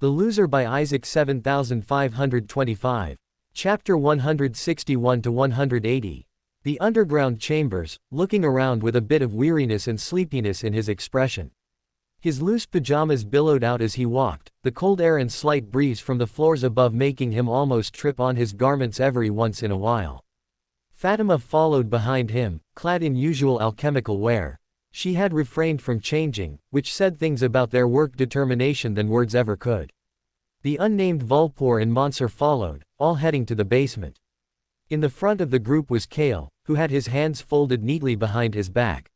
The Loser by Isaac7525. Chapter 161 to 180. The underground chambers, looking around with a bit of weariness and sleepiness in his expression. His loose pajamas billowed out as he walked, the cold air and slight breeze from the floors above making him almost trip on his garments every once in a while. Fatima followed behind him, clad in usual alchemical wear. She had refrained from changing, which said things about their work determination than words ever could. The unnamed Vulpor and Monsieur followed, all heading to the basement. In the front of the group was Kale, who had his hands folded neatly behind his back.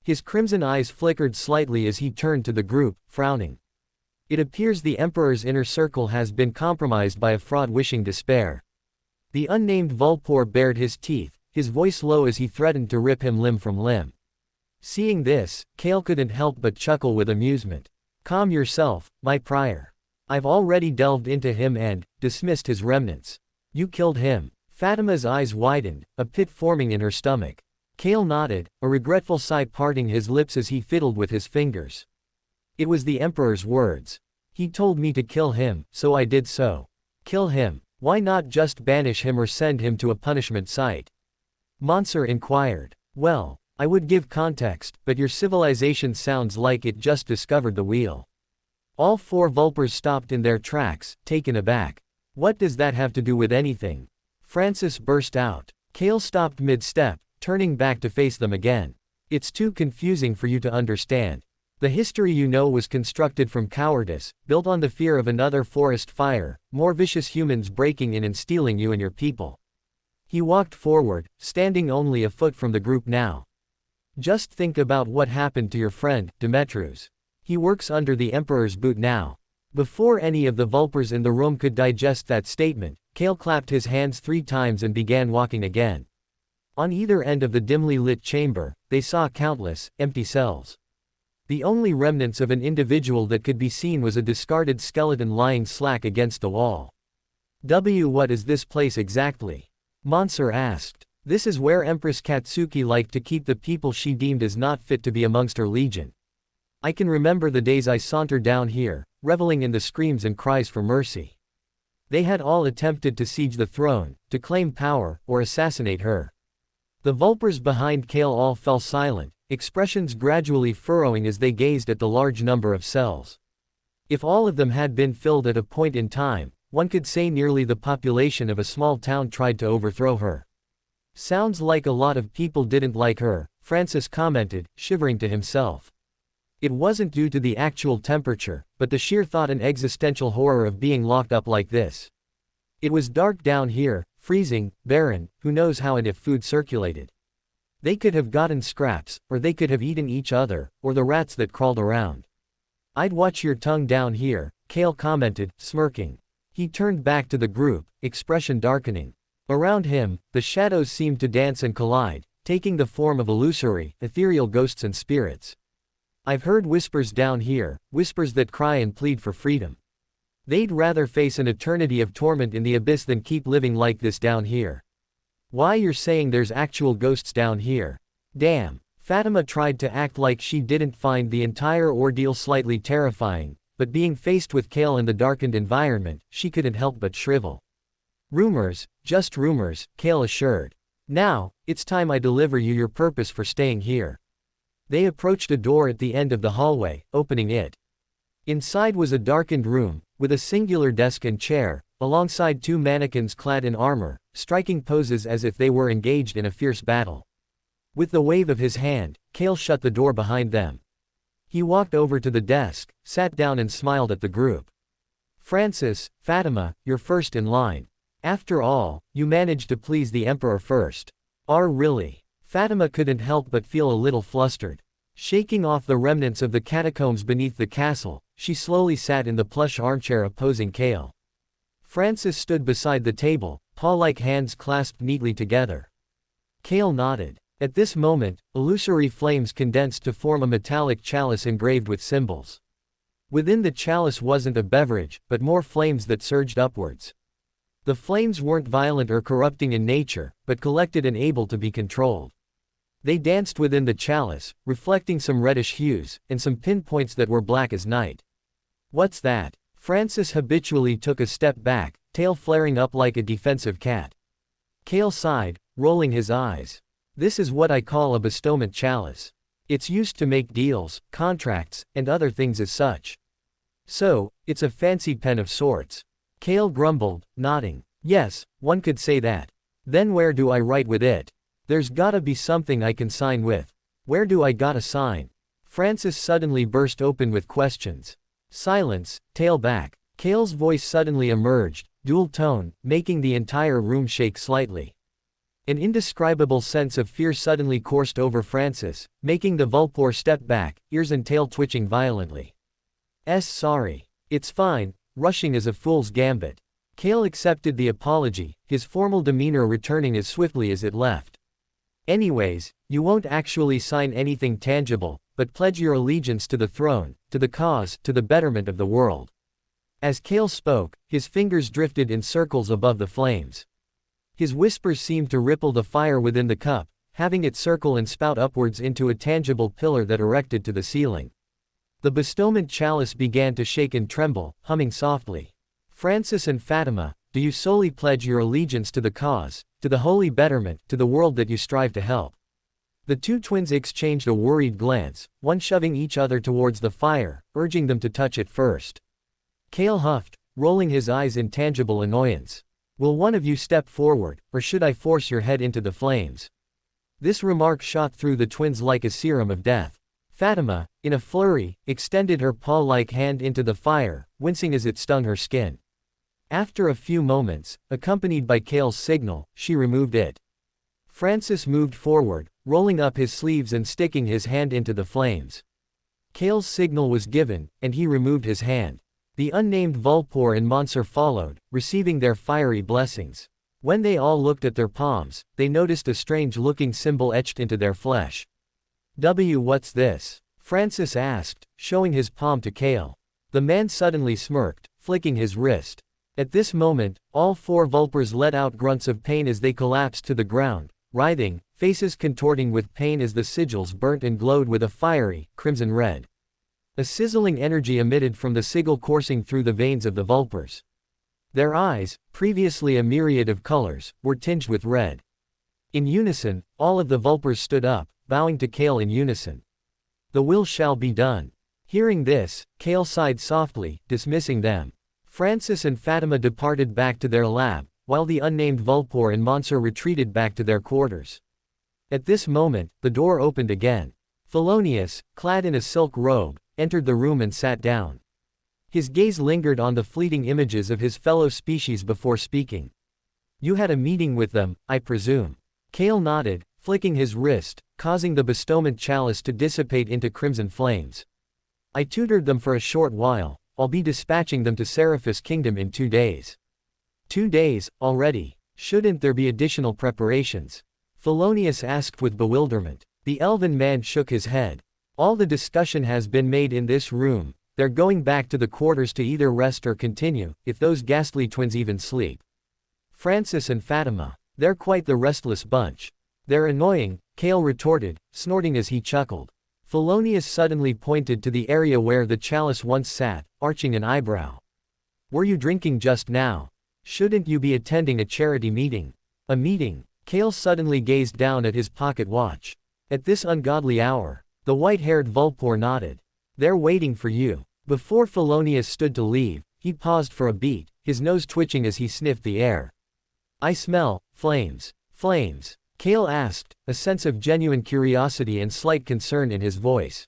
His crimson eyes flickered slightly as he turned to the group, frowning. It appears the Emperor's inner circle has been compromised by a fraud wishing despair. The unnamed Vulpor bared his teeth, his voice low as he threatened to rip him limb from limb. Seeing this, Kale couldn't help but chuckle with amusement. Calm yourself, my prior. I've already delved into him and dismissed his remnants. You killed him. Fatima's eyes widened, a pit forming in her stomach. Kale nodded, a regretful sigh parting his lips as he fiddled with his fingers. It was the Emperor's words. He told me to kill him, so I did so. Kill him. Why not just banish him or send him to a punishment site? Monsieur inquired. Well, I would give context, but your civilization sounds like it just discovered the wheel. All four Vulpers stopped in their tracks, taken aback. What does that have to do with anything? Francis burst out. Kale stopped mid-step, turning back to face them again. It's too confusing for you to understand. The history you know was constructed from cowardice, built on the fear of another forest fire, more vicious humans breaking in and stealing you and your people. He walked forward, standing only a foot from the group now. Just think about what happened to your friend, Demetrius. He works under the Emperor's boot now. Before any of the Vulpers in the room could digest that statement, Kale clapped his hands 3 times and began walking again. On either end of the dimly lit chamber, they saw countless, empty cells. The only remnants of an individual that could be seen was a discarded skeleton lying slack against the wall. What is this place exactly? Monsieur asked. This is where Empress Katsuki liked to keep the people she deemed as not fit to be amongst her legion. I can remember the days I sauntered down here, reveling in the screams and cries for mercy. They had all attempted to siege the throne, to claim power, or assassinate her. The Vulpers behind Kale all fell silent, expressions gradually furrowing as they gazed at the large number of cells. If all of them had been filled at a point in time, one could say nearly the population of a small town tried to overthrow her. Sounds like a lot of people didn't like her, Francis commented, shivering to himself. It wasn't due to the actual temperature, but the sheer thought and existential horror of being locked up like this. It was dark down here, freezing, barren, who knows how and if food circulated. They could have gotten scraps, or they could have eaten each other, or the rats that crawled around. I'd watch your tongue down here, Kale commented, smirking. He turned back to the group, expression darkening. Around him, the shadows seemed to dance and collide, taking the form of illusory, ethereal ghosts and spirits. I've heard whispers down here, whispers that cry and plead for freedom. They'd rather face an eternity of torment in the abyss than keep living like this down here. Why you're saying there's actual ghosts down here? Damn. Fatima tried to act like she didn't find the entire ordeal slightly terrifying, but being faced with Kale in the darkened environment, she couldn't help but shrivel. Rumors, just rumors, Kale assured. Now, it's time I deliver you your purpose for staying here. They approached a door at the end of the hallway, opening it. Inside was a darkened room, with a singular desk and chair, alongside 2 mannequins clad in armor, striking poses as if they were engaged in a fierce battle. With the wave of his hand, Kale shut the door behind them. He walked over to the desk, sat down and smiled at the group. Francis, Fatima, you're first in line. After all, you managed to please the Emperor first. Really? Fatima couldn't help but feel a little flustered. Shaking off the remnants of the catacombs beneath the castle, she slowly sat in the plush armchair opposing Kale. Francis stood beside the table, paw-like hands clasped neatly together. Kale nodded. At this moment, illusory flames condensed to form a metallic chalice engraved with symbols. Within the chalice wasn't a beverage, but more flames that surged upwards. The flames weren't violent or corrupting in nature, but collected and able to be controlled. They danced within the chalice, reflecting some reddish hues, and some pinpoints that were black as night. What's that? Francis habitually took a step back, tail flaring up like a defensive cat. Cale sighed, rolling his eyes. This is what I call a bestowment chalice. It's used to make deals, contracts, and other things as such. So, it's a fancy pen of sorts. Cale grumbled, nodding. Yes, one could say that. Then where do I write with it? There's gotta be something I can sign with. Where do I gotta sign? Francis suddenly burst open with questions. Silence, tail back. Cale's voice suddenly emerged, dual tone, making the entire room shake slightly. An indescribable sense of fear suddenly coursed over Francis, making the Vulpor step back, ears and tail twitching violently. Sorry. It's fine, rushing is a fool's gambit. Cale accepted the apology, his formal demeanor returning as swiftly as it left. Anyways, you won't actually sign anything tangible, but pledge your allegiance to the throne, to the cause, to the betterment of the world. As Cale spoke, his fingers drifted in circles above the flames. His whispers seemed to ripple the fire within the cup, having it circle and spout upwards into a tangible pillar that erected to the ceiling. The bestowment chalice began to shake and tremble, humming softly. Francis and Fatima, do you solely pledge your allegiance to the cause, to the holy betterment, to the world that you strive to help? The two twins exchanged a worried glance, one shoving each other towards the fire, urging them to touch it first. Cale huffed, rolling his eyes in tangible annoyance. Will one of you step forward, or should I force your head into the flames? This remark shot through the twins like a serum of death. Fatima, in a flurry, extended her paw-like hand into the fire, wincing as it stung her skin. After a few moments, accompanied by Cale's signal, she removed it. Francis moved forward, rolling up his sleeves and sticking his hand into the flames. Cale's signal was given, and he removed his hand. The unnamed Vulpor and Monsieur followed, receiving their fiery blessings. When they all looked at their palms, they noticed a strange-looking symbol etched into their flesh. What's this? Francis asked, showing his palm to Cale. The man suddenly smirked, flicking his wrist. At this moment, all four Vulpers let out grunts of pain as they collapsed to the ground, writhing, faces contorting with pain as the sigils burnt and glowed with a fiery, crimson red. A sizzling energy emitted from the sigil coursing through the veins of the Vulpers. Their eyes, previously a myriad of colors, were tinged with red. In unison, all of the Vulpers stood up, bowing to Cale in unison. The will shall be done. Hearing this, Cale sighed softly, dismissing them. Francis and Fatima departed back to their lab, while the unnamed Vulpor and Monsieur retreated back to their quarters. At this moment, the door opened again. Felonius, clad in a silk robe, entered the room and sat down. His gaze lingered on the fleeting images of his fellow species before speaking. You had a meeting with them, I presume. Cale nodded, flicking his wrist, causing the bestowment chalice to dissipate into crimson flames. I tutored them for a short while. I'll be dispatching them to Seraphis Kingdom in 2 days. 2 days, already? Shouldn't there be additional preparations? Felonius asked with bewilderment. The elven man shook his head. All the discussion has been made in this room. They're going back to the quarters to either rest or continue, if those ghastly twins even sleep. Francis and Fatima. They're quite the restless bunch. They're annoying, Cale retorted, snorting as he chuckled. Felonius suddenly pointed to the area where the chalice once sat, arching an eyebrow. Were you drinking just now? Shouldn't you be attending a charity meeting? A meeting? Cale suddenly gazed down at his pocket watch. At this ungodly hour? The white-haired Vulpor nodded. They're waiting for you. Before Felonius stood to leave, he paused for a beat, his nose twitching as he sniffed the air. I smell flames. Flames? Cale asked, a sense of genuine curiosity and slight concern in his voice.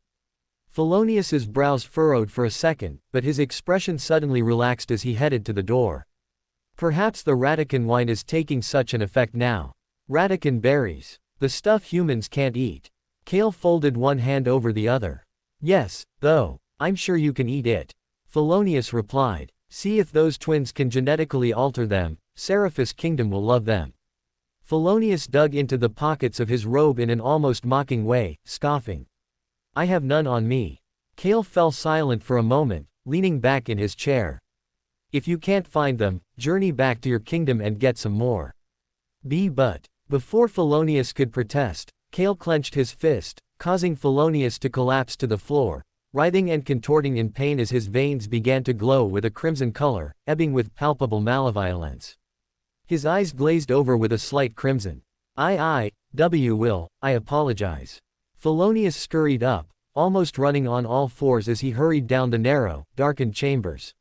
Felonius's brows furrowed for a second, but his expression suddenly relaxed as he headed to the door. Perhaps the Radican wine is taking such an effect now. Radican berries. The stuff humans can't eat. Cale folded one hand over the other. Yes, though, I'm sure you can eat it. Felonius replied. See if those twins can genetically alter them, Seraphis Kingdom will love them. Felonius dug into the pockets of his robe in an almost mocking way, scoffing. I have none on me. Cale fell silent for a moment, leaning back in his chair. If you can't find them, journey back to your kingdom and get some more. But, before Felonius could protest, Cale clenched his fist, causing Felonius to collapse to the floor, writhing and contorting in pain as his veins began to glow with a crimson color, ebbing with palpable malevolence. His eyes glazed over with a slight crimson. Will, I apologize. Felonius scurried up, almost running on all fours as he hurried down the narrow, darkened chambers.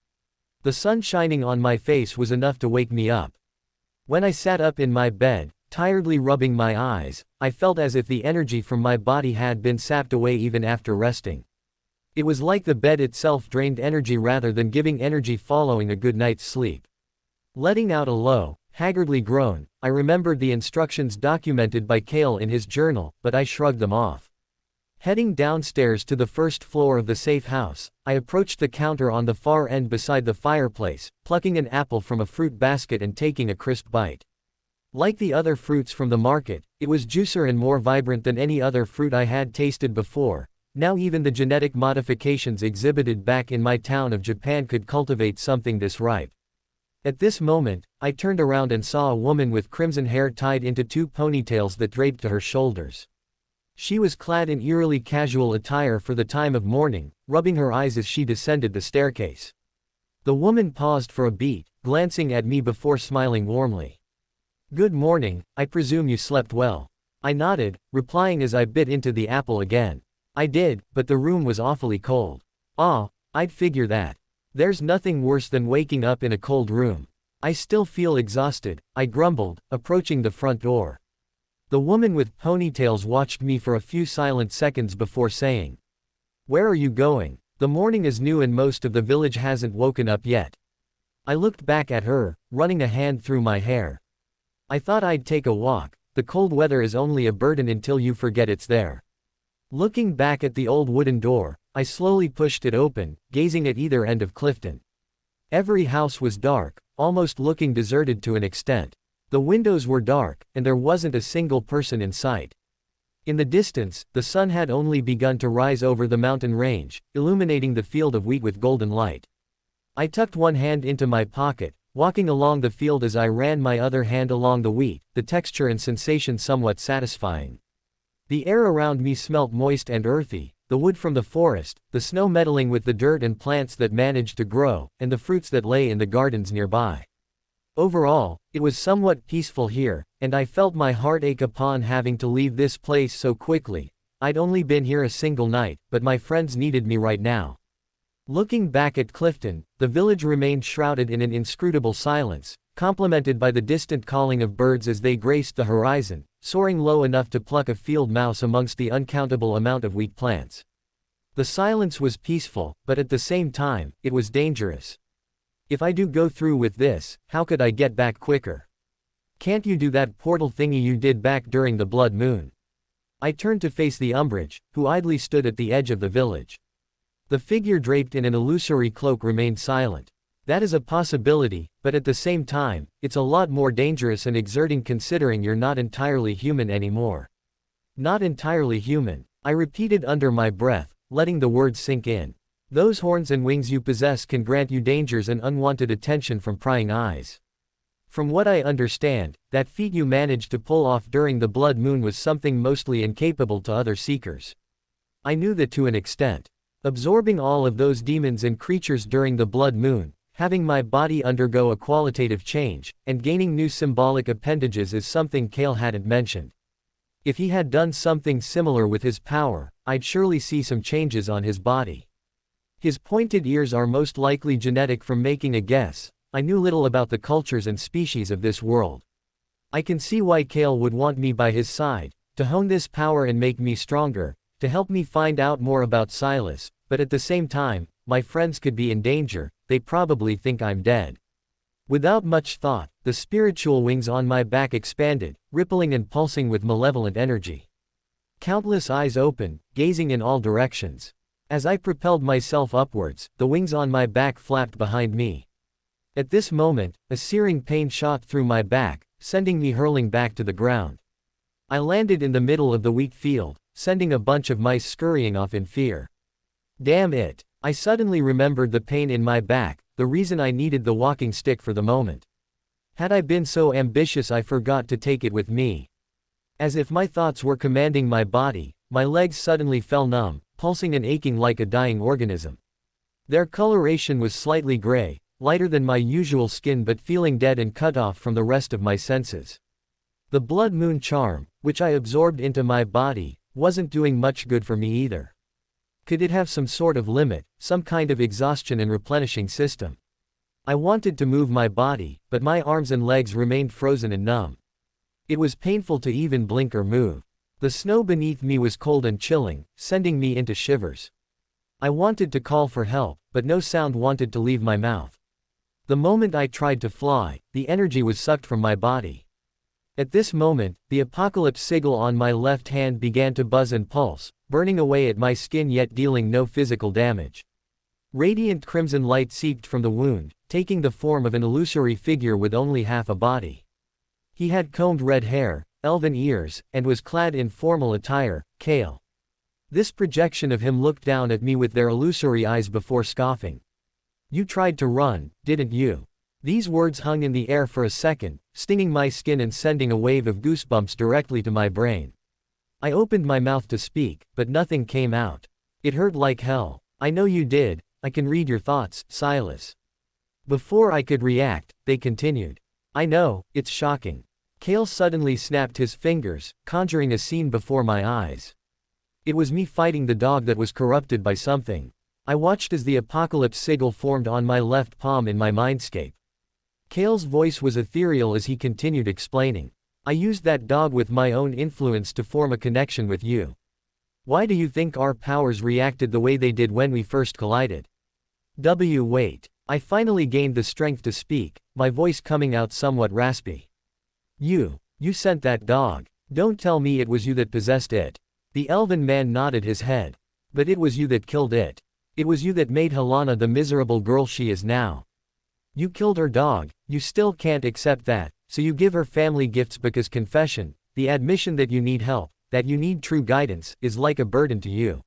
The sun shining on my face was enough to wake me up. When I sat up in my bed, tiredly rubbing my eyes, I felt as if the energy from my body had been sapped away even after resting. It was like the bed itself drained energy rather than giving energy following a good night's sleep. Letting out a low, haggardly groan, I remembered the instructions documented by Cale in his journal, but I shrugged them off. Heading downstairs to the first floor of the safe house, I approached the counter on the far end beside the fireplace, plucking an apple from a fruit basket and taking a crisp bite. Like the other fruits from the market, it was juicier and more vibrant than any other fruit I had tasted before. Now even the genetic modifications exhibited back in my town of Japan could cultivate something this ripe. At this moment, I turned around and saw a woman with crimson hair tied into 2 ponytails that draped to her shoulders. She was clad in eerily casual attire for the time of morning, rubbing her eyes as she descended the staircase. The woman paused for a beat, glancing at me before smiling warmly. "Good morning, I presume you slept well." I nodded, replying as I bit into the apple again. I did, but the room was awfully cold. I'd figure that. There's nothing worse than waking up in a cold room. I still feel exhausted, I grumbled, approaching the front door. The woman with ponytails watched me for a few silent seconds before saying, "Where are you going? The morning is new and most of the village hasn't woken up yet." I looked back at her, running a hand through my hair. "I thought I'd take a walk. The cold weather is only a burden until you forget it's there." Looking back at the old wooden door, I slowly pushed it open, gazing at either end of Clifton. Every house was dark, almost looking deserted to an extent. The windows were dark, and there wasn't a single person in sight. In the distance, the sun had only begun to rise over the mountain range, illuminating the field of wheat with golden light. I tucked one hand into my pocket, walking along the field as I ran my other hand along the wheat, the texture and sensation somewhat satisfying. The air around me smelt moist and earthy, the wood from the forest, the snow meddling with the dirt and plants that managed to grow, and the fruits that lay in the gardens nearby. Overall, it was somewhat peaceful here, and I felt my heart ache upon having to leave this place so quickly. I'd only been here a single night, but my friends needed me right now. Looking back at Clifton, the village remained shrouded in an inscrutable silence, complemented by the distant calling of birds as they graced the horizon, soaring low enough to pluck a field mouse amongst the uncountable amount of wheat plants. The silence was peaceful, but at the same time, it was dangerous. If I do go through with this, how could I get back quicker? Can't you do that portal thingy you did back during the blood moon? I turned to face the umbrage, who idly stood at the edge of the village. The figure draped in an illusory cloak remained silent. That is a possibility, but at the same time, it's a lot more dangerous and exerting considering you're not entirely human anymore. Not entirely human, I repeated under my breath, letting the words sink in. Those horns and wings you possess can grant you dangers and unwanted attention from prying eyes. From what I understand, that feat you managed to pull off during the blood moon was something mostly incapable to other seekers. I knew that to an extent. Absorbing all of those demons and creatures during the blood moon, having my body undergo a qualitative change, and gaining new symbolic appendages is something Cale hadn't mentioned. If he had done something similar with his power, I'd surely see some changes on his body. His pointed ears are most likely genetic from making a guess. I knew little about the cultures and species of this world. I can see why Cale would want me by his side, to hone this power and make me stronger, to help me find out more about Silas, but at the same time, my friends could be in danger, they probably think I'm dead. Without much thought, the spiritual wings on my back expanded, rippling and pulsing with malevolent energy. Countless eyes opened, gazing in all directions. As I propelled myself upwards, the wings on my back flapped behind me. At this moment, a searing pain shot through my back, sending me hurling back to the ground. I landed in the middle of the wheat field, sending a bunch of mice scurrying off in fear. Damn it! I suddenly remembered the pain in my back, the reason I needed the walking stick for the moment. Had I been so ambitious I forgot to take it with me. As if my thoughts were commanding my body, my legs suddenly fell numb, pulsing and aching like a dying organism. Their coloration was slightly gray, lighter than my usual skin but feeling dead and cut off from the rest of my senses. The blood moon charm, which I absorbed into my body, wasn't doing much good for me either. Could it have some sort of limit, some kind of exhaustion and replenishing system? I wanted to move my body, but my arms and legs remained frozen and numb. It was painful to even blink or move. The snow beneath me was cold and chilling, sending me into shivers. I wanted to call for help, but no sound wanted to leave my mouth. The moment I tried to fly, the energy was sucked from my body. At this moment, the apocalypse sigil on my left hand began to buzz and pulse, burning away at my skin yet dealing no physical damage. Radiant crimson light seeped from the wound, taking the form of an illusory figure with only half a body. He had combed red hair, elven ears, and was clad in formal attire, Kale. This projection of him looked down at me with their illusory eyes before scoffing. "You tried to run, didn't you?" These words hung in the air for a second, stinging my skin and sending a wave of goosebumps directly to my brain. I opened my mouth to speak, but nothing came out. It hurt like hell. "I know you did, I can read your thoughts, Silas." Before I could react, they continued. "I know, it's shocking." Kale suddenly snapped his fingers, conjuring a scene before my eyes. It was me fighting the dog that was corrupted by something. I watched as the apocalypse sigil formed on my left palm in my mindscape. Kale's voice was ethereal as he continued explaining. "I used that dog with my own influence to form a connection with you. Why do you think our powers reacted the way they did when we first collided?" Wait. I finally gained the strength to speak, my voice coming out somewhat raspy. You sent that dog. Don't tell me it was you that possessed it." The elven man nodded his head. "But it was you that killed it. It was you that made Helena the miserable girl she is now. You killed her dog, you still can't accept that, so you give her family gifts because confession, the admission that you need help, that you need true guidance, is like a burden to you."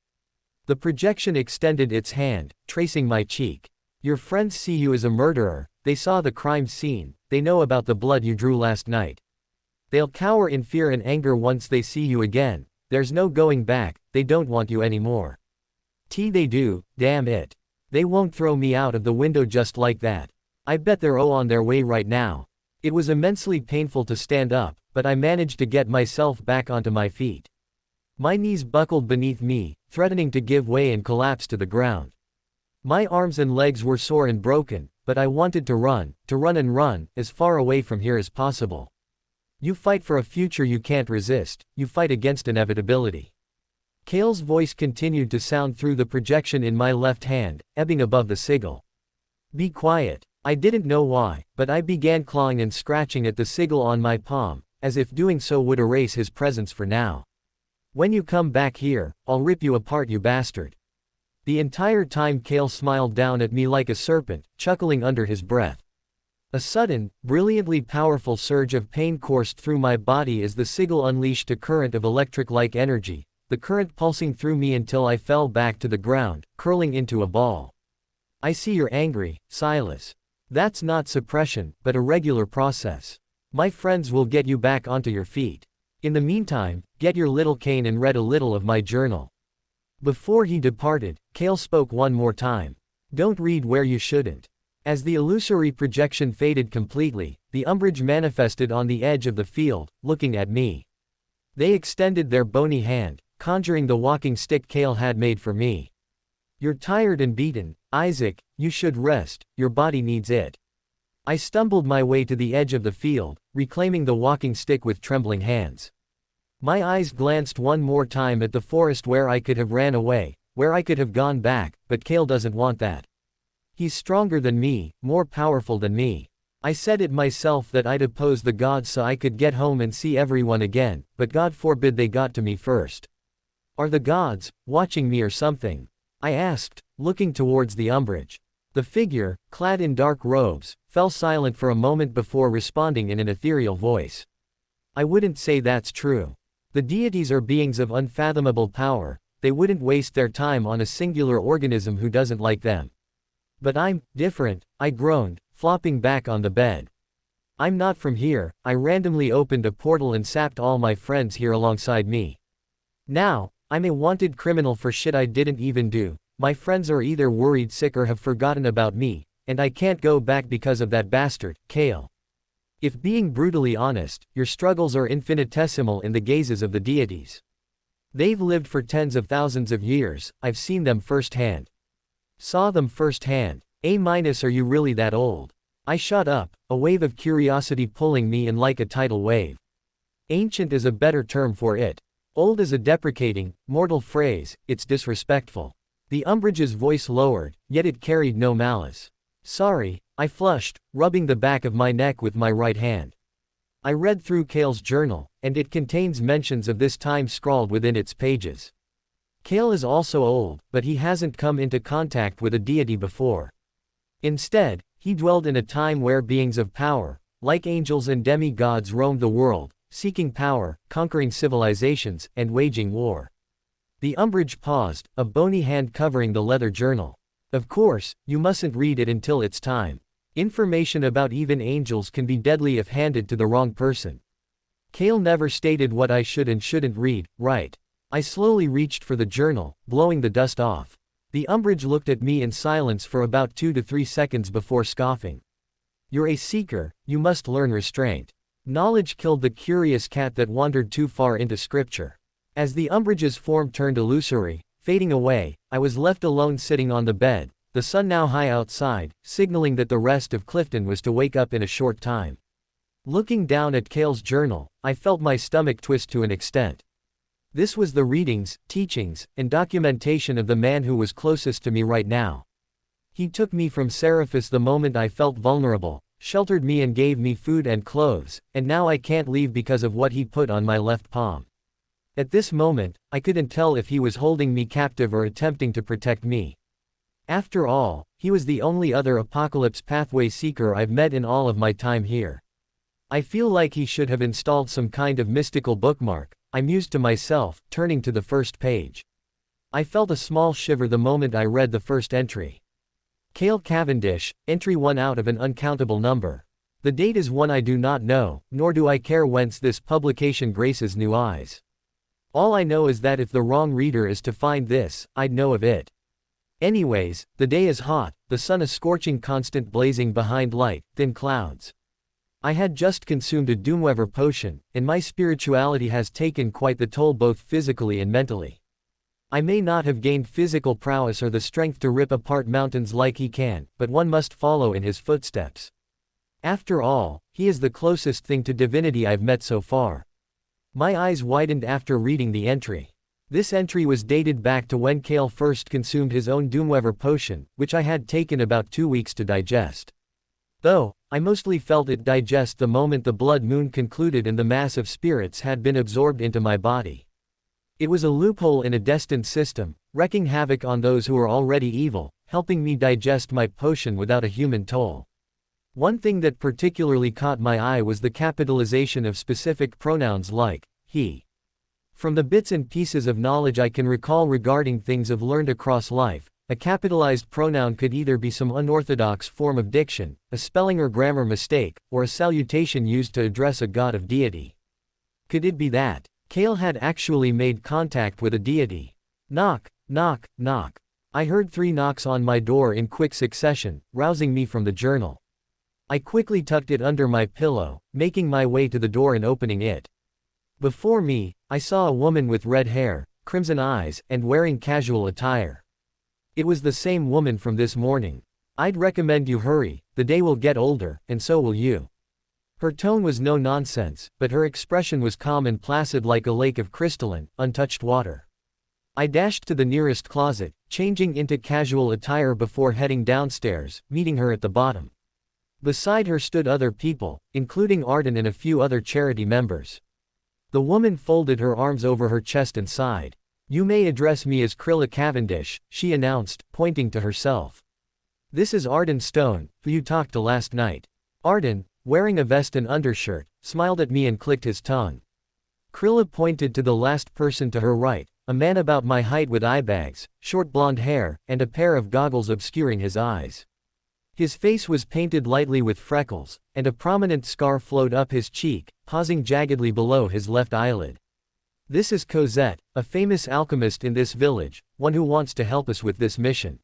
The projection extended its hand, tracing my cheek. "Your friends see you as a murderer, they saw the crime scene, they know about the blood you drew last night. They'll cower in fear and anger once they see you again, there's no going back, they don't want you anymore." They do, damn it. They won't throw me out of the window just like that. I bet they're on their way right now. It was immensely painful to stand up, but I managed to get myself back onto my feet. My knees buckled beneath me, threatening to give way and collapse to the ground. My arms and legs were sore and broken, but I wanted to run and run, as far away from here as possible. You fight for a future you can't resist, you fight against inevitability. Kale's voice continued to sound through the projection in my left hand, ebbing above the sigil. "Be quiet." I didn't know why, but I began clawing and scratching at the sigil on my palm, as if doing so would erase his presence for now. "When you come back here, I'll rip you apart, you bastard." The entire time Kale smiled down at me like a serpent, chuckling under his breath. A sudden, brilliantly powerful surge of pain coursed through my body as the sigil unleashed a current of electric-like energy, the current pulsing through me until I fell back to the ground, curling into a ball. "I see you're angry, Silas. That's not suppression, but a regular process. My friends will get you back onto your feet. In the meantime, get your little cane and read a little of my journal." Before he departed, Kale spoke one more time. "Don't read where you shouldn't." As the illusory projection faded completely, the umbrage manifested on the edge of the field, looking at me. They extended their bony hand, conjuring the walking stick Kale had made for me. "You're tired and beaten, Isaac, you should rest, your body needs it." I stumbled my way to the edge of the field, reclaiming the walking stick with trembling hands. My eyes glanced one more time at the forest where I could have ran away, where I could have gone back, but Kale doesn't want that. He's stronger than me, more powerful than me. I said it myself that I'd oppose the gods so I could get home and see everyone again, but God forbid they got to me first. "Are the gods watching me or something?" I asked, looking towards the umbrage. The figure, clad in dark robes, fell silent for a moment before responding in an ethereal voice. "I wouldn't say that's true. The deities are beings of unfathomable power, they wouldn't waste their time on a singular organism who doesn't like them. But I'm different," I groaned, flopping back on the bed. "I'm not from here, I randomly opened a portal and sapped all my friends here alongside me. Now, I'm a wanted criminal for shit I didn't even do. My friends are either worried sick or have forgotten about me, and I can't go back because of that bastard, Kale. If being brutally honest, your struggles are infinitesimal in the gazes of the deities. They've lived for tens of thousands of years, I've seen them firsthand. Saw them firsthand. Are you really that old? I shot up, a wave of curiosity pulling me in like a tidal wave. Ancient is a better term for it. Old is a deprecating, mortal phrase, it's disrespectful. The umbrage's voice lowered, yet it carried no malice. Sorry, I flushed, rubbing the back of my neck with my right hand. I read through Kale's journal, and it contains mentions of this time scrawled within its pages. Kale is also old, but he hasn't come into contact with a deity before. Instead, he dwelled in a time where beings of power, like angels and demigods, roamed the world, seeking power, conquering civilizations, and waging war. The umbrage paused, a bony hand covering the leather journal. Of course, you mustn't read it until it's time. Information about even angels can be deadly if handed to the wrong person. Kale never stated what I should and shouldn't read, right? I slowly reached for the journal, blowing the dust off. The umbrage looked at me in silence for about 2 to 3 seconds before scoffing. You're a seeker, you must learn restraint. Knowledge killed the curious cat that wandered too far into scripture. As the umbrage's form turned illusory, fading away, I was left alone sitting on the bed, the sun now high outside, signaling that the rest of Clifton was to wake up in a short time. Looking down at Kale's journal, I felt my stomach twist to an extent. This was the readings, teachings, and documentation of the man who was closest to me right now. He took me from Seraphis the moment I felt vulnerable, sheltered me and gave me food and clothes, and now I can't leave because of what he put on my left palm. At this moment, I couldn't tell if he was holding me captive or attempting to protect me. After all, he was the only other apocalypse pathway seeker I've met in all of my time here. I feel like he should have installed some kind of mystical bookmark, I mused to myself, turning to the first page. I felt a small shiver the moment I read the first entry. Kale Cavendish, entry 1 out of an uncountable number. The date is one I do not know, nor do I care whence this publication graces new eyes. All I know is that if the wrong reader is to find this, I'd know of it. Anyways, the day is hot, the sun a scorching constant blazing behind light, thin clouds. I had just consumed a Doomweaver potion, and my spirituality has taken quite the toll both physically and mentally. I may not have gained physical prowess or the strength to rip apart mountains like he can, but one must follow in his footsteps. After all, he is the closest thing to divinity I've met so far. My eyes widened after reading the entry. This entry was dated back to when Kale first consumed his own Doomweaver potion, which I had taken about 2 weeks to digest. Though, I mostly felt it digest the moment the blood moon concluded and the mass of spirits had been absorbed into my body. It was a loophole in a destined system, wreaking havoc on those who were already evil, helping me digest my potion without a human toll. One thing that particularly caught my eye was the capitalization of specific pronouns like, he. From the bits and pieces of knowledge I can recall regarding things I've learned across life, a capitalized pronoun could either be some unorthodox form of diction, a spelling or grammar mistake, or a salutation used to address a god of deity. Could it be that Kale had actually made contact with a deity? Knock, knock, knock. I heard 3 knocks on my door in quick succession, rousing me from the journal. I quickly tucked it under my pillow, making my way to the door and opening it. Before me, I saw a woman with red hair, crimson eyes, and wearing casual attire. It was the same woman from this morning. I'd recommend you hurry, the day will get older, and so will you. Her tone was no nonsense, but her expression was calm and placid like a lake of crystalline, untouched water. I dashed to the nearest closet, changing into casual attire before heading downstairs, meeting her at the bottom. Beside her stood other people, including Arden and a few other charity members. The woman folded her arms over her chest and sighed. "You may address me as Krilla Cavendish," she announced, pointing to herself. "This is Arden Stone, who you talked to last night." Arden, wearing a vest and undershirt, smiled at me and clicked his tongue. Krilla pointed to the last person to her right, a man about my height with eye bags, short blonde hair, and a pair of goggles obscuring his eyes. His face was painted lightly with freckles, and a prominent scar flowed up his cheek, pausing jaggedly below his left eyelid. This is Cosette, a famous alchemist in this village, one who wants to help us with this mission.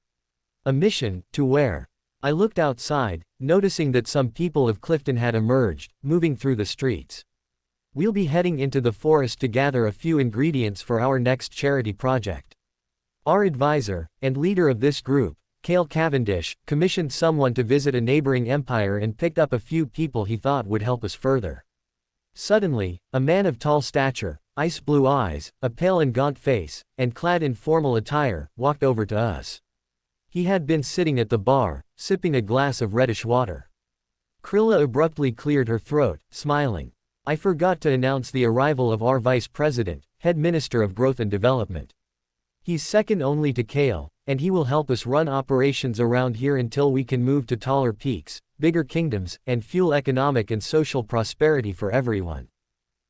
A mission, to where? I looked outside, noticing that some people of Clifton had emerged, moving through the streets. We'll be heading into the forest to gather a few ingredients for our next charity project. Our advisor, and leader of this group, Cale Cavendish, commissioned someone to visit a neighboring empire and picked up a few people he thought would help us further. Suddenly, a man of tall stature, ice blue eyes, a pale and gaunt face, and clad in formal attire, walked over to us. He had been sitting at the bar, sipping a glass of reddish water. Krilla abruptly cleared her throat, smiling. I forgot to announce the arrival of our vice president, head minister of growth and development. He's second only to Cale, and he will help us run operations around here until we can move to taller peaks, bigger kingdoms, and fuel economic and social prosperity for everyone.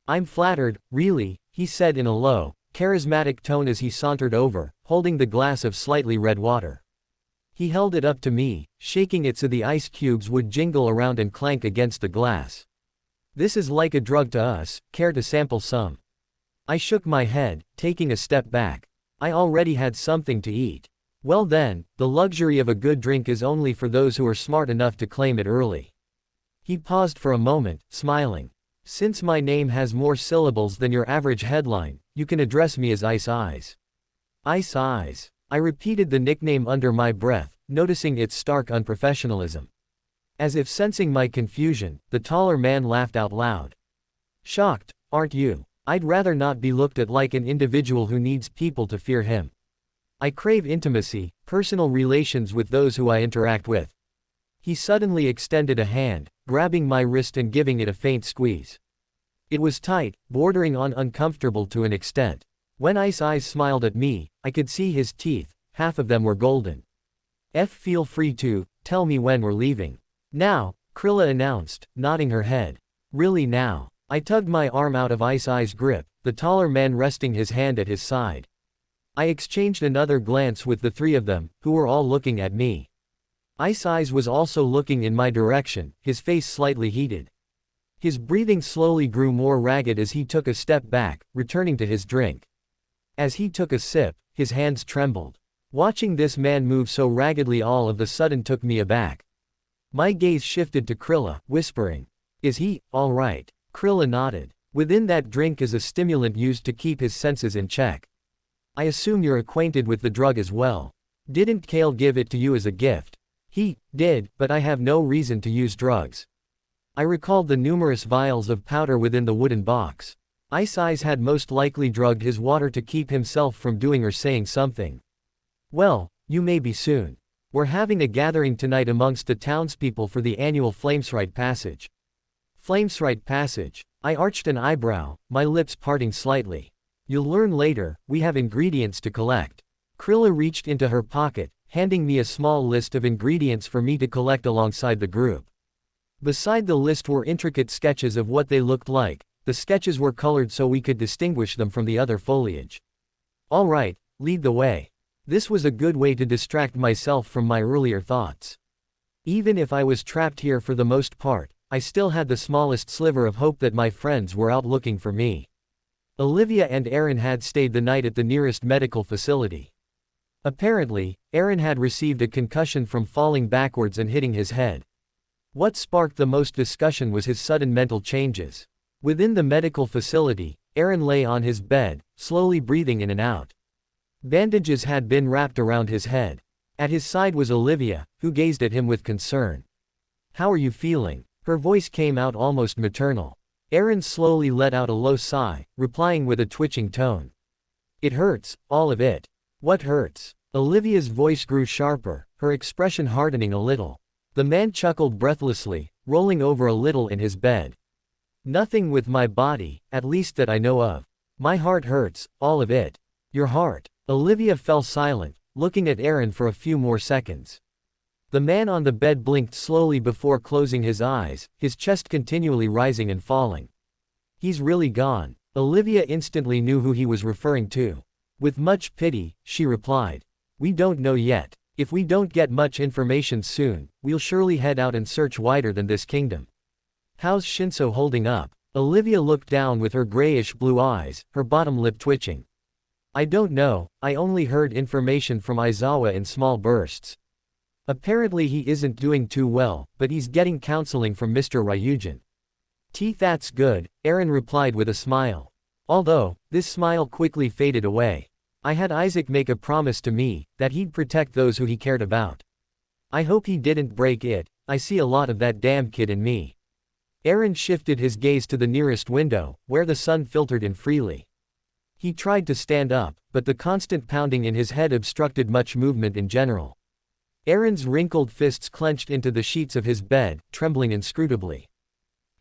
I'm flattered, really, he said in a low, charismatic tone as he sauntered over, holding the glass of slightly red water. He held it up to me, shaking it so the ice cubes would jingle around and clank against the glass. This is like a drug to us, care to sample some? I shook my head, taking a step back. I already had something to eat. Well then, the luxury of a good drink is only for those who are smart enough to claim it early. He paused for a moment, smiling. Since my name has more syllables than your average headline, you can address me as Ice Eyes. Ice Eyes. I repeated the nickname under my breath, noticing its stark unprofessionalism. As if sensing my confusion, the taller man laughed out loud. Shocked, aren't you? I'd rather not be looked at like an individual who needs people to fear him. I crave intimacy, personal relations with those who I interact with. He suddenly extended a hand, grabbing my wrist and giving it a faint squeeze. It was tight, bordering on uncomfortable to an extent. When Ice Eyes smiled at me, I could see his teeth, half of them were golden. Feel free to tell me when we're leaving. Now, Krilla announced, nodding her head. Really now? I tugged my arm out of Ice Eyes' grip, the taller man resting his hand at his side. I exchanged another glance with the three of them, who were all looking at me. Ice Eyes was also looking in my direction, his face slightly heated. His breathing slowly grew more ragged as he took a step back, returning to his drink. As he took a sip, his hands trembled. Watching this man move so raggedly all of a sudden took me aback. My gaze shifted to Krilla, whispering, "Is he all right?" Krilla nodded. Within that drink is a stimulant used to keep his senses in check. I assume you're acquainted with the drug as well. Didn't Cale give it to you as a gift? He did, but I have no reason to use drugs. I recalled the numerous vials of powder within the wooden box. Ice Eyes had most likely drugged his water to keep himself from doing or saying something. Well, you may be soon. We're having a gathering tonight amongst the townspeople for the annual Flamesrite Passage. Flamesrite Passage. I arched an eyebrow, my lips parting slightly. You'll learn later, we have ingredients to collect. Krilla reached into her pocket, handing me a small list of ingredients for me to collect alongside the group. Beside the list were intricate sketches of what they looked like. The sketches were colored so we could distinguish them from the other foliage. All right, lead the way. This was a good way to distract myself from my earlier thoughts. Even if I was trapped here for the most part, I still had the smallest sliver of hope that my friends were out looking for me. Olivia and Aaron had stayed the night at the nearest medical facility. Apparently, Aaron had received a concussion from falling backwards and hitting his head. What sparked the most discussion was his sudden mental changes. Within the medical facility, Aaron lay on his bed, slowly breathing in and out. Bandages had been wrapped around his head. At his side was Olivia, who gazed at him with concern. How are you feeling? Her voice came out almost maternal. Aaron slowly let out a low sigh, replying with a twitching tone. It hurts, all of it. What hurts? Olivia's voice grew sharper, her expression hardening a little. The man chuckled breathlessly, rolling over a little in his bed. Nothing with my body, at least that I know of. My heart hurts, all of it. Your heart. Olivia fell silent, looking at Aaron for a few more seconds. The man on the bed blinked slowly before closing his eyes, his chest continually rising and falling. He's really gone. Olivia instantly knew who he was referring to. With much pity, she replied. We don't know yet. If we don't get much information soon, we'll surely head out and search wider than this kingdom. How's Shinso holding up? Olivia looked down with her grayish-blue eyes, her bottom lip twitching. I don't know, I only heard information from Aizawa in small bursts. Apparently he isn't doing too well, but he's getting counseling from Mr. Ryujin. That's good, Aaron replied with a smile. Although, this smile quickly faded away. I had Isaac make a promise to me, that he'd protect those who he cared about. I hope he didn't break it, I see a lot of that damn kid in me. Aaron shifted his gaze to the nearest window, where the sun filtered in freely. He tried to stand up, but the constant pounding in his head obstructed much movement in general. Aaron's wrinkled fists clenched into the sheets of his bed, trembling inscrutably.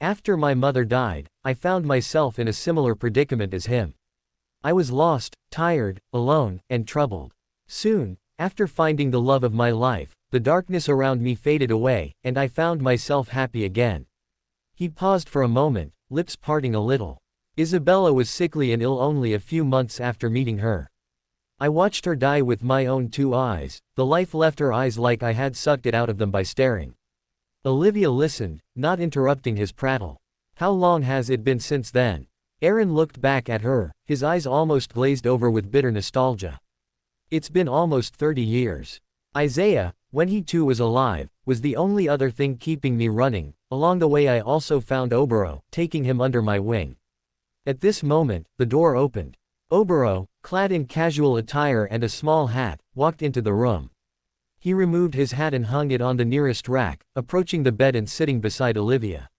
After my mother died, I found myself in a similar predicament as him. I was lost, tired, alone, and troubled. Soon, after finding the love of my life, the darkness around me faded away, and I found myself happy again. He paused for a moment, lips parting a little. Isabella was sickly and ill only a few months after meeting her. I watched her die with my own 2 eyes, the life left her eyes like I had sucked it out of them by staring. Olivia listened, not interrupting his prattle. How long has it been since then? Aaron looked back at her, his eyes almost glazed over with bitter nostalgia. It's been almost 30 years. Isaiah, when he too was alive, was the only other thing keeping me running. Along the way I also found Oboro, taking him under my wing. At this moment, the door opened. Oboro, clad in casual attire and a small hat, walked into the room. He removed his hat and hung it on the nearest rack, approaching the bed and sitting beside Olivia.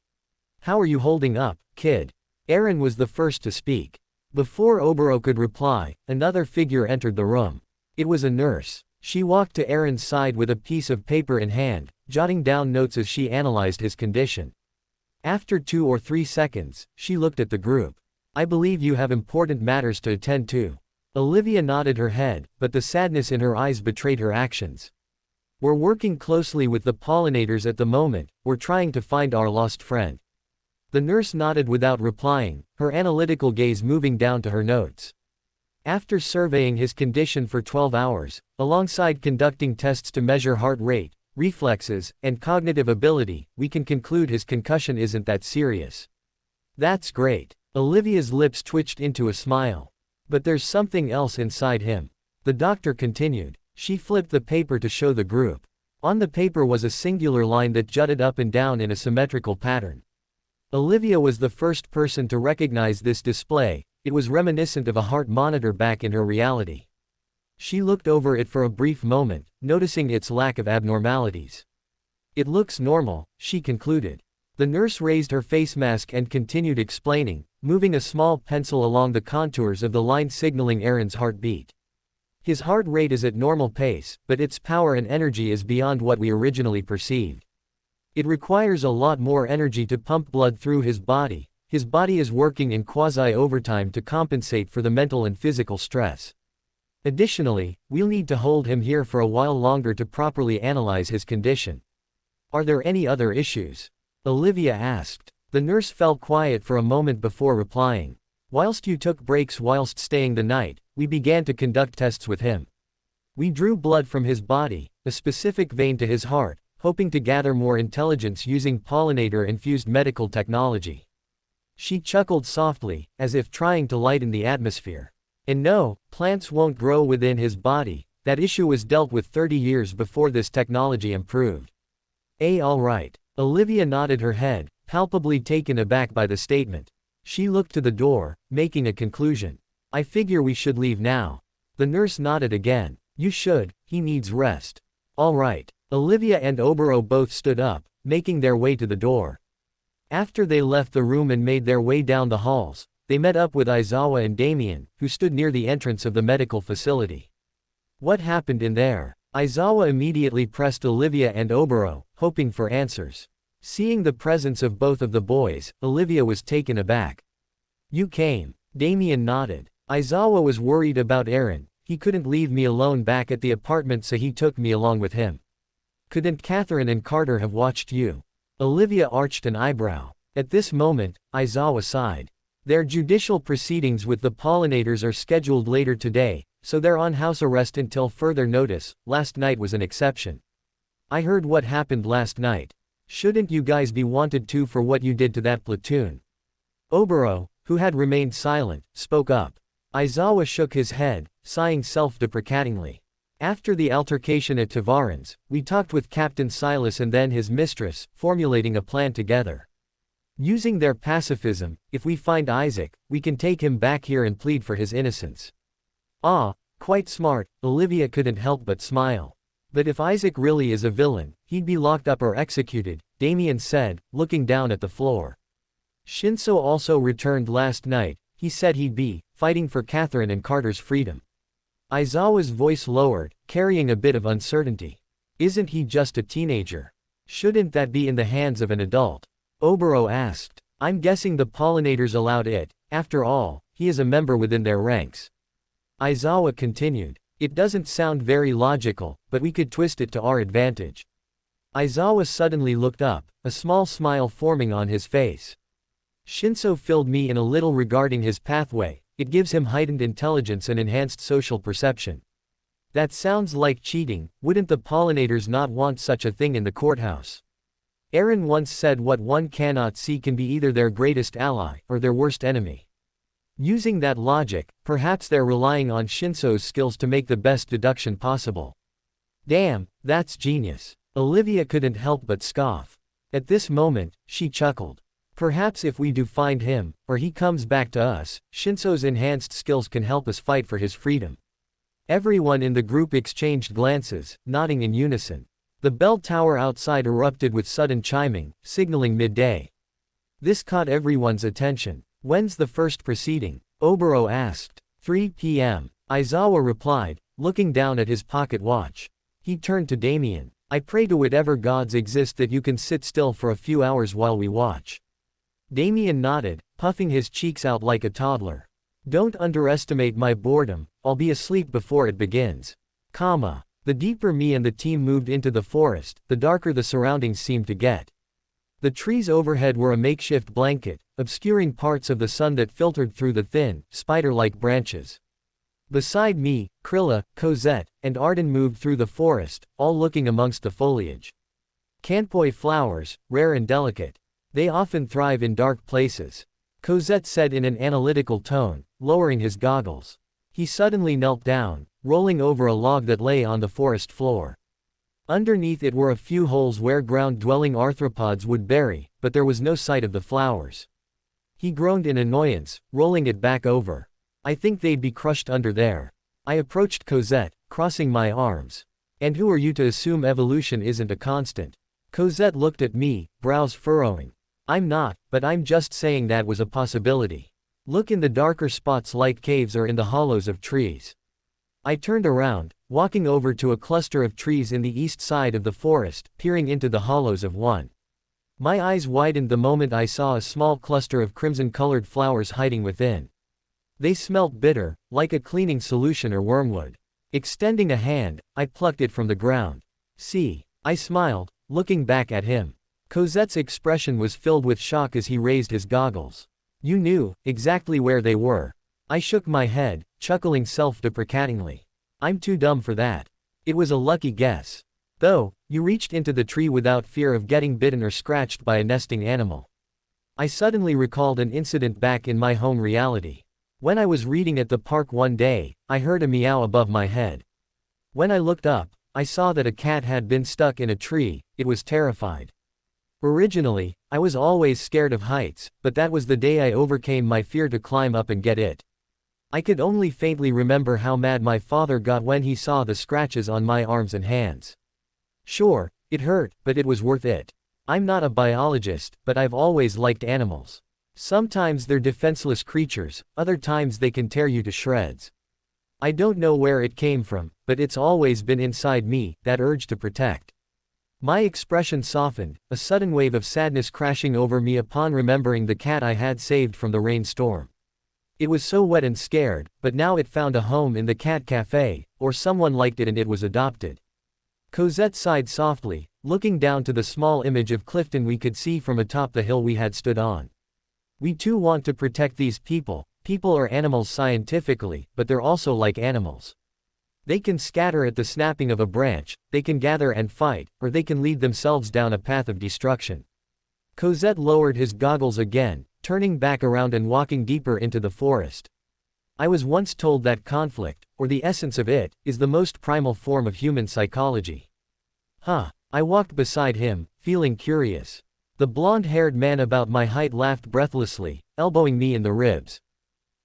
How are you holding up, kid? Aaron was the first to speak. Before Oboro could reply, another figure entered the room. It was a nurse. She walked to Aaron's side with a piece of paper in hand, jotting down notes as she analyzed his condition. After 2 or 3 seconds, she looked at the group. I believe you have important matters to attend to. Olivia nodded her head, but the sadness in her eyes betrayed her actions. We're working closely with the pollinators at the moment, we're trying to find our lost friend. The nurse nodded without replying, her analytical gaze moving down to her notes. After surveying his condition for 12 hours, alongside conducting tests to measure heart rate, reflexes, and cognitive ability, we can conclude his concussion isn't that serious. That's great. Olivia's lips twitched into a smile. But there's something else inside him. The doctor continued. She flipped the paper to show the group. On the paper was a singular line that jutted up and down in a symmetrical pattern. Olivia was the first person to recognize this display. It was reminiscent of a heart monitor back in her reality. She looked over it for a brief moment, noticing its lack of abnormalities. It looks normal, she concluded. The nurse raised her face mask and continued explaining, moving a small pencil along the contours of the line signaling Aaron's heartbeat. His heart rate is at normal pace, but its power and energy is beyond what we originally perceived. It requires a lot more energy to pump blood through his body. His body is working in quasi-overtime to compensate for the mental and physical stress. Additionally, we'll need to hold him here for a while longer to properly analyze his condition. Are there any other issues? Olivia asked. The nurse fell quiet for a moment before replying. Whilst you took breaks whilst staying the night, we began to conduct tests with him. We drew blood from his body, a specific vein to his heart, hoping to gather more intelligence using pollinator-infused medical technology. She chuckled softly, as if trying to lighten the atmosphere. And no, plants won't grow within his body. That issue was dealt with 30 years before this technology improved. All right. Olivia nodded her head, palpably taken aback by the statement. She looked to the door, making a conclusion. I figure we should leave now. The nurse nodded again. You should, he needs rest. All right. Olivia and Oboro both stood up, making their way to the door. After they left the room and made their way down the halls, they met up with Aizawa and Damien, who stood near the entrance of the medical facility. What happened in there? Aizawa immediately pressed Olivia and Oboro, hoping for answers. Seeing the presence of both of the boys, Olivia was taken aback. You came. Damien nodded. Aizawa was worried about Aaron. He couldn't leave me alone back at the apartment, so he took me along with him. Couldn't Catherine and Carter have watched you? Olivia arched an eyebrow. At this moment, Aizawa sighed. Their judicial proceedings with the pollinators are scheduled later today, so they're on house arrest until further notice. Last night was an exception. I heard what happened last night. Shouldn't you guys be wanted too for what you did to that platoon? Oboro, who had remained silent, spoke up. Aizawa shook his head, sighing self-deprecatingly. After the altercation at Tavaran's, we talked with Captain Silas and then his mistress, formulating a plan together. Using their pacifism, if we find Isaac, we can take him back here and plead for his innocence. Ah, quite smart, Olivia couldn't help but smile. But if Isaac really is a villain, he'd be locked up or executed, Damien said, looking down at the floor. Shinso also returned last night. He said he'd be fighting for Catherine and Carter's freedom. Aizawa's voice lowered, carrying a bit of uncertainty. Isn't he just a teenager? Shouldn't that be in the hands of an adult? Oboro asked. I'm guessing the pollinators allowed it. After all, he is a member within their ranks. Aizawa continued. It doesn't sound very logical, but we could twist it to our advantage. Aizawa suddenly looked up, a small smile forming on his face. Shinso filled me in a little regarding his pathway. It gives him heightened intelligence and enhanced social perception. That sounds like cheating. Wouldn't the pollinators not want such a thing in the courthouse? Aaron once said what one cannot see can be either their greatest ally or their worst enemy. Using that logic, perhaps they're relying on Shinso's skills to make the best deduction possible. Damn, that's genius. Olivia couldn't help but scoff. At this moment, she chuckled. Perhaps if we do find him, or he comes back to us, Shinso's enhanced skills can help us fight for his freedom. Everyone in the group exchanged glances, nodding in unison. The bell tower outside erupted with sudden chiming, signaling midday. This caught everyone's attention. When's the first proceeding? Oboro asked. 3 p.m. Aizawa replied, looking down at his pocket watch. He turned to Damien. I pray to whatever gods exist that you can sit still for a few hours while we watch. Damien nodded, puffing his cheeks out like a toddler. Don't underestimate my boredom, I'll be asleep before it begins. The deeper me and the team moved into the forest, the darker the surroundings seemed to get. The trees overhead were a makeshift blanket, obscuring parts of the sun that filtered through the thin, spider-like branches. Beside me, Krilla, Cosette, and Arden moved through the forest, all looking amongst the foliage. Kanpoi flowers, rare and delicate. They often thrive in dark places. Cosette said in an analytical tone, lowering his goggles. He suddenly knelt down, rolling over a log that lay on the forest floor. Underneath it were a few holes where ground-dwelling arthropods would bury, but there was no sight of the flowers. He groaned in annoyance, rolling it back over. I think they'd be crushed under there. I approached Cosette, crossing my arms. And who are you to assume evolution isn't a constant? Cosette looked at me, brows furrowing. I'm not, but I'm just saying that was a possibility. Look, in the darker spots light caves or in the hollows of trees. I turned around, walking over to a cluster of trees in the east side of the forest, peering into the hollows of one. My eyes widened the moment I saw a small cluster of crimson-colored flowers hiding within. They smelt bitter, like a cleaning solution or wormwood. Extending a hand, I plucked it from the ground. See, I smiled, looking back at him. Cosette's expression was filled with shock as he raised his goggles. You knew exactly where they were. I shook my head, chuckling self-deprecatingly. I'm too dumb for that. It was a lucky guess. Though, you reached into the tree without fear of getting bitten or scratched by a nesting animal. I suddenly recalled an incident back in my home reality. When I was reading at the park one day, I heard a meow above my head. When I looked up, I saw that a cat had been stuck in a tree. It was terrified. Originally, I was always scared of heights, but that was the day I overcame my fear to climb up and get it. I could only faintly remember how mad my father got when he saw the scratches on my arms and hands. Sure, it hurt, but it was worth it. I'm not a biologist, but I've always liked animals. Sometimes they're defenseless creatures, other times they can tear you to shreds. I don't know where it came from, but it's always been inside me, that urge to protect. My expression softened, a sudden wave of sadness crashing over me upon remembering the cat I had saved from the rainstorm. It was so wet and scared, but now it found a home in the cat cafe, or someone liked it and it was adopted. Cosette sighed softly, looking down to the small image of Clifton we could see from atop the hill we had stood on. We too want to protect these people. People are animals scientifically, but they're also like animals. They can scatter at the snapping of a branch, they can gather and fight, or they can lead themselves down a path of destruction. Cosette lowered his goggles again, turning back around and walking deeper into the forest. I was once told that conflict, or the essence of it, is the most primal form of human psychology. Huh. I walked beside him, feeling curious. The blonde-haired man about my height laughed breathlessly, elbowing me in the ribs.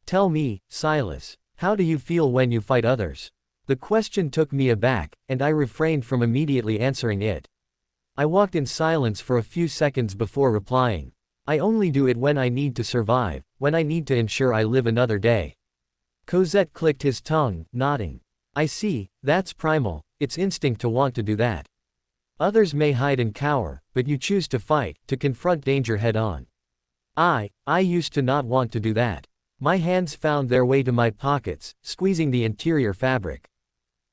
Tell me, Silas, how do you feel when you fight others? The question took me aback, and I refrained from immediately answering it. I walked in silence for a few seconds before replying. I only do it when I need to survive, when I need to ensure I live another day. Cosette clicked his tongue, nodding. I see, that's primal, it's instinct to want to do that. Others may hide and cower, but you choose to fight, to confront danger head-on. I used to not want to do that. My hands found their way to my pockets, squeezing the interior fabric.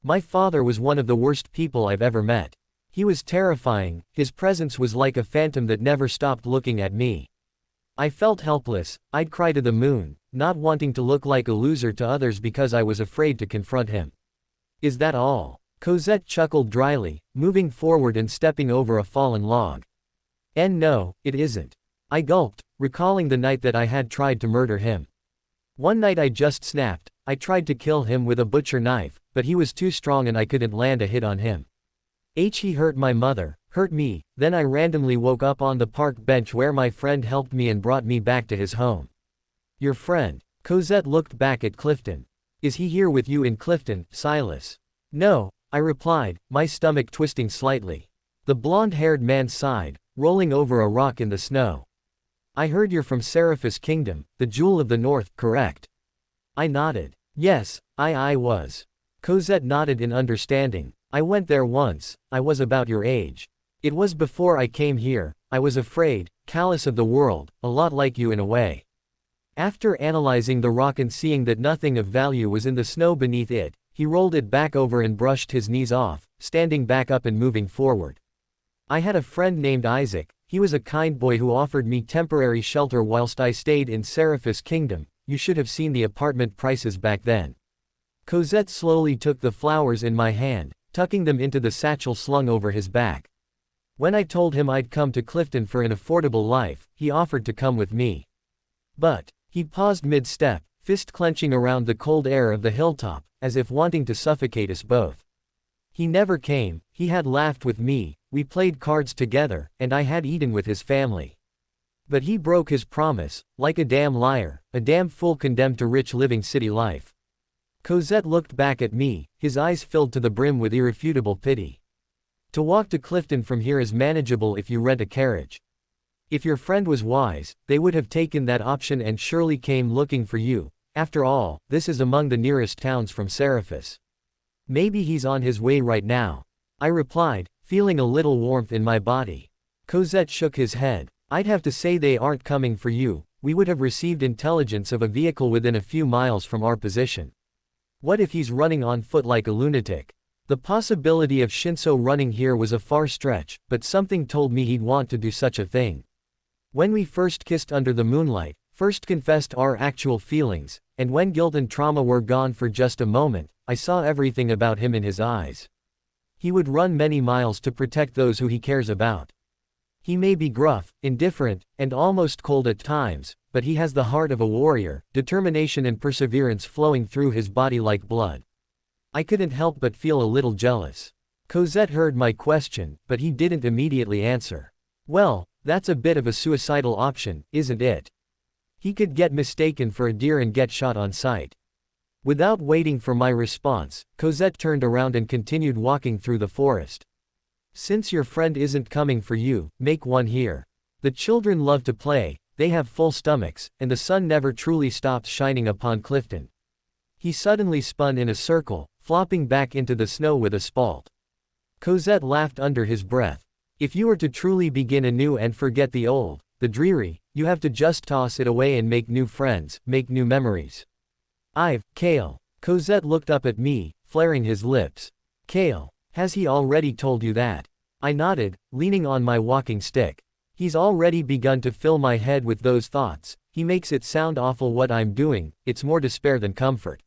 My father was one of the worst people I've ever met. He was terrifying, his presence was like a phantom that never stopped looking at me. I felt helpless, I'd cry to the moon, not wanting to look like a loser to others because I was afraid to confront him. Is that all? Cosette chuckled dryly, moving forward and stepping over a fallen log. And no, it isn't. I gulped, recalling the night that I had tried to murder him. One night I just snapped. I tried to kill him with a butcher knife, but he was too strong and I couldn't land a hit on him. He hurt my mother, hurt me, then I randomly woke up on the park bench where my friend helped me and brought me back to his home. Your friend? Cosette looked back at Clifton. Is he here with you in Clifton, Silas? No, I replied, my stomach twisting slightly. The blonde-haired man sighed, rolling over a rock in the snow. I heard you're from Seraphis Kingdom, the Jewel of the North, correct? I nodded. Yes, I was. Cosette nodded in understanding. I went there once, I was about your age. It was before I came here, I was afraid, callous of the world, a lot like you in a way. After analyzing the rock and seeing that nothing of value was in the snow beneath it, he rolled it back over and brushed his knees off, standing back up and moving forward. I had a friend named Isaac, he was a kind boy who offered me temporary shelter whilst I stayed in Seraphis Kingdom. You should have seen the apartment prices back then. Cosette slowly took the flowers in my hand, tucking them into the satchel slung over his back. When I told him I'd come to Clifton for an affordable life, he offered to come with me. But, he paused mid-step, fist clenching around the cold air of the hilltop, as if wanting to suffocate us both. He never came, he had laughed with me, we played cards together, and I had eaten with his family. But he broke his promise, like a damn liar, a damn fool condemned to rich living city life. Cosette looked back at me, his eyes filled to the brim with irrefutable pity. To walk to Clifton from here is manageable if you rent a carriage. If your friend was wise, they would have taken that option and surely came looking for you. After all, this is among the nearest towns from Seraphis. Maybe he's on his way right now. I replied, feeling a little warmth in my body. Cosette shook his head. I'd have to say they aren't coming for you. We would have received intelligence of a vehicle within a few miles from our position. What if he's running on foot like a lunatic? The possibility of Shinso running here was a far stretch, but something told me he'd want to do such a thing. When we first kissed under the moonlight, first confessed our actual feelings, and when guilt and trauma were gone for just a moment, I saw everything about him in his eyes. He would run many miles to protect those who he cares about. He may be gruff, indifferent, and almost cold at times, but he has the heart of a warrior, determination and perseverance flowing through his body like blood. I couldn't help but feel a little jealous. Cosette heard my question, but he didn't immediately answer. Well, that's a bit of a suicidal option, isn't it? He could get mistaken for a deer and get shot on sight. Without waiting for my response, Cosette turned around and continued walking through the forest. Since your friend isn't coming for you, make one here. The children love to play, they have full stomachs, and the sun never truly stops shining upon Clifton. He suddenly spun in a circle, flopping back into the snow with a spalt. Cosette laughed under his breath. If you are to truly begin anew and forget the old, the dreary, you have to just toss it away and make new friends, make new memories. Kale. Cosette looked up at me, flaring his lips. Kale. Has he already told you that? I nodded, leaning on my walking stick. He's already begun to fill my head with those thoughts. He makes it sound awful what I'm doing, it's more despair than comfort.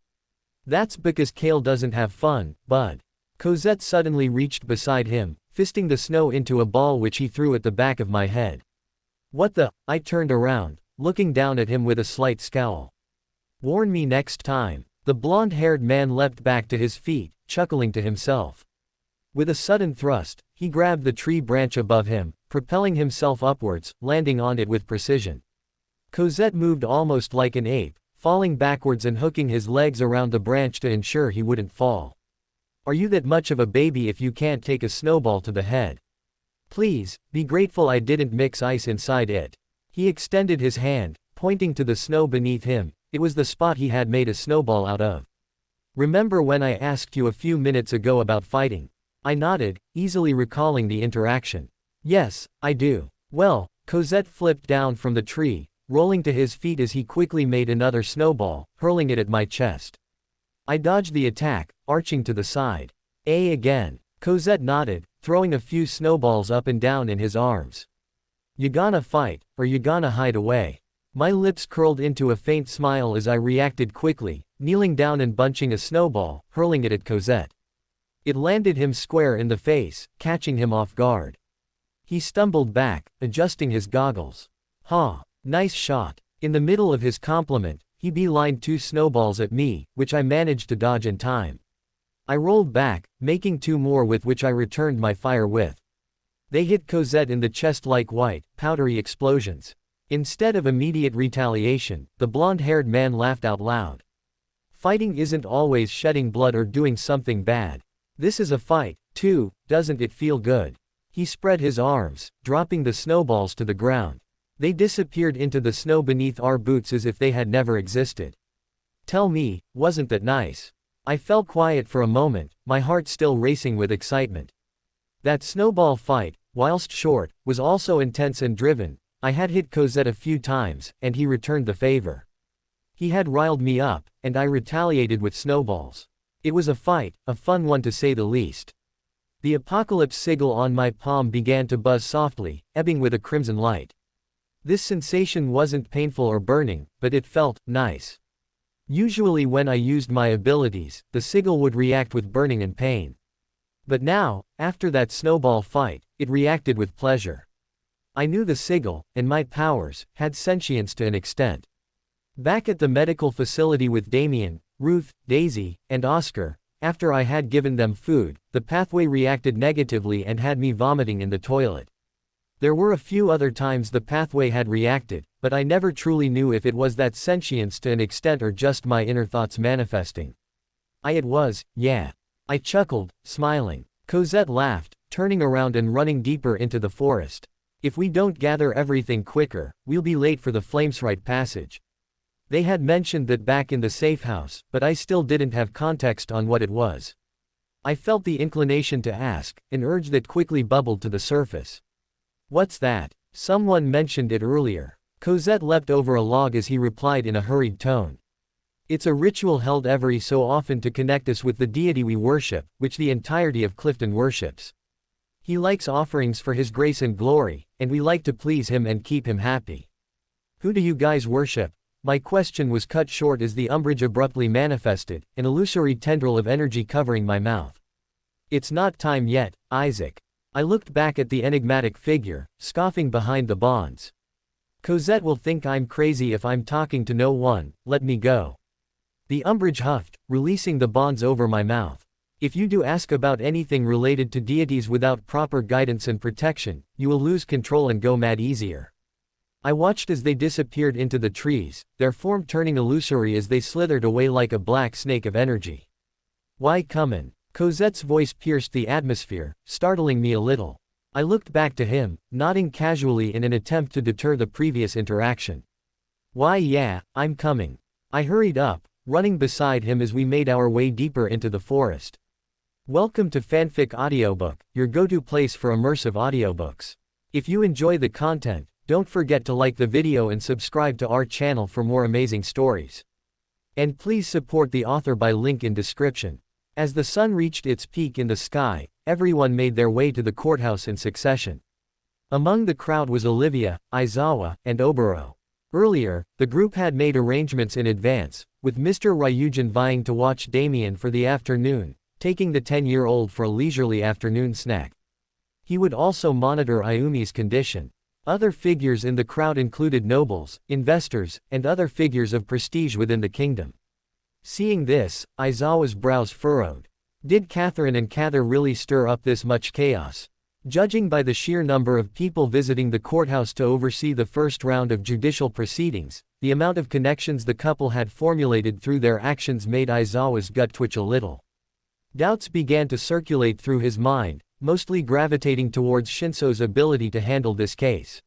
That's because Kale doesn't have fun, bud. Cosette suddenly reached beside him, fisting the snow into a ball which he threw at the back of my head. What the? I turned around, looking down at him with a slight scowl. "Warn me next time." The blonde-haired man leapt back to his feet, chuckling to himself. With a sudden thrust, he grabbed the tree branch above him, propelling himself upwards, landing on it with precision. Cosette moved almost like an ape, falling backwards and hooking his legs around the branch to ensure he wouldn't fall. "Are you that much of a baby if you can't take a snowball to the head? Please, be grateful I didn't mix ice inside it." He extended his hand, pointing to the snow beneath him. It was the spot he had made a snowball out of. "Remember when I asked you a few minutes ago about fighting?" I nodded, easily recalling the interaction. "Yes, I do." "Well," Cosette flipped down from the tree, rolling to his feet as he quickly made another snowball, hurling it at my chest. I dodged the attack, arching to the side. Again." Cosette nodded, throwing a few snowballs up and down in his arms. "You gonna fight, or you gonna hide away?" My lips curled into a faint smile as I reacted quickly, kneeling down and bunching a snowball, hurling it at Cosette. It landed him square in the face, catching him off guard. He stumbled back, adjusting his goggles. "Huh, nice shot." In the middle of his compliment, he beelined 2 snowballs at me, which I managed to dodge in time. I rolled back, making 2 more with which I returned my fire with. They hit Cosette in the chest like white, powdery explosions. Instead of immediate retaliation, the blonde-haired man laughed out loud. "Fighting isn't always shedding blood or doing something bad. This is a fight, too, doesn't it feel good?" He spread his arms, dropping the snowballs to the ground. They disappeared into the snow beneath our boots as if they had never existed. Tell me, wasn't that nice? I fell quiet for a moment, my heart still racing with excitement. That snowball fight, whilst short, was also intense and driven. I had hit Cosette a few times, and he returned the favor. He had riled me up, and I retaliated with snowballs. It was a fight, a fun one to say the least. The apocalypse sigil on my palm began to buzz softly, ebbing with a crimson light. This sensation wasn't painful or burning, but it felt nice. Usually when I used my abilities, the sigil would react with burning and pain. But now, after that snowball fight, it reacted with pleasure. I knew the sigil, and my powers, had sentience to an extent. Back at the medical facility with Damien, Ruth, Daisy, and Oscar, after I had given them food, the pathway reacted negatively and had me vomiting in the toilet. There were a few other times the pathway had reacted, but I never truly knew if it was that sentience to an extent or just my inner thoughts manifesting. It was, yeah. I chuckled, smiling. Cosette laughed, turning around and running deeper into the forest. "If we don't gather everything quicker, we'll be late for the Flamesrite passage." They had mentioned that back in the safe house, but I still didn't have context on what it was. I felt the inclination to ask, an urge that quickly bubbled to the surface. "What's that? Someone mentioned it earlier." Cosette leapt over a log as he replied in a hurried tone. "It's a ritual held every so often to connect us with the deity we worship, which the entirety of Clifton worships. He likes offerings for his grace and glory, and we like to please him and keep him happy." "Who do you guys worship?" My question was cut short as the umbrage abruptly manifested, an illusory tendril of energy covering my mouth. "It's not time yet, Isaac." I looked back at the enigmatic figure, scoffing behind the bonds. "Cosette will think I'm crazy if I'm talking to no one, let me go." The umbrage huffed, releasing the bonds over my mouth. "If you do ask about anything related to deities without proper guidance and protection, you will lose control and go mad easier." I watched as they disappeared into the trees, their form turning illusory as they slithered away like a black snake of energy. "Why comin'?" Cosette's voice pierced the atmosphere, startling me a little. I looked back to him, nodding casually in an attempt to deter the previous interaction. "Why yeah, I'm coming." I hurried up, running beside him as we made our way deeper into the forest. Welcome to Fanfic Audiobook, your go-to place for immersive audiobooks. If you enjoy the content, don't forget to like the video and subscribe to our channel for more amazing stories. And please support the author by link in description. As the sun reached its peak in the sky, everyone made their way to the courthouse in succession. Among the crowd was Olivia, Aizawa, and Oboro. Earlier, the group had made arrangements in advance, with Mr. Ryujin vying to watch Damien for the afternoon, taking the 10-year-old for a leisurely afternoon snack. He would also monitor Ayumi's condition. Other figures in the crowd included nobles, investors, and other figures of prestige within the kingdom. Seeing this, Aizawa's brows furrowed. Did Catherine and Cather really stir up this much chaos? Judging by the sheer number of people visiting the courthouse to oversee the first round of judicial proceedings, the amount of connections the couple had formulated through their actions made Aizawa's gut twitch a little. Doubts began to circulate through his mind, mostly gravitating towards Shinso's ability to handle this case.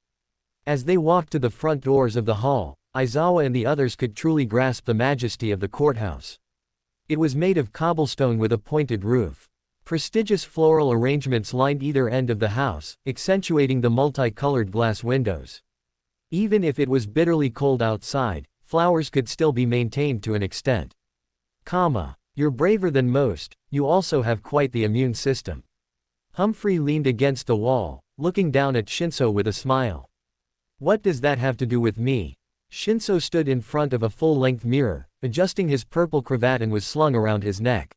As they walked to the front doors of the hall, Aizawa and the others could truly grasp the majesty of the courthouse. It was made of cobblestone with a pointed roof. Prestigious floral arrangements lined either end of the house, accentuating the multicolored glass windows. Even if it was bitterly cold outside, flowers could still be maintained to an extent. You're braver than most, you also have quite the immune system. Humphrey leaned against the wall, looking down at Shinso with a smile. What does that have to do with me? Shinso stood in front of a full-length mirror, adjusting his purple cravat and was slung around his neck.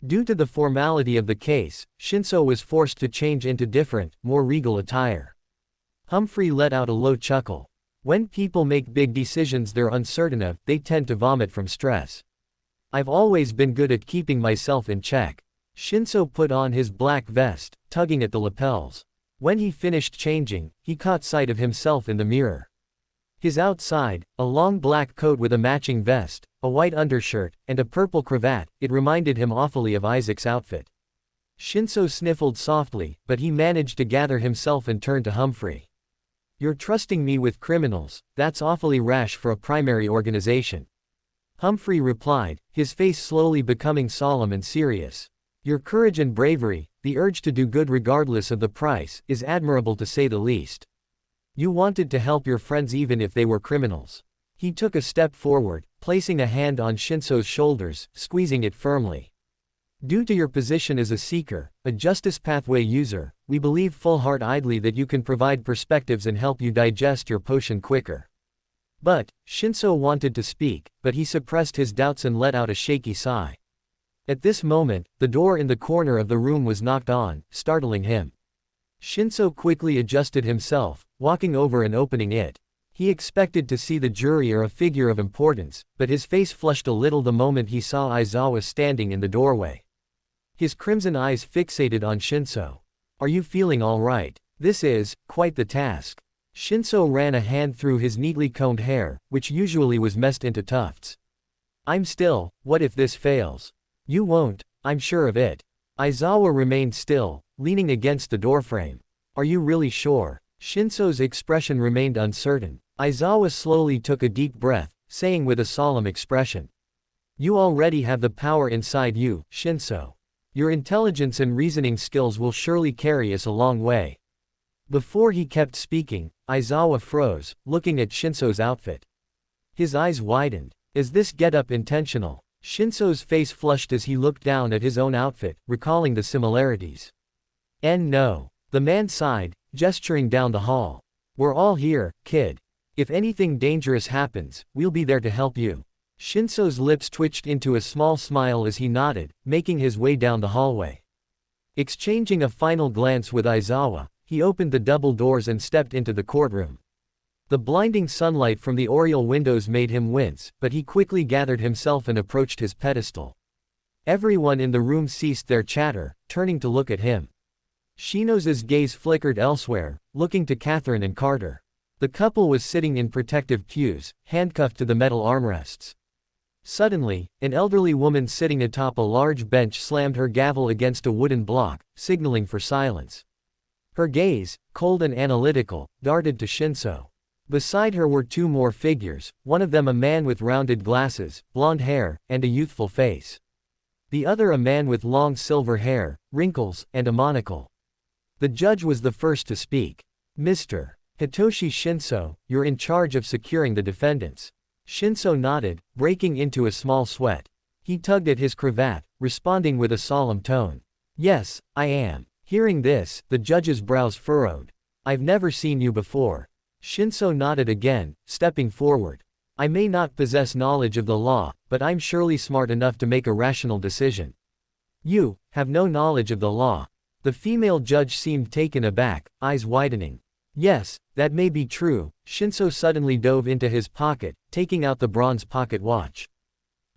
Due to the formality of the case, Shinso was forced to change into different, more regal attire. Humphrey let out a low chuckle. When people make big decisions they're uncertain of, they tend to vomit from stress. I've always been good at keeping myself in check. Shinso put on his black vest, tugging at the lapels. When he finished changing, he caught sight of himself in the mirror. His outside, a long black coat with a matching vest, a white undershirt, and a purple cravat, it reminded him awfully of Isaac's outfit. Shinso sniffled softly, but he managed to gather himself and turned to Humphrey. You're trusting me with criminals, that's awfully rash for a primary organization. Humphrey replied, his face slowly becoming solemn and serious. Your courage and bravery, the urge to do good regardless of the price, is admirable to say the least. You wanted to help your friends even if they were criminals. He took a step forward, placing a hand on Shinso's shoulders, squeezing it firmly. Due to your position as a seeker, a justice pathway user, we believe full-heartedly that you can provide perspectives and help you digest your potion quicker. But, Shinso wanted to speak, but he suppressed his doubts and let out a shaky sigh. At this moment, the door in the corner of the room was knocked on, startling him. Shinso quickly adjusted himself, walking over and opening it. He expected to see the jury or a figure of importance, but his face flushed a little the moment he saw Aizawa standing in the doorway. His crimson eyes fixated on Shinso. Are you feeling all right? This is quite the task. Shinso ran a hand through his neatly combed hair, which usually was messed into tufts. I'm still, what if this fails? You won't, I'm sure of it. Aizawa remained still, leaning against the doorframe. Are you really sure? Shinso's expression remained uncertain. Aizawa slowly took a deep breath, saying with a solemn expression. You already have the power inside you, Shinso. Your intelligence and reasoning skills will surely carry us a long way. Before he kept speaking, Aizawa froze, looking at Shinso's outfit. His eyes widened. Is this getup intentional? Shinso's face flushed as he looked down at his own outfit, recalling the similarities. No. The man sighed, gesturing down the hall. We're all here, kid. If anything dangerous happens, we'll be there to help you. Shinso's lips twitched into a small smile as he nodded, making his way down the hallway. Exchanging a final glance with Aizawa, he opened the double doors and stepped into the courtroom. The blinding sunlight from the oriel windows made him wince, but he quickly gathered himself and approached his pedestal. Everyone in the room ceased their chatter, turning to look at him. Shinoza's gaze flickered elsewhere, looking to Catherine and Carter. The couple was sitting in protective pews, handcuffed to the metal armrests. Suddenly, an elderly woman sitting atop a large bench slammed her gavel against a wooden block, signaling for silence. Her gaze, cold and analytical, darted to Shinso. Beside her were two more figures, one of them a man with rounded glasses, blonde hair, and a youthful face. The other a man with long silver hair, wrinkles, and a monocle. The judge was the first to speak. Mr. Hitoshi Shinso, you're in charge of securing the defendants. Shinso nodded, breaking into a small sweat. He tugged at his cravat, responding with a solemn tone. Yes, I am. Hearing this, the judge's brows furrowed. I've never seen you before. Shinso nodded again, stepping forward. I may not possess knowledge of the law, but I'm surely smart enough to make a rational decision. You have no knowledge of the law. The female judge seemed taken aback, eyes widening. Yes, that may be true. Shinso suddenly dove into his pocket, taking out the bronze pocket watch.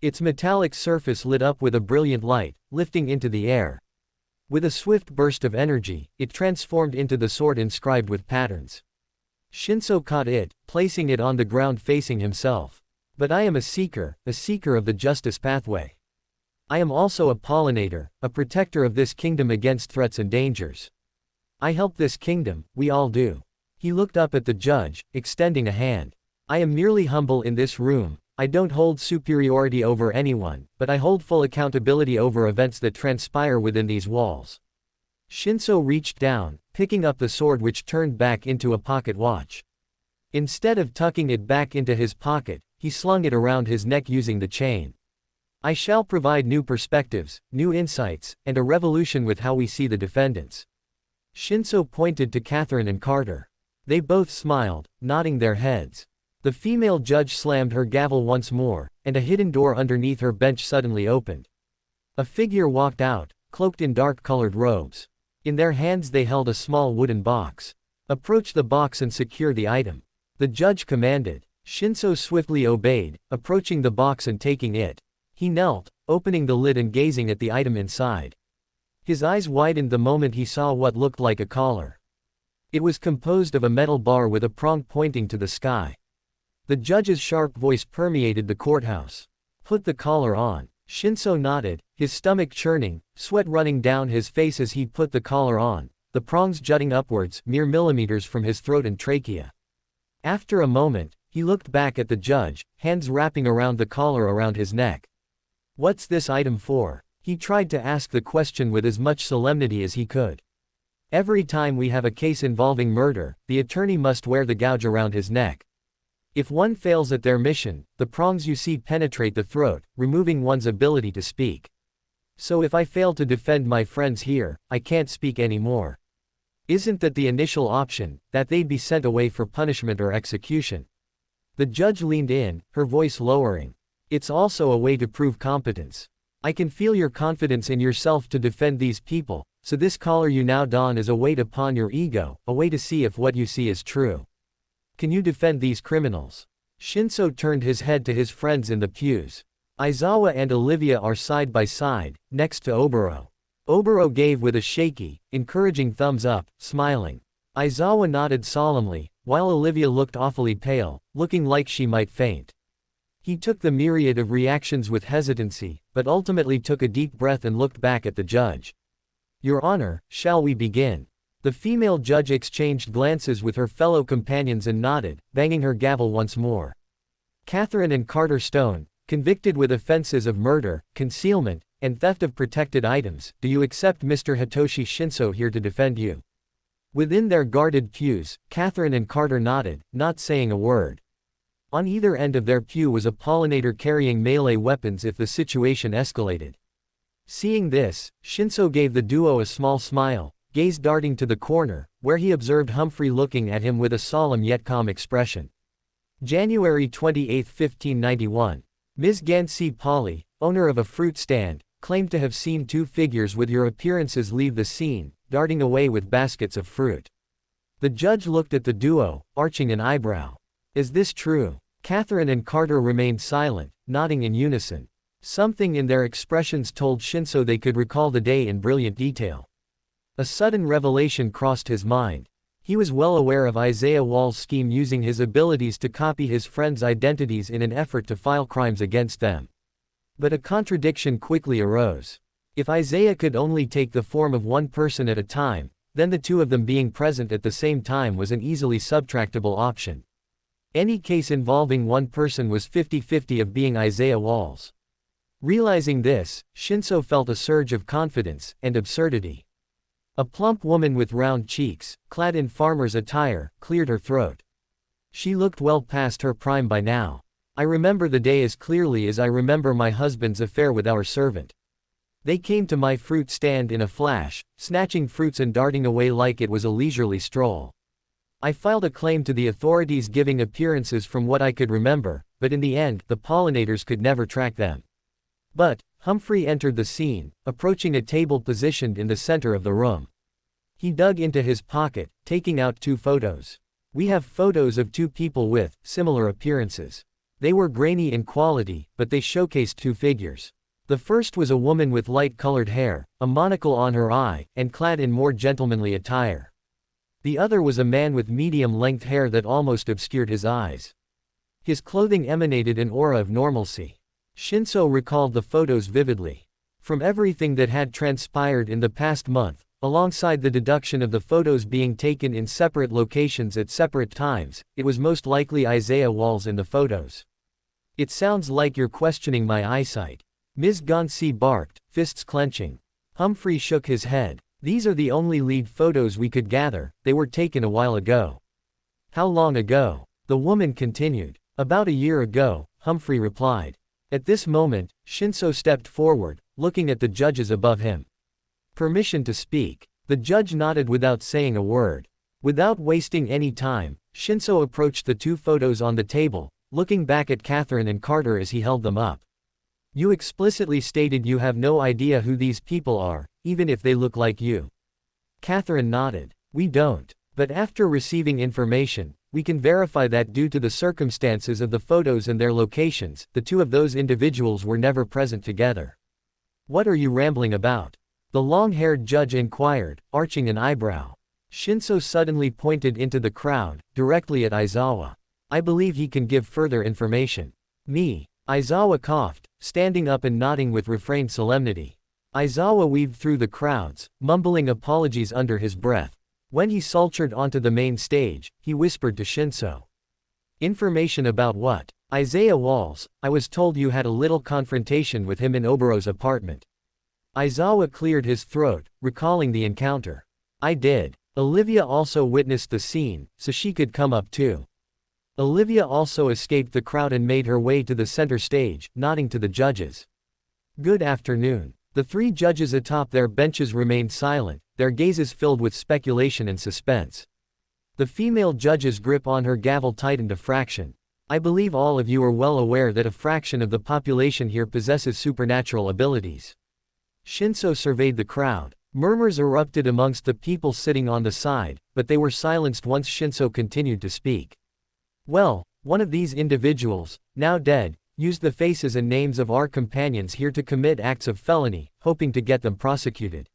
Its metallic surface lit up with a brilliant light, lifting into the air. With a swift burst of energy, it transformed into the sword inscribed with patterns. Shinso caught it, placing it on the ground facing himself. But I am a seeker of the justice pathway. I am also a pollinator, a protector of this kingdom against threats and dangers. I help this kingdom, we all do. He looked up at the judge, extending a hand. I am merely humble in this room. I don't hold superiority over anyone, but I hold full accountability over events that transpire within these walls. Shinso reached down, picking up the sword which turned back into a pocket watch. Instead of tucking it back into his pocket, he slung it around his neck using the chain. I shall provide new perspectives, new insights, and a revolution with how we see the defendants. Shinso pointed to Catherine and Carter. They both smiled, nodding their heads. The female judge slammed her gavel once more, and a hidden door underneath her bench suddenly opened. A figure walked out, cloaked in dark-colored robes. In their hands they held a small wooden box. Approach the box and secure the item. The judge commanded. Shinso swiftly obeyed, approaching the box and taking it. He knelt, opening the lid and gazing at the item inside. His eyes widened the moment he saw what looked like a collar. It was composed of a metal bar with a prong pointing to the sky. The judge's sharp voice permeated the courthouse. Put the collar on. Shinso nodded, his stomach churning, sweat running down his face as he put the collar on, the prongs jutting upwards mere millimeters from his throat and trachea. After a moment, he looked back at the judge, hands wrapping around the collar around his neck. What's this item for? He tried to ask the question with as much solemnity as he could. Every time we have a case involving murder, the attorney must wear the gouge around his neck. If one fails at their mission, the prongs you see penetrate the throat, removing one's ability to speak. So if I fail to defend my friends here, I can't speak anymore. Isn't that the initial option, that they'd be sent away for punishment or execution? The judge leaned in, her voice lowering. It's also a way to prove competence. I can feel your confidence in yourself to defend these people, so this collar you now don is a weight upon your ego, a way to see if what you see is true. Can you defend these criminals? Shinso turned his head to his friends in the pews. Aizawa and Olivia are side by side, next to Oboro. Oboro gave with a shaky, encouraging thumbs up, smiling. Aizawa nodded solemnly, while Olivia looked awfully pale, looking like she might faint. He took the myriad of reactions with hesitancy, but ultimately took a deep breath and looked back at the judge. Your Honor, shall we begin? The female judge exchanged glances with her fellow companions and nodded, banging her gavel once more. Catherine and Carter Stone, convicted with offenses of murder, concealment, and theft of protected items, do you accept Mr. Hitoshi Shinso here to defend you? Within their guarded pews, Catherine and Carter nodded, not saying a word. On either end of their pew was a pollinator carrying melee weapons if the situation escalated. Seeing this, Shinso gave the duo a small smile, gaze darting to the corner, where he observed Humphrey looking at him with a solemn yet calm expression. January 28, 1591. Ms. Gansey Polly, owner of a fruit stand, claimed to have seen two figures with your appearances leave the scene, darting away with baskets of fruit. The judge looked at the duo, arching an eyebrow. Is this true? Catherine and Carter remained silent, nodding in unison. Something in their expressions told Shinso they could recall the day in brilliant detail. A sudden revelation crossed his mind. He was well aware of Isaiah Wall's scheme using his abilities to copy his friends' identities in an effort to file crimes against them. But a contradiction quickly arose. If Isaiah could only take the form of one person at a time, then the two of them being present at the same time was an easily subtractable option. Any case involving one person was 50-50 of being Isaiah Wall's. Realizing this, Shinso felt a surge of confidence and absurdity. A plump woman with round cheeks, clad in farmer's attire, cleared her throat. She looked well past her prime by now. I remember the day as clearly as I remember my husband's affair with our servant. They came to my fruit stand in a flash, snatching fruits and darting away like it was a leisurely stroll. I filed a claim to the authorities giving appearances from what I could remember, but in the end, the pollinators could never track them. But Humphrey entered the scene, approaching a table positioned in the center of the room. He dug into his pocket, taking out 2 photos. We have photos of 2 people with similar appearances. They were grainy in quality, but they showcased 2 figures. The first was a woman with light-colored hair, a monocle on her eye, and clad in more gentlemanly attire. The other was a man with medium-length hair that almost obscured his eyes. His clothing emanated an aura of normalcy. Shinso recalled the photos vividly. From everything that had transpired in the past month, alongside the deduction of the photos being taken in separate locations at separate times, it was most likely Isaiah Walls in the photos. It sounds like you're questioning my eyesight. Ms. Gonsi barked, fists clenching. Humphrey shook his head. These are the only lead photos we could gather, they were taken a while ago. How long ago? The woman continued. About a year ago, Humphrey replied. At this moment, Shinso stepped forward, looking at the judges above him. Permission to speak. The judge nodded without saying a word. Without wasting any time, Shinso approached the 2 photos on the table, looking back at Catherine and Carter as he held them up. You explicitly stated you have no idea who these people are, even if they look like you. Catherine nodded. We don't. But after receiving information, we can verify that due to the circumstances of the photos and their locations, the 2 of those individuals were never present together. What are you rambling about? The long-haired judge inquired, arching an eyebrow. Shinso suddenly pointed into the crowd, directly at Aizawa. I believe he can give further information. Me. Aizawa coughed, standing up and nodding with refrained solemnity. Aizawa weaved through the crowds, mumbling apologies under his breath. When he sauntered onto the main stage, he whispered to Shinso. Information about what? Isaiah Walls, I was told you had a little confrontation with him in Obero's apartment. Aizawa cleared his throat, recalling the encounter. I did. Olivia also witnessed the scene, so she could come up too. Olivia also escaped the crowd and made her way to the center stage, nodding to the judges. Good afternoon. The 3 judges atop their benches remained silent, their gazes filled with speculation and suspense. The female judge's grip on her gavel tightened a fraction. I believe all of you are well aware that a fraction of the population here possesses supernatural abilities. Shinso surveyed the crowd. Murmurs erupted amongst the people sitting on the side, but they were silenced once Shinso continued to speak. Well, one of these individuals, now dead, used the faces and names of our companions here to commit acts of felony, hoping to get them prosecuted.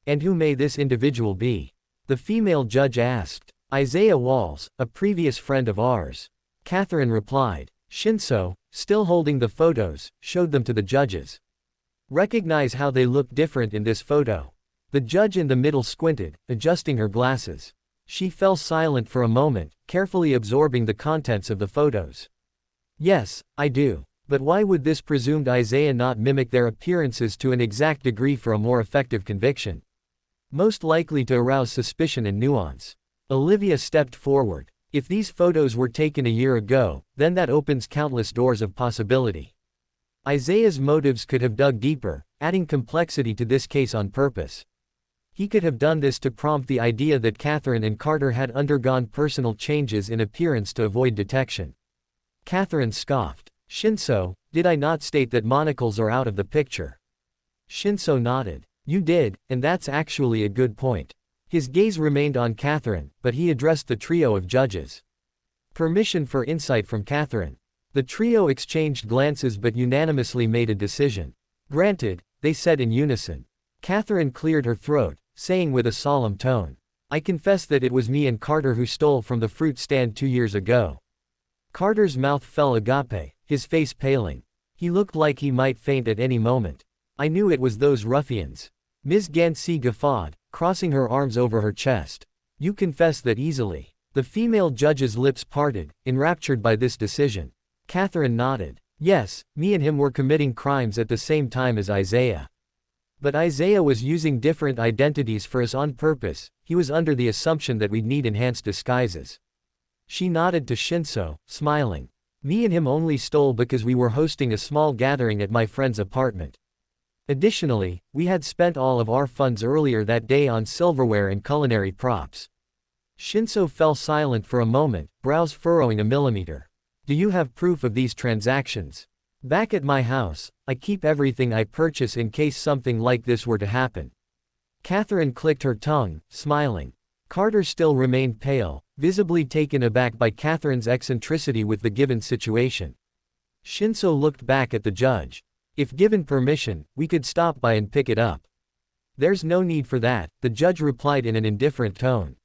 And who may this individual be? The female judge asked. Isaiah Walls, a previous friend of ours. Catherine replied. Shinso, still holding the photos, showed them to the judges. Recognize how they look different in this photo. The judge in the middle squinted, adjusting her glasses. She fell silent for a moment, carefully absorbing the contents of the photos. Yes, I do. But why would this presumed Isaiah not mimic their appearances to an exact degree for a more effective conviction? Most likely to arouse suspicion and nuance. Olivia stepped forward. If these photos were taken a year ago, then that opens countless doors of possibility. Isaiah's motives could have dug deeper, adding complexity to this case on purpose. He could have done this to prompt the idea that Catherine and Carter had undergone personal changes in appearance to avoid detection. Catherine scoffed. Shinso, did I not state that monocles are out of the picture? Shinso nodded. You did, and that's actually a good point. His gaze remained on Catherine, but he addressed the trio of judges. Permission for insight from Catherine. The trio exchanged glances but unanimously made a decision. Granted, they said in unison. Catherine cleared her throat, saying with a solemn tone. I confess that it was me and Carter who stole from the fruit stand 2 years ago. Carter's mouth fell agape, his face paling. He looked like he might faint at any moment. I knew it was those ruffians. Ms. Gansi guffawed, crossing her arms over her chest. You confess that easily. The female judge's lips parted, enraptured by this decision. Catherine nodded. Yes, me and him were committing crimes at the same time as Isaiah. But Isaiah was using different identities for us on purpose. He was under the assumption that we'd need enhanced disguises. She nodded to Shinso, smiling. Me and him only stole because we were hosting a small gathering at my friend's apartment. Additionally, we had spent all of our funds earlier that day on silverware and culinary props. Shinso fell silent for a moment, brows furrowing a millimeter. Do you have proof of these transactions? Back at my house, I keep everything I purchase in case something like this were to happen. Catherine clicked her tongue, smiling. Carter still remained pale, visibly taken aback by Catherine's eccentricity with the given situation. Shinso looked back at the judge. If given permission, we could stop by and pick it up. There's no need for that, the judge replied in an indifferent tone.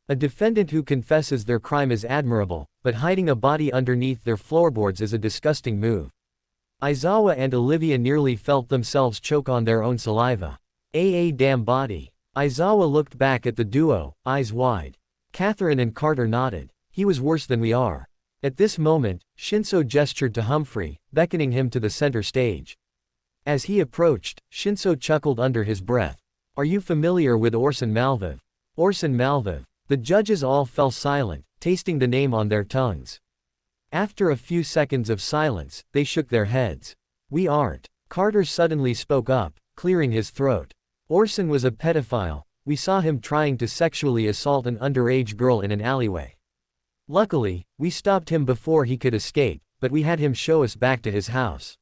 A defendant who confesses their crime is admirable, but hiding a body underneath their floorboards is a disgusting move. Aizawa and Olivia nearly felt themselves choke on their own saliva. Damn body. Aizawa looked back at the duo, eyes wide. Catherine and Carter nodded. He was worse than we are. At this moment, Shinso gestured to Humphrey, beckoning him to the center stage. As he approached, Shinso chuckled under his breath. Are you familiar with Orson Malviv? Orson Malviv. The judges all fell silent, tasting the name on their tongues. After a few seconds of silence, they shook their heads. We aren't. Carter suddenly spoke up, clearing his throat. Orson was a pedophile. We saw him trying to sexually assault an underage girl in an alleyway. Luckily, we stopped him before he could escape, but we had him show us back to his house.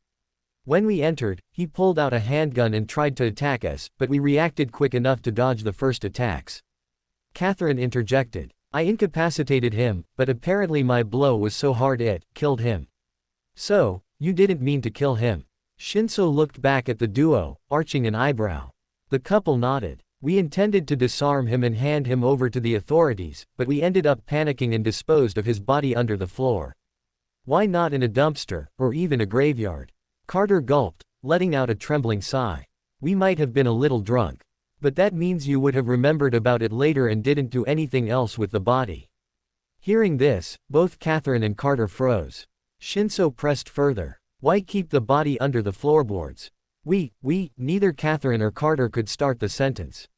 When we entered, he pulled out a handgun and tried to attack us, but we reacted quick enough to dodge the first attacks. Catherine interjected. I incapacitated him, but apparently my blow was so hard it killed him. So, you didn't mean to kill him. Shinso looked back at the duo, arching an eyebrow. The couple nodded. We intended to disarm him and hand him over to the authorities, but we ended up panicking and disposed of his body under the floor. Why not in a dumpster, or even a graveyard? Carter gulped, letting out a trembling sigh. We might have been a little drunk. But that means you would have remembered about it later and didn't do anything else with the body. Hearing this, both Catherine and Carter froze. Shinso pressed further. Why keep the body under the floorboards? Neither Catherine or Carter could start the sentence.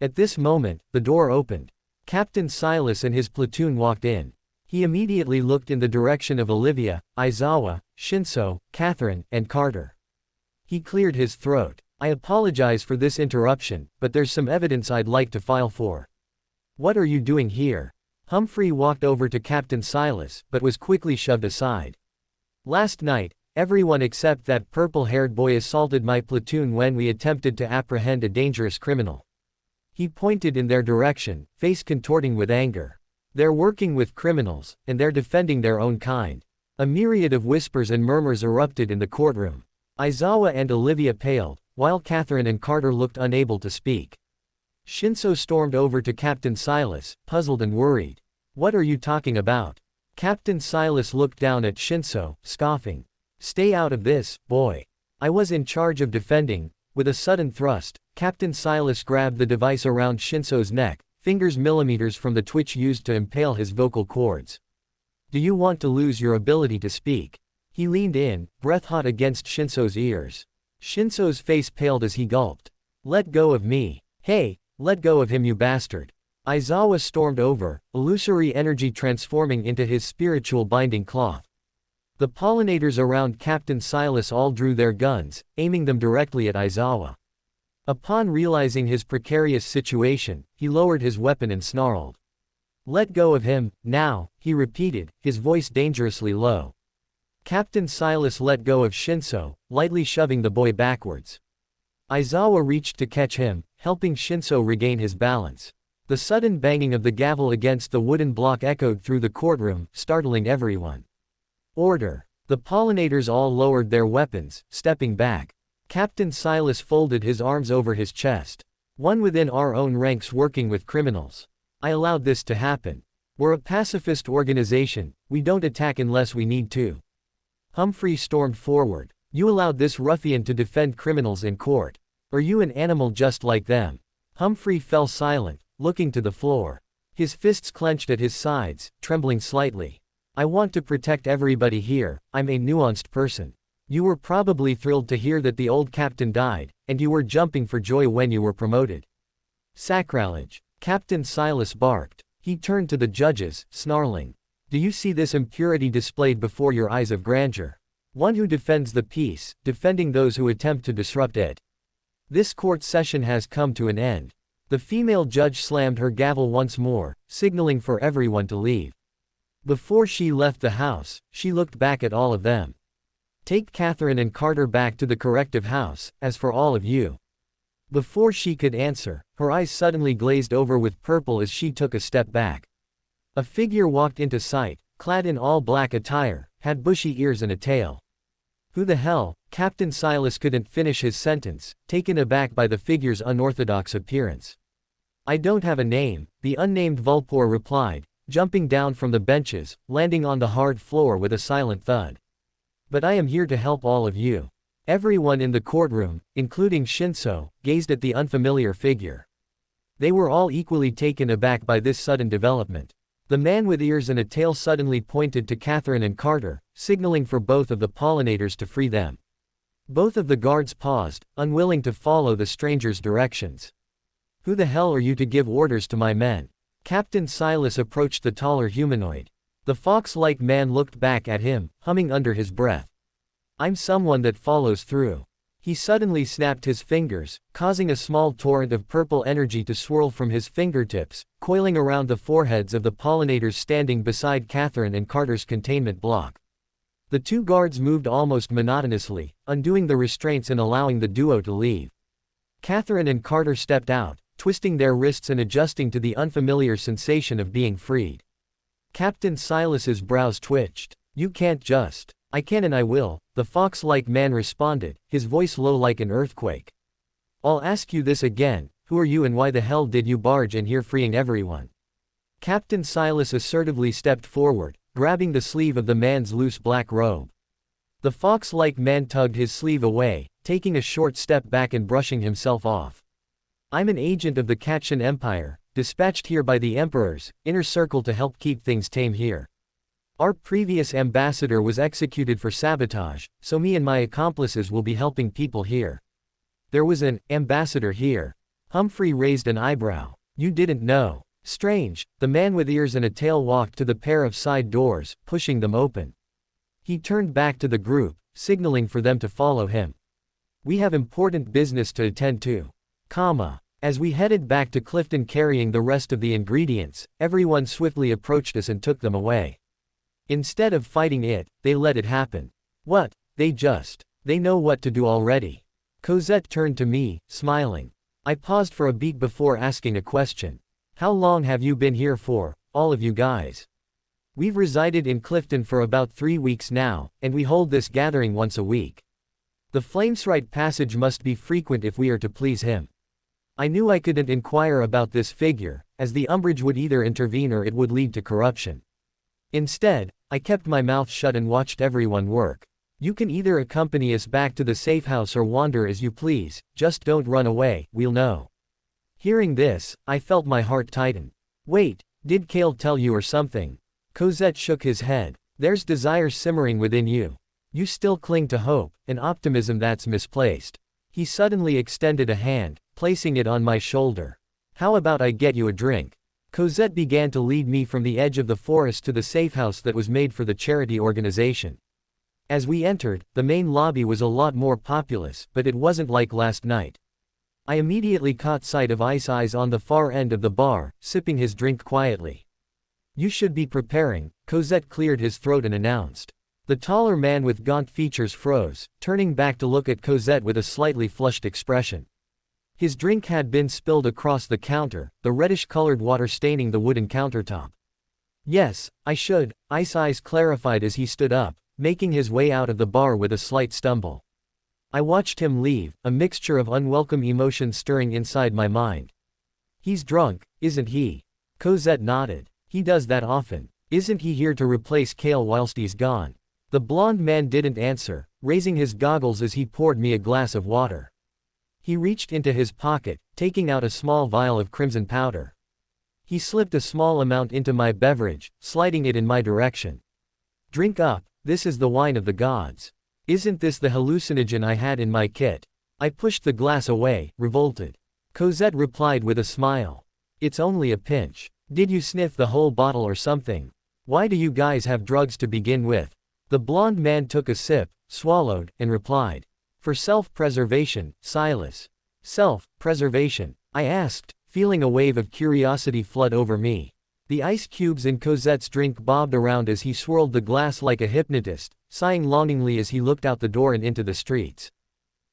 At this moment, the door opened. Captain Silas and his platoon walked in. He immediately looked in the direction of Olivia, Aizawa, Shinso, Catherine, and Carter. He cleared his throat. I apologize for this interruption, but there's some evidence I'd like to file for. What are you doing here? Humphrey walked over to Captain Silas, but was quickly shoved aside. Last night, everyone except that purple-haired boy assaulted my platoon when we attempted to apprehend a dangerous criminal. He pointed in their direction, face contorting with anger. They're working with criminals, and they're defending their own kind. A myriad of whispers and murmurs erupted in the courtroom. Aizawa and Olivia paled, while Catherine and Carter looked unable to speak. Shinso stormed over to Captain Silas, puzzled and worried. What are you talking about? Captain Silas looked down at Shinso, scoffing. Stay out of this, boy. I was in charge of defending. With a sudden thrust, Captain Silas grabbed the device around Shinso's neck, fingers millimeters from the twitch used to impale his vocal cords. Do you want to lose your ability to speak? He leaned in, breath hot against Shinso's ears. Shinso's face paled as he gulped. Let go of me. Hey, let go of him, you bastard. Aizawa stormed over, illusory energy transforming into his spiritual binding cloth. The pollinators around Captain Silas all drew their guns, aiming them directly at Aizawa. Upon realizing his precarious situation, he lowered his weapon and snarled. Let go of him, now, he repeated, his voice dangerously low. Captain Silas let go of Shinso, lightly shoving the boy backwards. Aizawa reached to catch him, helping Shinso regain his balance. The sudden banging of the gavel against the wooden block echoed through the courtroom, startling everyone. Order! The pollinators all lowered their weapons, stepping back. Captain Silas folded his arms over his chest. One within our own ranks working with criminals. I allowed this to happen. We're a pacifist organization, we don't attack unless we need to. Humphrey stormed forward. You allowed this ruffian to defend criminals in court. Are you an animal just like them? Humphrey fell silent, looking to the floor. His fists clenched at his sides, trembling slightly. I want to protect everybody here, I'm a nuanced person. You were probably thrilled to hear that the old captain died, and you were jumping for joy when you were promoted. Sacrilege! Captain Silas barked. He turned to the judges, snarling. Do you see this impurity displayed before your eyes of grandeur? One who defends the peace, defending those who attempt to disrupt it. This court session has come to an end. The female judge slammed her gavel once more, signaling for everyone to leave. Before she left the house, she looked back at all of them. Take Catherine and Carter back to the corrective house, as for all of you. Before she could answer, her eyes suddenly glazed over with purple as she took a step back. A figure walked into sight, clad in all black attire, had bushy ears and a tail. Who the hell? Captain Silas couldn't finish his sentence, taken aback by the figure's unorthodox appearance. I don't have a name, the unnamed Vulpor replied, jumping down from the benches, landing on the hard floor with a silent thud. But I am here to help all of you. Everyone in the courtroom, including Shinso, gazed at the unfamiliar figure. They were all equally taken aback by this sudden development. The man with ears and a tail suddenly pointed to Catherine and Carter, signaling for both of the pollinators to free them. Both of the guards paused, unwilling to follow the stranger's directions. Who the hell are you to give orders to my men? Captain Silas approached the taller humanoid. The fox-like man looked back at him, humming under his breath. I'm someone that follows through. He suddenly snapped his fingers, causing a small torrent of purple energy to swirl from his fingertips, coiling around the foreheads of the pollinators standing beside Catherine and Carter's containment block. The two guards moved almost monotonously, undoing the restraints and allowing the duo to leave. Catherine and Carter stepped out, twisting their wrists and adjusting to the unfamiliar sensation of being freed. Captain Silas's brows twitched. You can't just. I can and I will, the fox-like man responded, his voice low like an earthquake. I'll ask you this again, who are you and why the hell did you barge in here freeing everyone? Captain Silas assertively stepped forward, grabbing the sleeve of the man's loose black robe. The fox-like man tugged his sleeve away, taking a short step back and brushing himself off. I'm an agent of the Kachin Empire, dispatched here by the Emperor's inner circle to help keep things tame here. Our previous ambassador was executed for sabotage, so me and my accomplices will be helping people here. There was an ambassador here. Humphrey raised an eyebrow. You didn't know. Strange. The man with ears and a tail walked to the pair of side doors, pushing them open. He turned back to the group, signaling for them to follow him. We have important business to attend to. As we headed back to Clifton carrying the rest of the ingredients, everyone swiftly approached us and took them away. Instead of fighting it, they let it happen. What? They know what to do already. Cosette turned to me, smiling. I paused for a beat before asking a question. How long have you been here for, all of you guys? We've resided in Clifton for about 3 weeks now, and we hold this gathering once a week. The Flamesrite passage must be frequent if we are to please him. I knew I couldn't inquire about this figure, as the umbrage would either intervene or it would lead to corruption. Instead, I kept my mouth shut and watched everyone work. You can either accompany us back to the safe house or wander as you please, just don't run away, we'll know. Hearing this, I felt my heart tighten. Wait, did Kale tell you or something? Cosette shook his head. There's desire simmering within you. You still cling to hope, and optimism that's misplaced. He suddenly extended a hand, placing it on my shoulder. How about I get you a drink? Cosette began to lead me from the edge of the forest to the safe house that was made for the charity organization. As we entered, the main lobby was a lot more populous, but it wasn't like last night. I immediately caught sight of Ice Eyes on the far end of the bar, sipping his drink quietly. You should be preparing, Cosette cleared his throat and announced. The taller man with gaunt features froze, turning back to look at Cosette with a slightly flushed expression. His drink had been spilled across the counter, the reddish-colored water staining the wooden countertop. Yes, I should, Ice Eyes clarified as he stood up, making his way out of the bar with a slight stumble. I watched him leave, a mixture of unwelcome emotions stirring inside my mind. He's drunk, isn't he? Cosette nodded. He does that often. Isn't he here to replace Kale whilst he's gone? The blonde man didn't answer, raising his goggles as he poured me a glass of water. He reached into his pocket, taking out a small vial of crimson powder. He slipped a small amount into my beverage, sliding it in my direction. Drink up, this is the wine of the gods. Isn't this the hallucinogen I had in my kit? I pushed the glass away, revolted. Cosette replied with a smile. It's only a pinch. Did you sniff the whole bottle or something? Why do you guys have drugs to begin with? The blonde man took a sip, swallowed, and replied. For self-preservation, Silas. Self-preservation? I asked, feeling a wave of curiosity flood over me. The ice cubes in Cosette's drink bobbed around as he swirled the glass like a hypnotist, sighing longingly as he looked out the door and into the streets.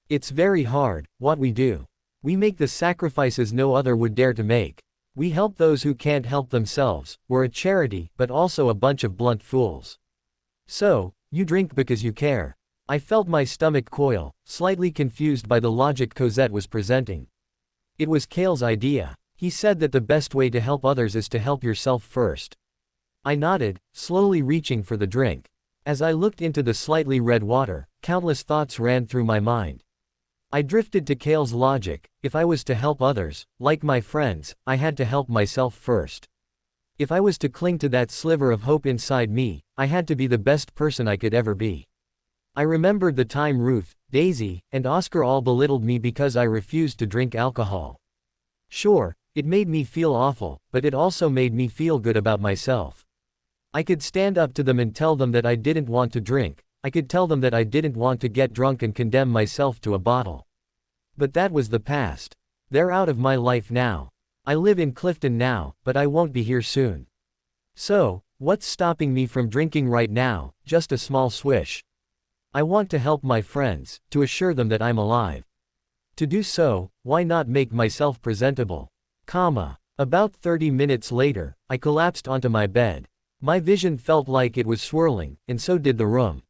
It's very hard, what we do. We make the sacrifices no other would dare to make. We help those who can't help themselves. We're a charity, but also a bunch of blunt fools. So, you drink because you care. I felt my stomach coil, slightly confused by the logic Cosette was presenting. It was Cale's idea. He said that the best way to help others is to help yourself first. I nodded, slowly reaching for the drink. As I looked into the slightly red water, countless thoughts ran through my mind. I drifted to Cale's logic. If I was to help others, like my friends, I had to help myself first. If I was to cling to that sliver of hope inside me, I had to be the best person I could ever be. I remembered the time Ruth, Daisy, and Oscar all belittled me because I refused to drink alcohol. Sure, it made me feel awful, but it also made me feel good about myself. I could stand up to them and tell them that I didn't want to drink. I could tell them that I didn't want to get drunk and condemn myself to a bottle. But that was the past. They're out of my life now. I live in Clifton now, but I won't be here soon. So, what's stopping me from drinking right now? Just a small swish. I want to help my friends, to assure them that I'm alive. To do so, why not make myself presentable? About 30 minutes later, I collapsed onto my bed. My vision felt like it was swirling, and so did the room.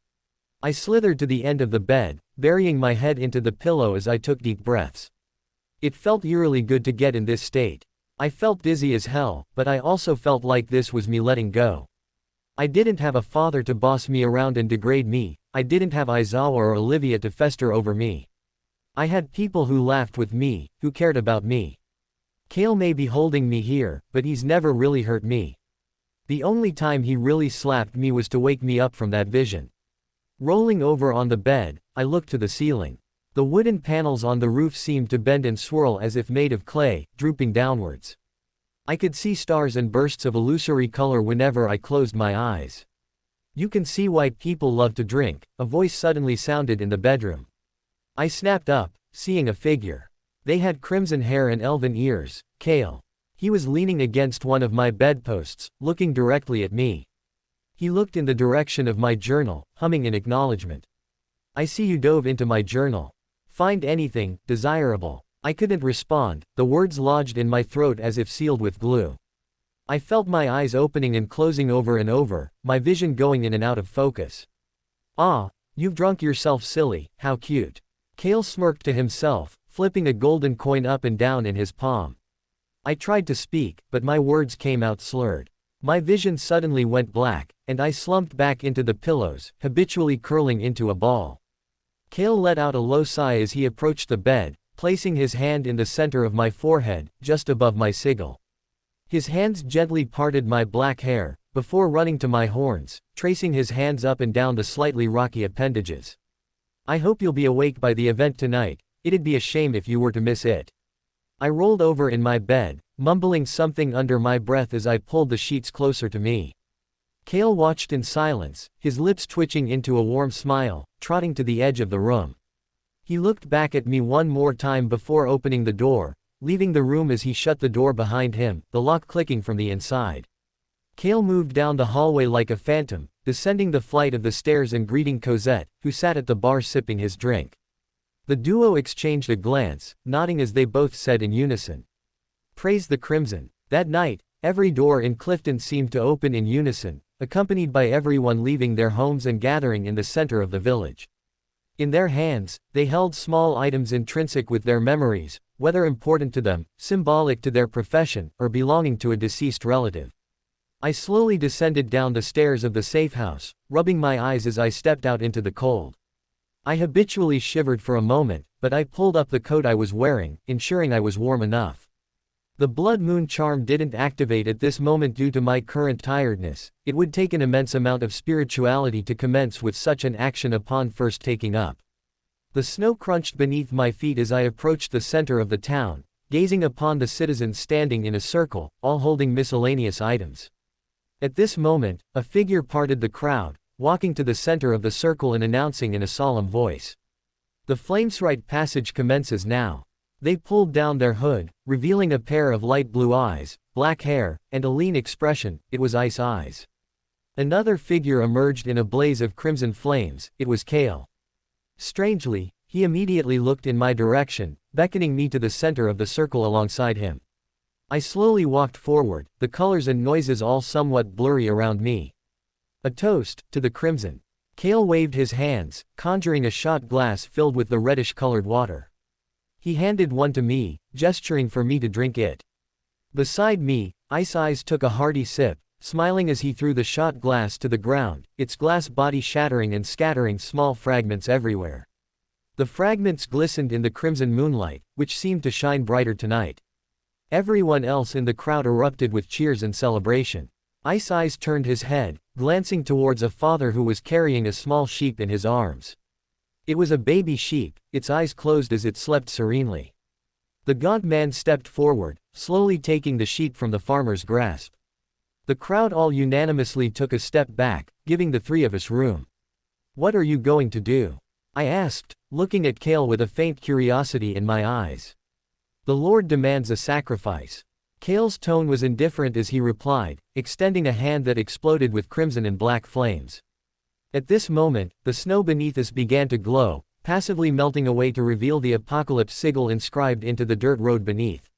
I slithered to the end of the bed, burying my head into the pillow as I took deep breaths. It felt eerily good to get in this state. I felt dizzy as hell, but I also felt like this was me letting go. I didn't have a father to boss me around and degrade me. I didn't have Aizawa or Olivia to fester over me. I had people who laughed with me, who cared about me. Cale may be holding me here, but he's never really hurt me. The only time he really slapped me was to wake me up from that vision. Rolling over on the bed, I looked to the ceiling. The wooden panels on the roof seemed to bend and swirl as if made of clay, drooping downwards. I could see stars and bursts of illusory color whenever I closed my eyes. You can see why people love to drink, a voice suddenly sounded in the bedroom. I snapped up, seeing a figure. They had crimson hair and elven ears. Cale. He was leaning against one of my bedposts, looking directly at me. He looked in the direction of my journal, humming in acknowledgement. I see you dove into my journal. Find anything desirable. I couldn't respond, the words lodged in my throat as if sealed with glue. I felt my eyes opening and closing over and over, my vision going in and out of focus. Ah, you've drunk yourself silly, how cute. Cale smirked to himself, flipping a golden coin up and down in his palm. I tried to speak, but my words came out slurred. My vision suddenly went black, and I slumped back into the pillows, habitually curling into a ball. Cale let out a low sigh as he approached the bed, placing his hand in the center of my forehead, just above my sigil. His hands gently parted my black hair, before running to my horns, tracing his hands up and down the slightly rocky appendages. I hope you'll be awake by the event tonight. It'd be a shame if you were to miss it. I rolled over in my bed, mumbling something under my breath as I pulled the sheets closer to me. Cale watched in silence, his lips twitching into a warm smile, trotting to the edge of the room. He looked back at me one more time before opening the door, leaving the room as he shut the door behind him, the lock clicking from the inside. Cale moved down the hallway like a phantom, descending the flight of the stairs and greeting Cosette, who sat at the bar sipping his drink. The duo exchanged a glance, nodding as they both said in unison, "Praise the Crimson." That night, every door in Clifton seemed to open in unison, accompanied by everyone leaving their homes and gathering in the center of the village. In their hands, they held small items intrinsic with their memories, whether important to them, symbolic to their profession, or belonging to a deceased relative. I slowly descended down the stairs of the safe house, rubbing my eyes as I stepped out into the cold. I habitually shivered for a moment, but I pulled up the coat I was wearing, ensuring I was warm enough. The blood moon charm didn't activate at this moment due to my current tiredness. It would take an immense amount of spirituality to commence with such an action upon first taking up. The snow crunched beneath my feet as I approached the center of the town, gazing upon the citizens standing in a circle, all holding miscellaneous items. At this moment, a figure parted the crowd, walking to the center of the circle and announcing in a solemn voice, "The Flamesrite passage commences now." They pulled down their hood, revealing a pair of light blue eyes, black hair, and a lean expression. It was Ice Eyes. Another figure emerged in a blaze of crimson flames. It was Cale. Strangely, he immediately looked in my direction, beckoning me to the center of the circle alongside him. I slowly walked forward, the colors and noises all somewhat blurry around me. A toast, to the crimson. Kale waved his hands, conjuring a shot glass filled with the reddish-colored water. He handed one to me, gesturing for me to drink it. Beside me, Ice took a hearty sip, smiling as he threw the shot glass to the ground, its glass body shattering and scattering small fragments everywhere. The fragments glistened in the crimson moonlight, which seemed to shine brighter tonight. Everyone else in the crowd erupted with cheers and celebration. Ice turned his head, glancing towards a father who was carrying a small sheep in his arms. It was a baby sheep, its eyes closed as it slept serenely. The god-man stepped forward, slowly taking the sheep from the farmer's grasp. The crowd all unanimously took a step back, giving the three of us room. "What are you going to do?" I asked, looking at Kale with a faint curiosity in my eyes. "The Lord demands a sacrifice." Kale's tone was indifferent as he replied, extending a hand that exploded with crimson and black flames. At this moment, the snow beneath us began to glow, passively melting away to reveal the apocalypse sigil inscribed into the dirt road beneath.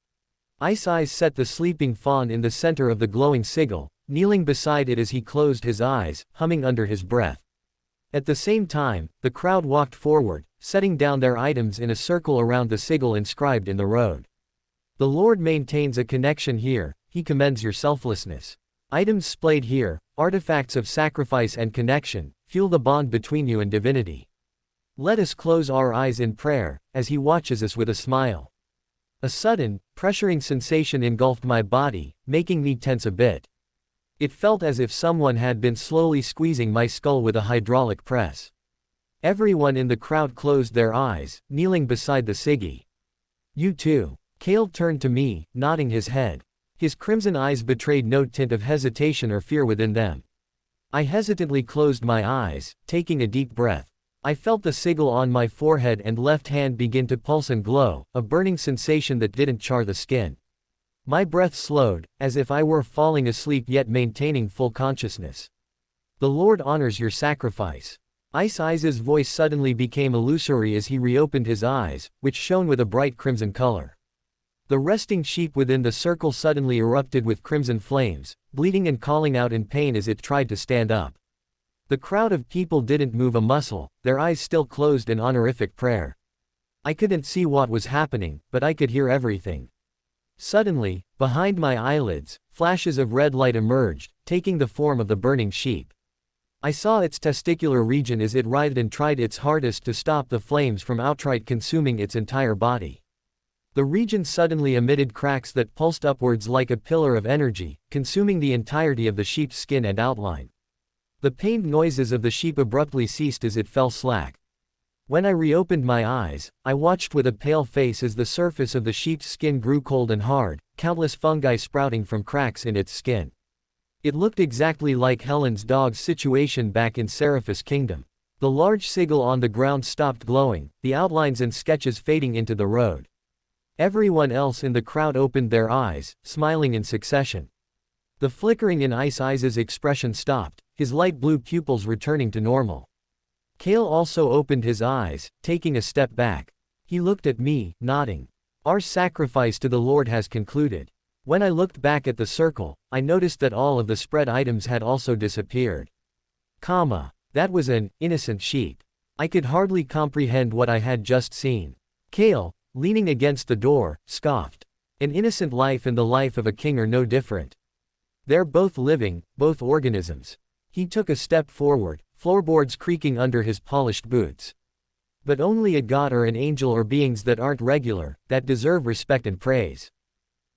Ice set the sleeping fawn in the center of the glowing sigil, kneeling beside it as he closed his eyes, humming under his breath. At the same time, the crowd walked forward, setting down their items in a circle around the sigil inscribed in the road. "The Lord maintains a connection here, he commends your selflessness. Items splayed here, artifacts of sacrifice and connection, fuel the bond between you and divinity. Let us close our eyes in prayer, as he watches us with a smile." A sudden, pressuring sensation engulfed my body, making me tense a bit. It felt as if someone had been slowly squeezing my skull with a hydraulic press. Everyone in the crowd closed their eyes, kneeling beside the sigil. "You too." Kale turned to me, nodding his head. His crimson eyes betrayed no tint of hesitation or fear within them. I hesitantly closed my eyes, taking a deep breath. I felt the sigil on my forehead and left hand begin to pulse and glow, a burning sensation that didn't char the skin. My breath slowed, as if I were falling asleep yet maintaining full consciousness. "The Lord honors your sacrifice." Ice's voice suddenly became illusory as he reopened his eyes, which shone with a bright crimson color. The resting sheep within the circle suddenly erupted with crimson flames, bleeding and calling out in pain as it tried to stand up. The crowd of people didn't move a muscle, their eyes still closed in honorific prayer. I couldn't see what was happening, but I could hear everything. Suddenly, behind my eyelids, flashes of red light emerged, taking the form of the burning sheep. I saw its testicular region as it writhed and tried its hardest to stop the flames from outright consuming its entire body. The region suddenly emitted cracks that pulsed upwards like a pillar of energy, consuming the entirety of the sheep's skin and outline. The pained noises of the sheep abruptly ceased as it fell slack. When I reopened my eyes, I watched with a pale face as the surface of the sheep's skin grew cold and hard, countless fungi sprouting from cracks in its skin. It looked exactly like Helen's dog's situation back in Seraphis' kingdom. The large sigil on the ground stopped glowing, the outlines and sketches fading into the road. Everyone else in the crowd opened their eyes, smiling in succession. The flickering in Ice's expression stopped, his light blue pupils returning to normal. Kale also opened his eyes, taking a step back. He looked at me, nodding. "Our sacrifice to the Lord has concluded." When I looked back at the circle, I noticed that all of the spread items had also disappeared. That was an innocent sheep. I could hardly comprehend what I had just seen. Kale, leaning against the door, scoffed. "An innocent life and the life of a king are no different. They're both living, both organisms." He took a step forward, floorboards creaking under his polished boots. "But only a god or an angel or beings that aren't regular, that deserve respect and praise.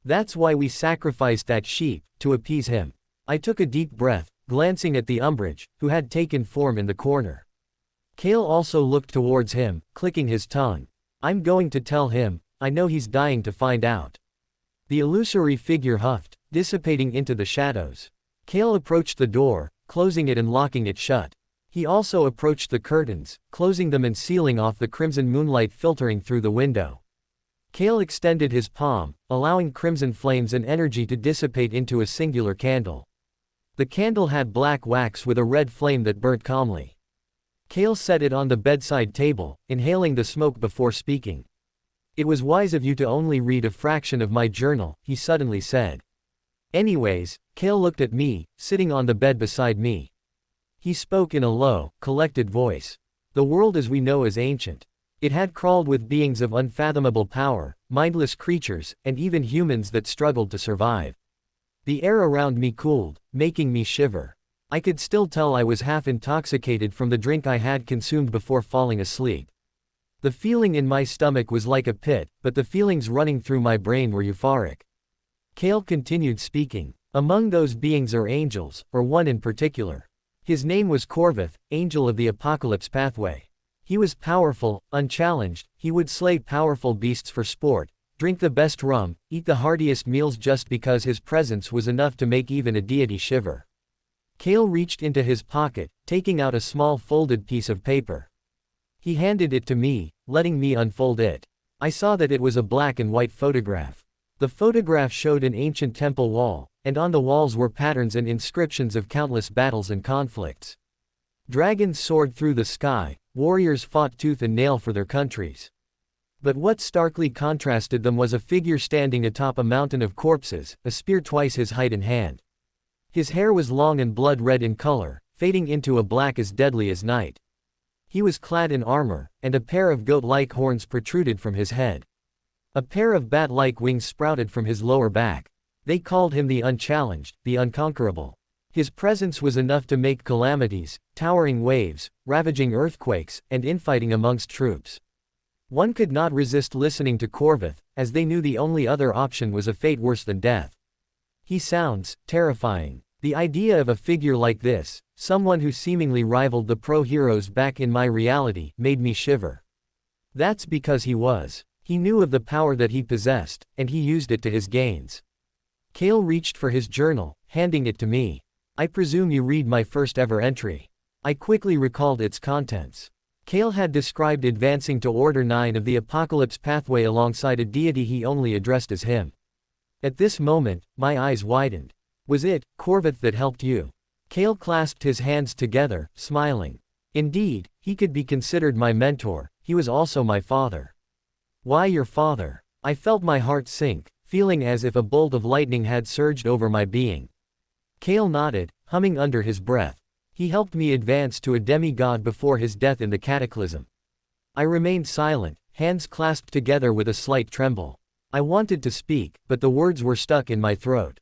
That's why we sacrificed that sheep, to appease him." I took a deep breath, glancing at the umbrage, who had taken form in the corner. Kale also looked towards him, clicking his tongue. "I'm going to tell him, I know he's dying to find out." The illusory figure huffed, dissipating into the shadows. Kale approached the door, closing it and locking it shut. He also approached the curtains, closing them and sealing off the crimson moonlight filtering through the window. Kale extended his palm, allowing crimson flames and energy to dissipate into a singular candle. The candle had black wax with a red flame that burnt calmly. Kale set it on the bedside table, inhaling the smoke before speaking. It was wise of you to only read a fraction of my journal, he suddenly said. Anyways, Kale looked at me, sitting on the bed beside me. He spoke in a low, collected voice. The world as we know is ancient. It had crawled with beings of unfathomable power, mindless creatures, and even humans that struggled to survive. The air around me cooled, making me shiver. I could still tell I was half intoxicated from the drink I had consumed before falling asleep. The feeling in my stomach was like a pit, but the feelings running through my brain were euphoric. Kale continued speaking. Among those beings are angels, or one in particular. His name was Corvith, Angel of the Apocalypse Pathway. He was powerful, unchallenged, he would slay powerful beasts for sport, drink the best rum, eat the heartiest meals just because his presence was enough to make even a deity shiver. Kale reached into his pocket, taking out a small folded piece of paper. He handed it to me, letting me unfold it. I saw that it was a black and white photograph. The photograph showed an ancient temple wall, and on the walls were patterns and inscriptions of countless battles and conflicts. Dragons soared through the sky, warriors fought tooth and nail for their countries. But what starkly contrasted them was a figure standing atop a mountain of corpses, a spear twice his height in hand. His hair was long and blood red in color, fading into a black as deadly as night. He was clad in armor, and a pair of goat-like horns protruded from his head. A pair of bat-like wings sprouted from his lower back. They called him the Unchallenged, the Unconquerable. His presence was enough to make calamities, towering waves, ravaging earthquakes, and infighting amongst troops. One could not resist listening to Corvith, as they knew the only other option was a fate worse than death. He sounds terrifying. The idea of a figure like this, someone who seemingly rivaled the pro-heroes back in my reality, made me shiver. That's because he was. He knew of the power that he possessed, and he used it to his gains. Kale reached for his journal, handing it to me. I presume you read my first ever entry. I quickly recalled its contents. Kale had described advancing to Order 9 of the Apocalypse Pathway alongside a deity he only addressed as him. At this moment, my eyes widened. Was it, Corvith, that helped you? Kale clasped his hands together, smiling. Indeed, he could be considered my mentor, he was also my father. Why your father? I felt my heart sink, feeling as if a bolt of lightning had surged over my being. Kale nodded, humming under his breath. He helped me advance to a demigod before his death in the cataclysm. I remained silent, hands clasped together with a slight tremble. I wanted to speak, but the words were stuck in my throat.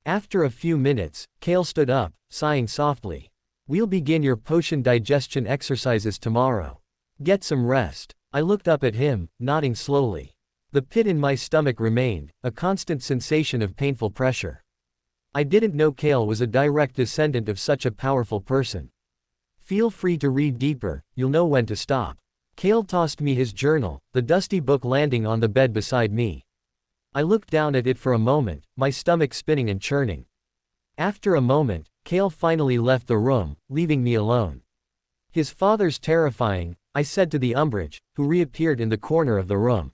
After a few minutes, Kale stood up, sighing softly. We'll begin your potion digestion exercises tomorrow. Get some rest. I looked up at him, nodding slowly. The pit in my stomach remained, a constant sensation of painful pressure. I didn't know Kale was a direct descendant of such a powerful person. Feel free to read deeper, you'll know when to stop. Kale tossed me his journal, the dusty book landing on the bed beside me. I looked down at it for a moment, my stomach spinning and churning. After a moment, Kale finally left the room, leaving me alone. His father's terrifying, I said to the umbrage, who reappeared in the corner of the room.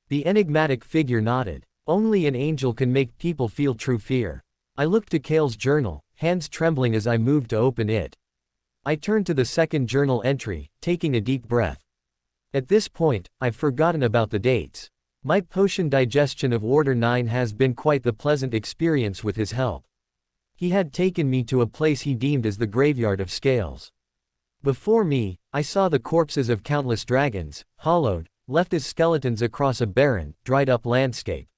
The enigmatic figure nodded. Only an angel can make people feel true fear. I looked to Kale's journal, hands trembling as I moved to open it. I turned to the second journal entry, taking a deep breath. At this point, I've forgotten about the dates. My potion digestion of Order 9 has been quite the pleasant experience with his help. He had taken me to a place he deemed as the graveyard of scales. Before me, I saw the corpses of countless dragons, hollowed, left as skeletons across a barren, dried-up landscape.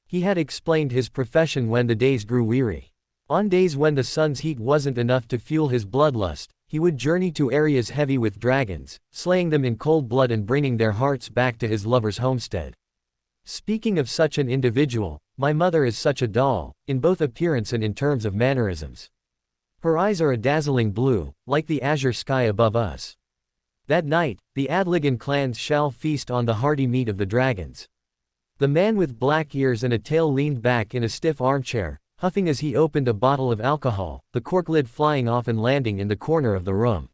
He had explained his profession when the days grew weary. On days when the sun's heat wasn't enough to fuel his bloodlust, he would journey to areas heavy with dragons, slaying them in cold blood and bringing their hearts back to his lover's homestead. Speaking of such an individual, my mother is such a doll, in both appearance and in terms of mannerisms. Her eyes are a dazzling blue, like the azure sky above us. That night, the Adligan clans shall feast on the hearty meat of the dragons. The man with black ears and a tail leaned back in a stiff armchair, huffing as he opened a bottle of alcohol, the cork lid flying off and landing in the corner of the room.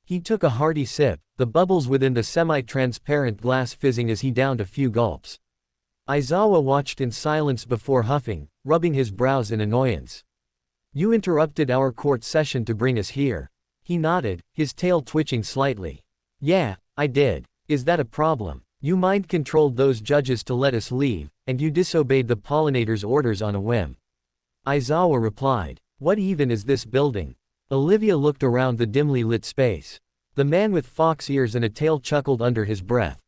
He took a hearty sip, the bubbles within the semi-transparent glass fizzing as he downed a few gulps. Aizawa watched in silence before huffing, rubbing his brows in annoyance. You interrupted our court session to bring us here. He nodded, his tail twitching slightly. Yeah, I did. Is that a problem? You mind-controlled those judges to let us leave, and you disobeyed the pollinator's orders on a whim. Aizawa replied. What even is this building? Olivia looked around the dimly lit space. The man with fox ears and a tail chuckled under his breath.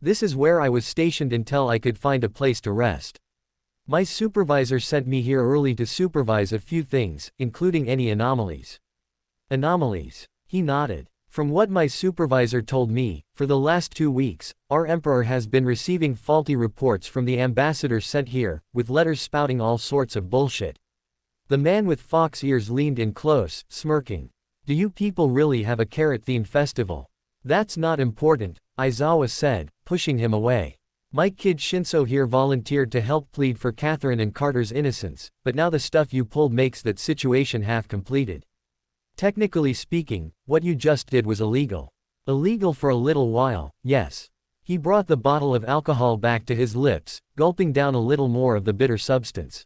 This is where I was stationed until I could find a place to rest. My supervisor sent me here early to supervise a few things, including any anomalies. Anomalies? He nodded. From what my supervisor told me, for the last 2 weeks, our emperor has been receiving faulty reports from the ambassadors sent here, with letters spouting all sorts of bullshit. The man with fox ears leaned in close, smirking. Do you people really have a carrot-themed festival? That's not important, Aizawa said, pushing him away. My kid Shinso here volunteered to help plead for Catherine and Carter's innocence, but now the stuff you pulled makes that situation half completed. Technically speaking, what you just did was illegal. Illegal for a little while, yes. He brought the bottle of alcohol back to his lips, gulping down a little more of the bitter substance.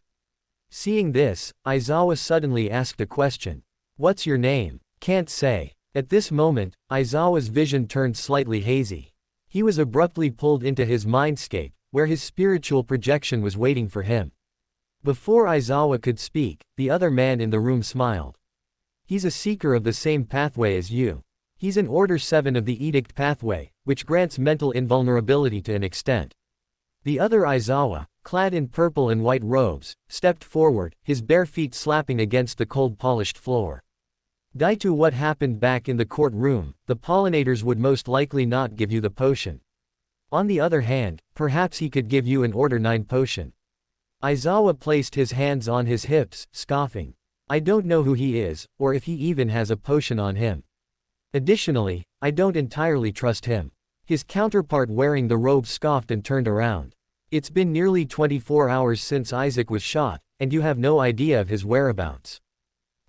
Seeing this, Aizawa suddenly asked a question. What's your name? Can't say. At this moment, Aizawa's vision turned slightly hazy. He was abruptly pulled into his mindscape, where his spiritual projection was waiting for him. Before Aizawa could speak, the other man in the room smiled. He's a seeker of the same pathway as you. He's an Order 7 of the Edict pathway, which grants mental invulnerability to an extent. The other Aizawa, clad in purple and white robes, stepped forward, his bare feet slapping against the cold polished floor. Due to what happened back in the courtroom, the pollinators would most likely not give you the potion. On the other hand, perhaps he could give you an Order 9 potion. Aizawa placed his hands on his hips, scoffing. I don't know who he is, or if he even has a potion on him. Additionally, I don't entirely trust him. His counterpart wearing the robe scoffed and turned around. It's been nearly 24 hours since Isaac was shot, and you have no idea of his whereabouts.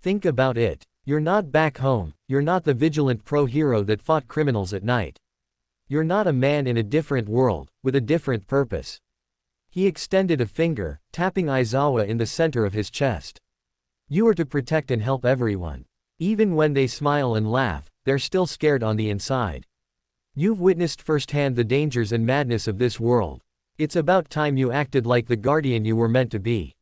Think about it. You're not back home, you're not the vigilant pro-hero that fought criminals at night. You're not a man in a different world, with a different purpose. He extended a finger, tapping Aizawa in the center of his chest. You are to protect and help everyone. Even when they smile and laugh, they're still scared on the inside. You've witnessed firsthand the dangers and madness of this world. It's about time you acted like the guardian you were meant to be.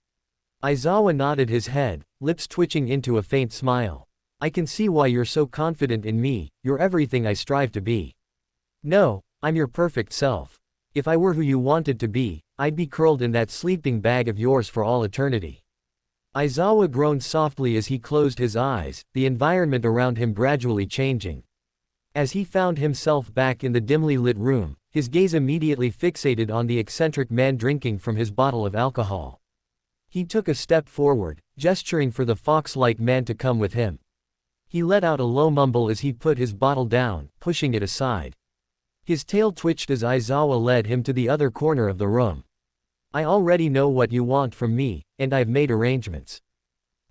Aizawa nodded his head, lips twitching into a faint smile. I can see why you're so confident in me, you're everything I strive to be. No, I'm your perfect self. If I were who you wanted to be, I'd be curled in that sleeping bag of yours for all eternity. Aizawa groaned softly as he closed his eyes, the environment around him gradually changing. As he found himself back in the dimly lit room, his gaze immediately fixated on the eccentric man drinking from his bottle of alcohol. He took a step forward, gesturing for the fox-like man to come with him. He let out a low mumble as he put his bottle down, pushing it aside. His tail twitched as Aizawa led him to the other corner of the room. I already know what you want from me, and I've made arrangements.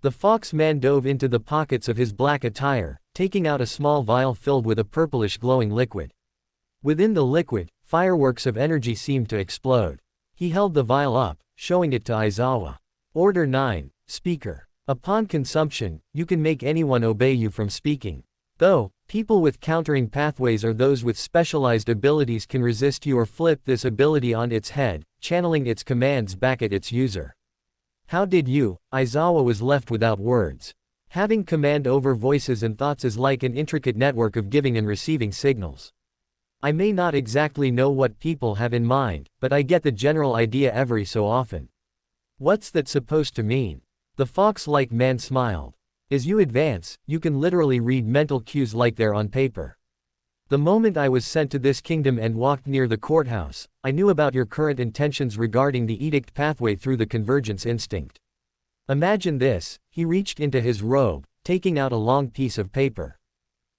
The fox man dove into the pockets of his black attire, taking out a small vial filled with a purplish glowing liquid. Within the liquid, fireworks of energy seemed to explode. He held the vial up, showing it to Aizawa. Order 9, Speaker. Upon consumption, you can make anyone obey you from speaking. Though, people with countering pathways or those with specialized abilities can resist you or flip this ability on its head, channeling its commands back at its user. How did you? Aizawa was left without words. Having command over voices and thoughts is like an intricate network of giving and receiving signals. I may not exactly know what people have in mind, but I get the general idea every so often. What's that supposed to mean? The fox-like man smiled. As you advance, you can literally read mental cues like they're on paper. The moment I was sent to this kingdom and walked near the courthouse, I knew about your current intentions regarding the edict pathway through the convergence instinct. Imagine this, he reached into his robe, taking out a long piece of paper.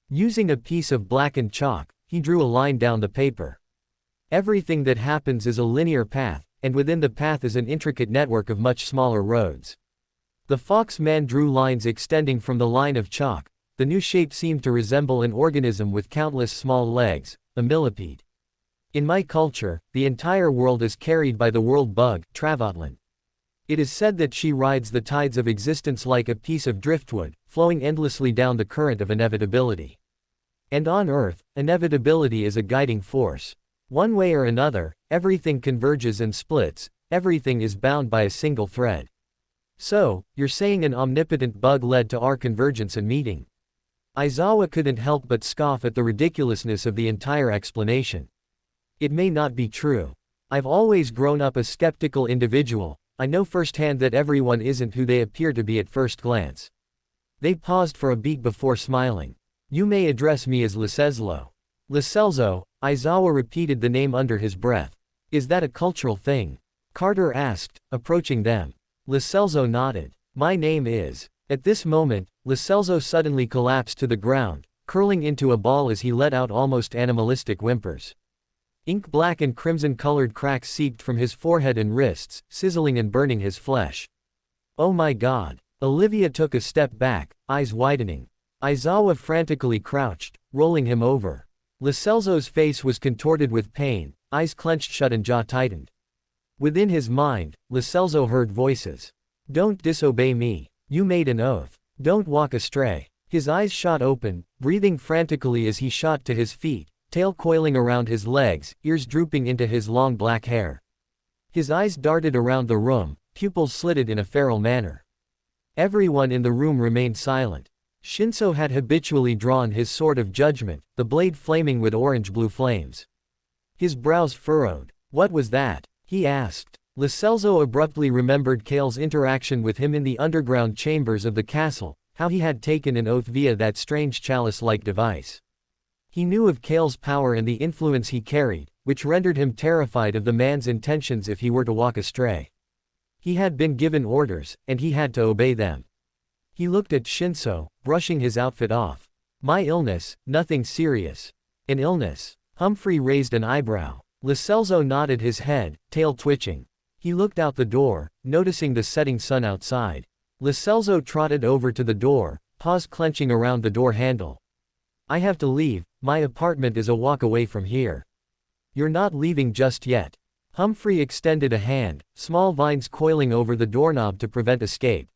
Using a piece of blackened chalk, he drew a line down the paper. Everything that happens is a linear path, and within the path is an intricate network of much smaller roads. The fox man drew lines extending from the line of chalk. The new shape seemed to resemble an organism with countless small legs, a millipede. In my culture, the entire world is carried by the world bug, Travatlan. It is said that she rides the tides of existence like a piece of driftwood, flowing endlessly down the current of inevitability. And on Earth, inevitability is a guiding force. One way or another, everything converges and splits, everything is bound by a single thread. So, you're saying an omnipotent bug led to our convergence and meeting? Aizawa couldn't help but scoff at the ridiculousness of the entire explanation. It may not be true. I've always grown up a skeptical individual. I know firsthand that everyone isn't who they appear to be at first glance. They paused for a beat before smiling. You may address me as Licezlo. Licelzo, Aizawa repeated the name under his breath. Is that a cultural thing? Carter asked, approaching them. Licelzo nodded. My name is. At this moment, Licelzo suddenly collapsed to the ground, curling into a ball as he let out almost animalistic whimpers. Ink black and crimson-colored cracks seeped from his forehead and wrists, sizzling and burning his flesh. Oh my God! Olivia took a step back, eyes widening. Aizawa frantically crouched, rolling him over. Licelzo's face was contorted with pain, eyes clenched shut and jaw tightened. Within his mind, Licelzo heard voices. Don't disobey me. You made an oath. Don't walk astray. His eyes shot open, breathing frantically as he shot to his feet, tail coiling around his legs, ears drooping into his long black hair. His eyes darted around the room, pupils slitted in a feral manner. Everyone in the room remained silent. Shinso had habitually drawn his sword of judgment, the blade flaming with orange-blue flames. His brows furrowed. What was that? He asked. Licelzo abruptly remembered Kale's interaction with him in the underground chambers of the castle, how he had taken an oath via that strange chalice-like device. He knew of Kale's power and the influence he carried, which rendered him terrified of the man's intentions if he were to walk astray. He had been given orders, and he had to obey them. He looked at Shinso, brushing his outfit off. My illness, nothing serious. An illness? Humphrey raised an eyebrow. Licelzo nodded his head, tail twitching. He looked out the door, noticing the setting sun outside. Licelzo trotted over to the door, paws clenching around the door handle. I have to leave, my apartment is a walk away from here. You're not leaving just yet. Humphrey extended a hand, small vines coiling over the doorknob to prevent escape.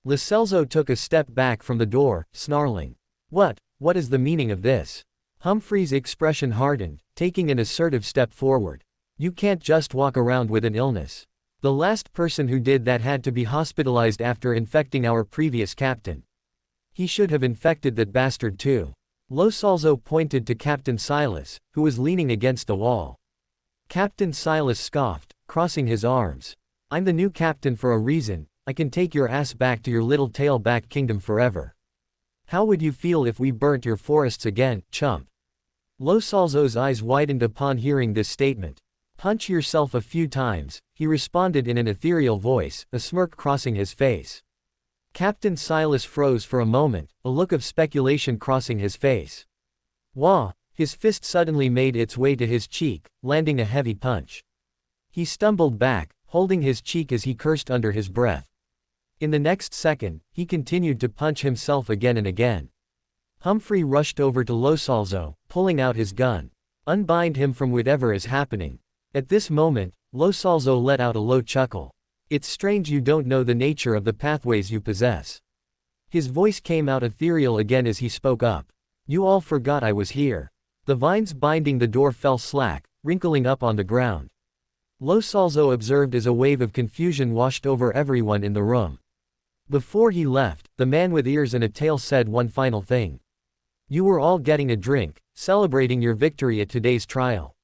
Licelzo took a step back from the door, snarling. What is the meaning of this? Humphrey's expression hardened, taking an assertive step forward. You can't just walk around with an illness. The last person who did that had to be hospitalized after infecting our previous captain. He should have infected that bastard too. Losalzo pointed to Captain Silas, who was leaning against the wall. Captain Silas scoffed, crossing his arms. I'm the new captain for a reason. I can take your ass back to your little tailback kingdom forever. How would you feel if we burnt your forests again, chump? Losalzo's eyes widened upon hearing this statement. Punch yourself a few times, he responded in an ethereal voice, a smirk crossing his face. Captain Silas froze for a moment, a look of speculation crossing his face. Wah! His fist suddenly made its way to his cheek, landing a heavy punch. He stumbled back, holding his cheek as he cursed under his breath. In the next second, he continued to punch himself again and again. Humphrey rushed over to Losalzo, pulling out his gun. Unbind him from whatever is happening. At this moment, Losalzo let out a low chuckle. It's strange you don't know the nature of the pathways you possess. His voice came out ethereal again as he spoke up. You all forgot I was here. The vines binding the door fell slack, wrinkling up on the ground. Losalzo observed as a wave of confusion washed over everyone in the room. Before he left, the man with ears and a tail said one final thing. You were all getting a drink, celebrating your victory at today's trial.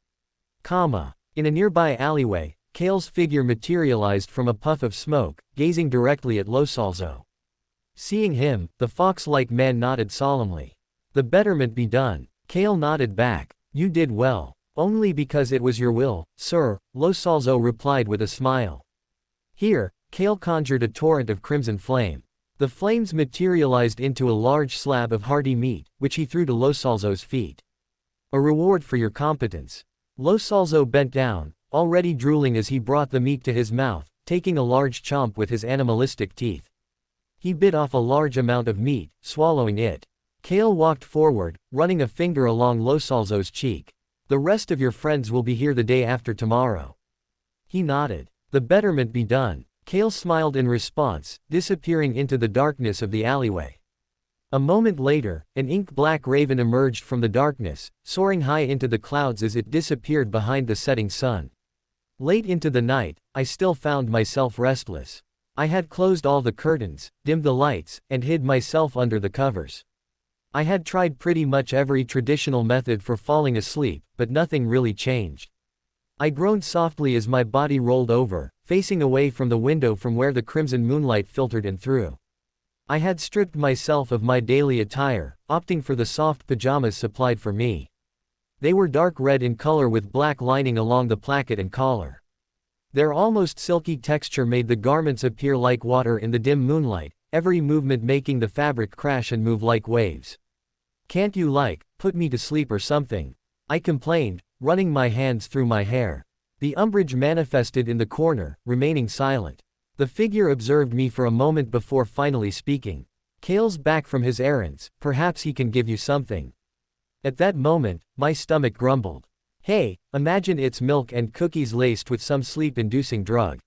In a nearby alleyway, Kale's figure materialized from a puff of smoke, gazing directly at Losalzo. Seeing him, the fox-like man nodded solemnly. The betterment be done. Kale nodded back. You did well. Only because it was your will, sir, Losalzo replied with a smile. Here, Kale conjured a torrent of crimson flame. The flames materialized into a large slab of hearty meat, which he threw to Losalzo's feet. A reward for your competence. Losalzo bent down, already drooling as he brought the meat to his mouth, taking a large chomp with his animalistic teeth. He bit off a large amount of meat, swallowing it. Kale walked forward, running a finger along Losalzo's cheek. The rest of your friends will be here the day after tomorrow. He nodded. The betterment be done. Kale smiled in response, disappearing into the darkness of the alleyway. A moment later, an ink-black raven emerged from the darkness, soaring high into the clouds as it disappeared behind the setting sun. Late into the night, I still found myself restless. I had closed all the curtains, dimmed the lights, and hid myself under the covers. I had tried pretty much every traditional method for falling asleep, but nothing really changed. I groaned softly as my body rolled over, facing away from the window from where the crimson moonlight filtered in through. I had stripped myself of my daily attire, opting for the soft pajamas supplied for me. They were dark red in color with black lining along the placket and collar. Their almost silky texture made the garments appear like water in the dim moonlight, every movement making the fabric crash and move like waves. "Can't you put me to sleep or something?" I complained, running my hands through my hair. The umbrage manifested in the corner, remaining silent. The figure observed me for a moment before finally speaking. "Kale's back from his errands, perhaps he can give you something." At that moment, my stomach grumbled. Hey, imagine it's milk and cookies laced with some sleep-inducing drug.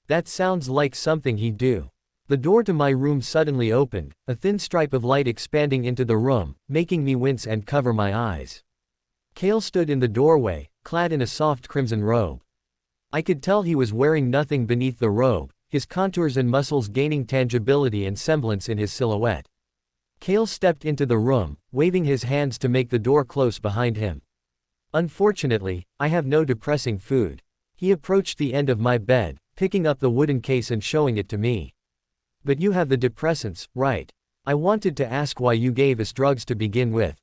That sounds like something he'd do. The door to my room suddenly opened, a thin stripe of light expanding into the room, making me wince and cover my eyes. Kale stood in the doorway, clad in a soft crimson robe. I could tell he was wearing nothing beneath the robe, his contours and muscles gaining tangibility and semblance in his silhouette. Kale stepped into the room, waving his hands to make the door close behind him. "Unfortunately, I have no depressing food." He approached the end of my bed, picking up the wooden case and showing it to me. "But you have the depressants, right? I wanted to ask why you gave us drugs to begin with.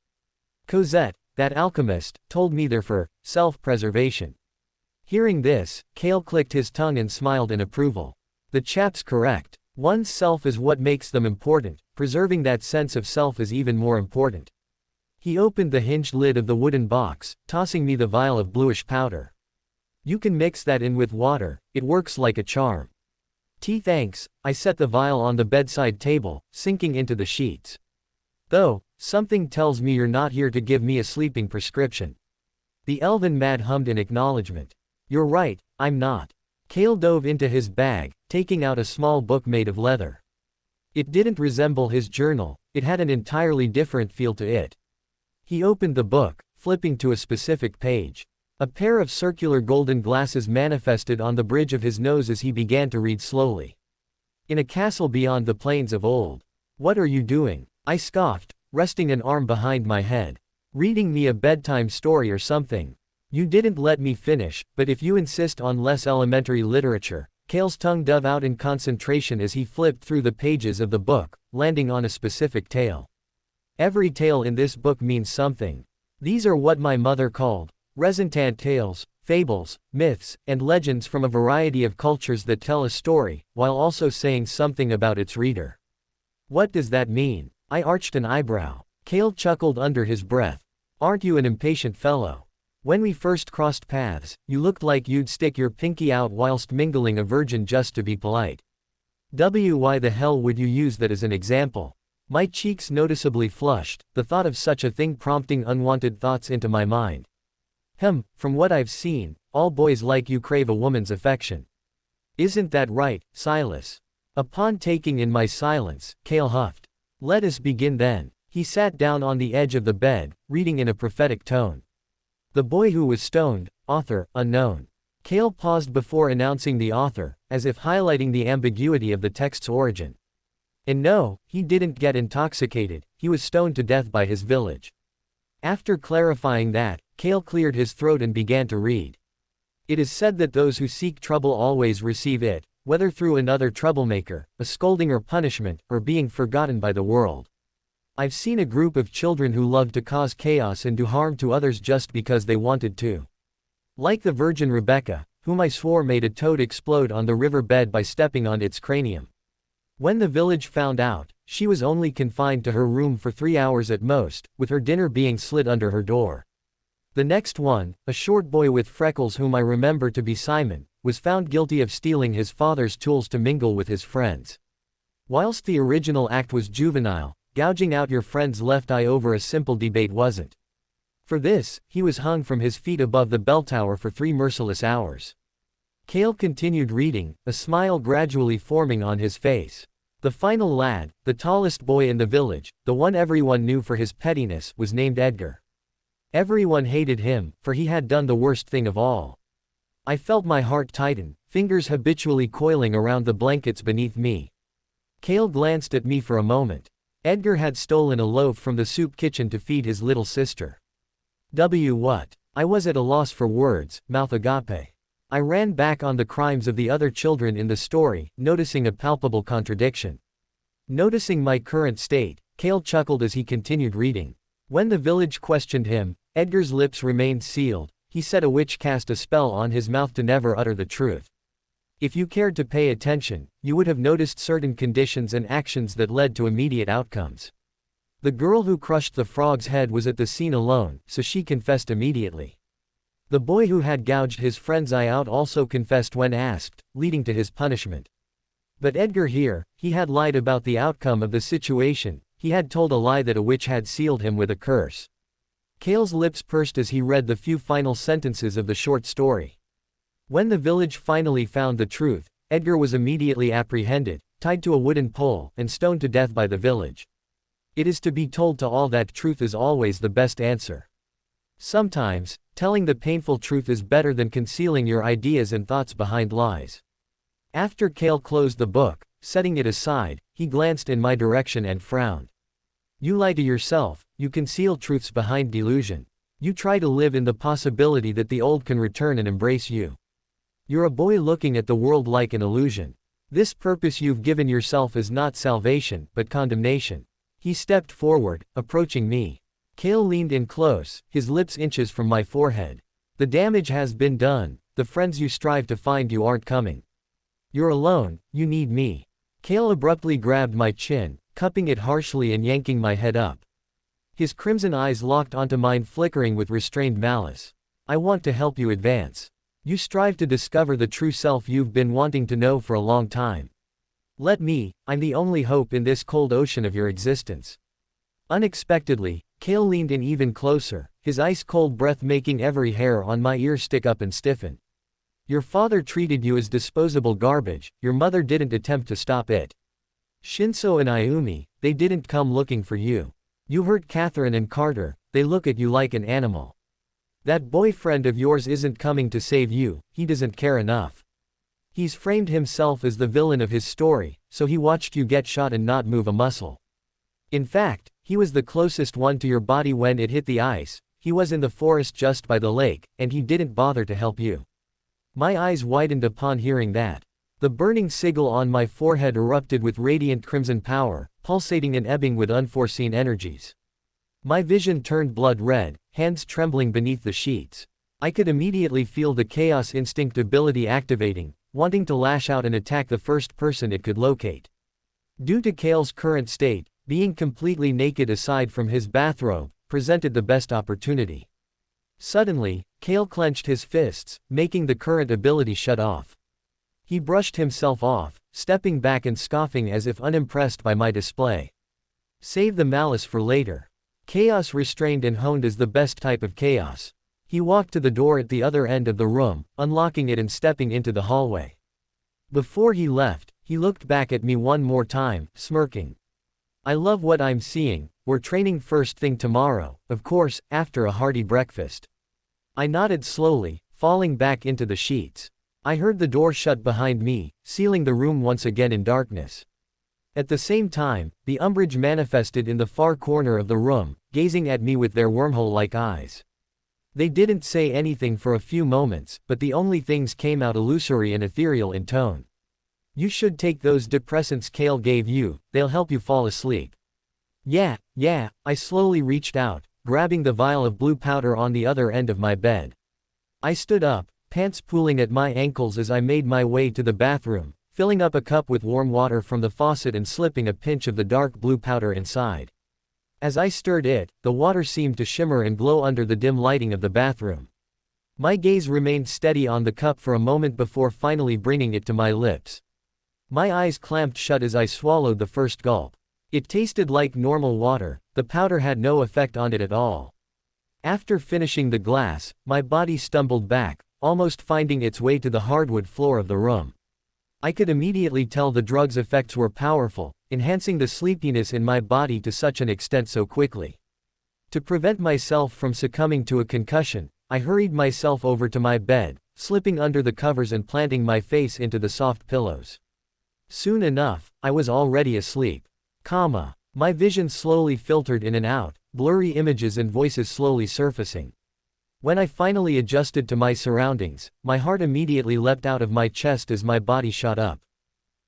Cosette, that alchemist, told me they're for self-preservation." Hearing this, Kale clicked his tongue and smiled in approval. The chap's correct. One's self is what makes them important, preserving that sense of self is even more important. He opened the hinged lid of the wooden box, tossing me the vial of bluish powder. "You can mix that in with water, it works like a charm." Thanks. I set the vial on the bedside table, sinking into the sheets. "Though, something tells me you're not here to give me a sleeping prescription." The elven mad hummed in acknowledgement. "You're right, I'm not." Kale dove into his bag, taking out a small book made of leather. It didn't resemble his journal, it had an entirely different feel to it. He opened the book, flipping to a specific page. A pair of circular golden glasses manifested on the bridge of his nose as he began to read slowly. "In a castle beyond the plains of old." "What are you doing?" I scoffed, resting an arm behind my head. "Reading me a bedtime story or something." "You didn't let me finish, but if you insist on less elementary literature." Kale's tongue dove out in concentration as he flipped through the pages of the book, landing on a specific tale. "Every tale in this book means something. These are what my mother called resultant tales, fables, myths, and legends from a variety of cultures that tell a story, while also saying something about its reader." "What does that mean?" I arched an eyebrow. Kale chuckled under his breath. "Aren't you an impatient fellow? When we first crossed paths, you looked like you'd stick your pinky out whilst mingling a virgin just to be polite. Why the hell would you use that as an example?" My cheeks noticeably flushed, the thought of such a thing prompting unwanted thoughts into my mind. From what I've seen, all boys like you crave a woman's affection. Isn't that right, Silas?" Upon taking in my silence, Kale huffed. "Let us begin then." He sat down on the edge of the bed, reading in a prophetic tone. "The Boy Who Was Stoned, author, unknown." Kale paused before announcing the author, as if highlighting the ambiguity of the text's origin. And no, he didn't get intoxicated, he was stoned to death by his village. After clarifying that, Kale cleared his throat and began to read. "It is said that those who seek trouble always receive it, whether through another troublemaker, a scolding or punishment, or being forgotten by the world. I've seen a group of children who loved to cause chaos and do harm to others just because they wanted to. Like the Virgin Rebecca, whom I swore made a toad explode on the river bed by stepping on its cranium. When the village found out, she was only confined to her room for 3 hours at most, with her dinner being slid under her door. The next one, a short boy with freckles whom I remember to be Simon, was found guilty of stealing his father's tools to mingle with his friends. Whilst the original act was juvenile, gouging out your friend's left eye over a simple debate wasn't. For this, he was hung from his feet above the bell tower for 3 merciless hours." Kale continued reading, a smile gradually forming on his face. The final lad, the tallest boy in the village, the one everyone knew for his pettiness, was named Edgar. Everyone hated him, for he had done the worst thing of all. I felt my heart tighten, fingers habitually coiling around the blankets beneath me. Cale glanced at me for a moment. Edgar had stolen a loaf from the soup kitchen to feed his little sister. What? I was at a loss for words, mouth agape. I ran back on the crimes of the other children in the story, noticing a palpable contradiction. Noticing my current state, Cale chuckled as he continued reading. When the village questioned him, Edgar's lips remained sealed. He said a witch cast a spell on his mouth to never utter the truth. If you cared to pay attention, you would have noticed certain conditions and actions that led to immediate outcomes. The girl who crushed the frog's head was at the scene alone, so she confessed immediately. The boy who had gouged his friend's eye out also confessed when asked, leading to his punishment. But Edgar here, he had lied about the outcome of the situation. He had told a lie that a witch had sealed him with a curse. Cale's lips pursed as he read the few final sentences of the short story. When the village finally found the truth, Edgar was immediately apprehended, tied to a wooden pole, and stoned to death by the village. It is to be told to all that truth is always the best answer. Sometimes, telling the painful truth is better than concealing your ideas and thoughts behind lies. After Cale closed the book, setting it aside, he glanced in my direction and frowned. You lie to yourself, you conceal truths behind delusion. You try to live in the possibility that the old can return and embrace you. You're a boy looking at the world like an illusion. This purpose you've given yourself is not salvation, but condemnation. He stepped forward, approaching me. Cale leaned in close, his lips inches from my forehead. The damage has been done, the friends you strive to find you aren't coming. You're alone, you need me. Cale abruptly grabbed my chin, cupping it harshly and yanking my head up. His crimson eyes locked onto mine, flickering with restrained malice. I want to help you advance. You strive to discover the true self you've been wanting to know for a long time. Let me, I'm the only hope in this cold ocean of your existence. Unexpectedly, Cale leaned in even closer, his ice-cold breath making every hair on my ear stick up and stiffen. Your father treated you as disposable garbage, your mother didn't attempt to stop it. Shinso and Ayumi, they didn't come looking for you. You hurt Catherine and Carter, they look at you like an animal. That boyfriend of yours isn't coming to save you, he doesn't care enough. He's framed himself as the villain of his story, so he watched you get shot and not move a muscle. In fact, he was the closest one to your body when it hit the ice. He was in the forest just by the lake, and he didn't bother to help you. My eyes widened upon hearing that. The burning sigil on my forehead erupted with radiant crimson power, pulsating and ebbing with unforeseen energies. My vision turned blood red, hands trembling beneath the sheets. I could immediately feel the chaos instinct ability activating, wanting to lash out and attack the first person it could locate. Due to Cale's current state, being completely naked aside from his bathrobe presented the best opportunity. Suddenly, Cale clenched his fists, making the current ability shut off. He brushed himself off, stepping back and scoffing as if unimpressed by my display. Save the malice for later. Chaos restrained and honed is the best type of chaos. He walked to the door at the other end of the room, unlocking it and stepping into the hallway. Before he left, he looked back at me one more time, smirking. I love what I'm seeing. We're training first thing tomorrow, of course, after a hearty breakfast. I nodded slowly, falling back into the sheets. I heard the door shut behind me, sealing the room once again in darkness. At the same time, the umbrage manifested in the far corner of the room, gazing at me with their wormhole-like eyes. They didn't say anything for a few moments, but the only things came out illusory and ethereal in tone. You should take those depressants Cale gave you, they'll help you fall asleep. Yeah, I slowly reached out, grabbing the vial of blue powder on the other end of my bed. I stood up, pants pooling at my ankles as I made my way to the bathroom, filling up a cup with warm water from the faucet and slipping a pinch of the dark blue powder inside. As I stirred it, the water seemed to shimmer and glow under the dim lighting of the bathroom. My gaze remained steady on the cup for a moment before finally bringing it to my lips. My eyes clamped shut as I swallowed the first gulp. It tasted like normal water, the powder had no effect on it at all. After finishing the glass, my body stumbled back, almost finding its way to the hardwood floor of the room. I could immediately tell the drug's effects were powerful, enhancing the sleepiness in my body to such an extent so quickly. To prevent myself from succumbing to a concussion, I hurried myself over to my bed, slipping under the covers and planting my face into the soft pillows. Soon enough, I was already asleep. My vision slowly filtered in and out, blurry images and voices slowly surfacing. When I finally adjusted to my surroundings, my heart immediately leapt out of my chest as my body shot up.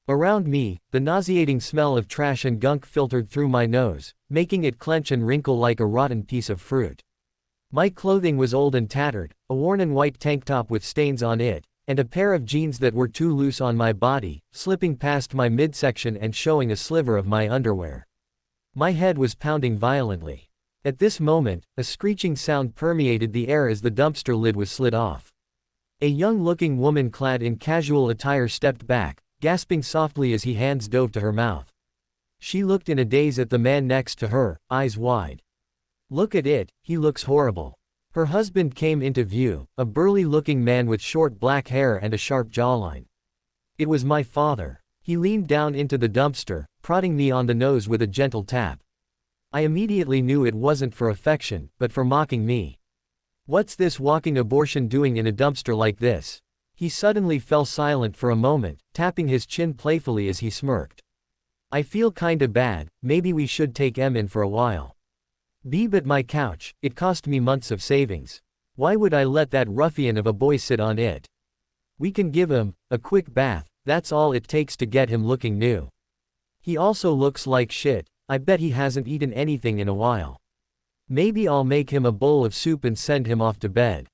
Around me, the nauseating smell of trash and gunk filtered through my nose, making it clench and wrinkle like a rotten piece of fruit. My clothing was old and tattered, a worn and white tank top with stains on it, and a pair of jeans that were too loose on my body, slipping past my midsection and showing a sliver of my underwear. My head was pounding violently. At this moment, a screeching sound permeated the air as the dumpster lid was slid off. A young-looking woman clad in casual attire stepped back, gasping softly as hands dove to her mouth. She looked in a daze at the man next to her, eyes wide. "Look at it, he looks horrible." Her husband came into view, a burly-looking man with short black hair and a sharp jawline. It was my father. He leaned down into the dumpster, prodding me on the nose with a gentle tap. I immediately knew it wasn't for affection, but for mocking me. "What's this walking abortion doing in a dumpster like this?" He suddenly fell silent for a moment, tapping his chin playfully as he smirked. "I feel kinda bad, maybe we should take Em in for a while." But my couch, it cost me months of savings. Why would I let that ruffian of a boy sit on it? "We can give him a quick bath, that's all it takes to get him looking new. He also looks like shit, I bet he hasn't eaten anything in a while. Maybe I'll make him a bowl of soup and send him off to bed.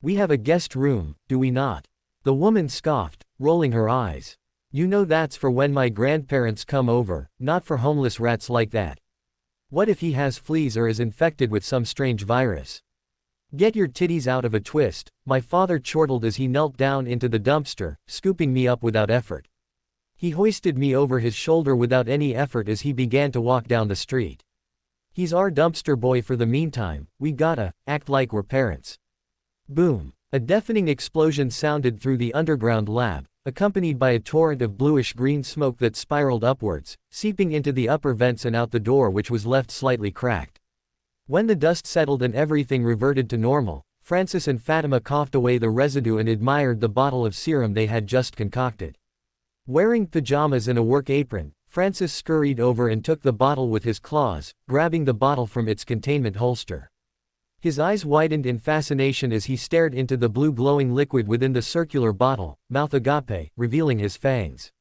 We have a guest room, do we not?" The woman scoffed, rolling her eyes. "You know that's for when my grandparents come over, not for homeless rats like that. What if he has fleas or is infected with some strange virus?" "Get your titties out of a twist," my father chortled as he knelt down into the dumpster, scooping me up without effort. He hoisted me over his shoulder without any effort as he began to walk down the street. "He's our dumpster boy for the meantime, we gotta act like we're parents." Boom! A deafening explosion sounded through the underground lab, accompanied by a torrent of bluish-green smoke that spiraled upwards, seeping into the upper vents and out the door, which was left slightly cracked. When the dust settled and everything reverted to normal, Francis and Fatima coughed away the residue and admired the bottle of serum they had just concocted. Wearing pajamas and a work apron, Francis scurried over and took the bottle with his claws, grabbing the bottle from its containment holster. His eyes widened in fascination as he stared into the blue glowing liquid within the circular bottle, mouth agape, revealing his fangs.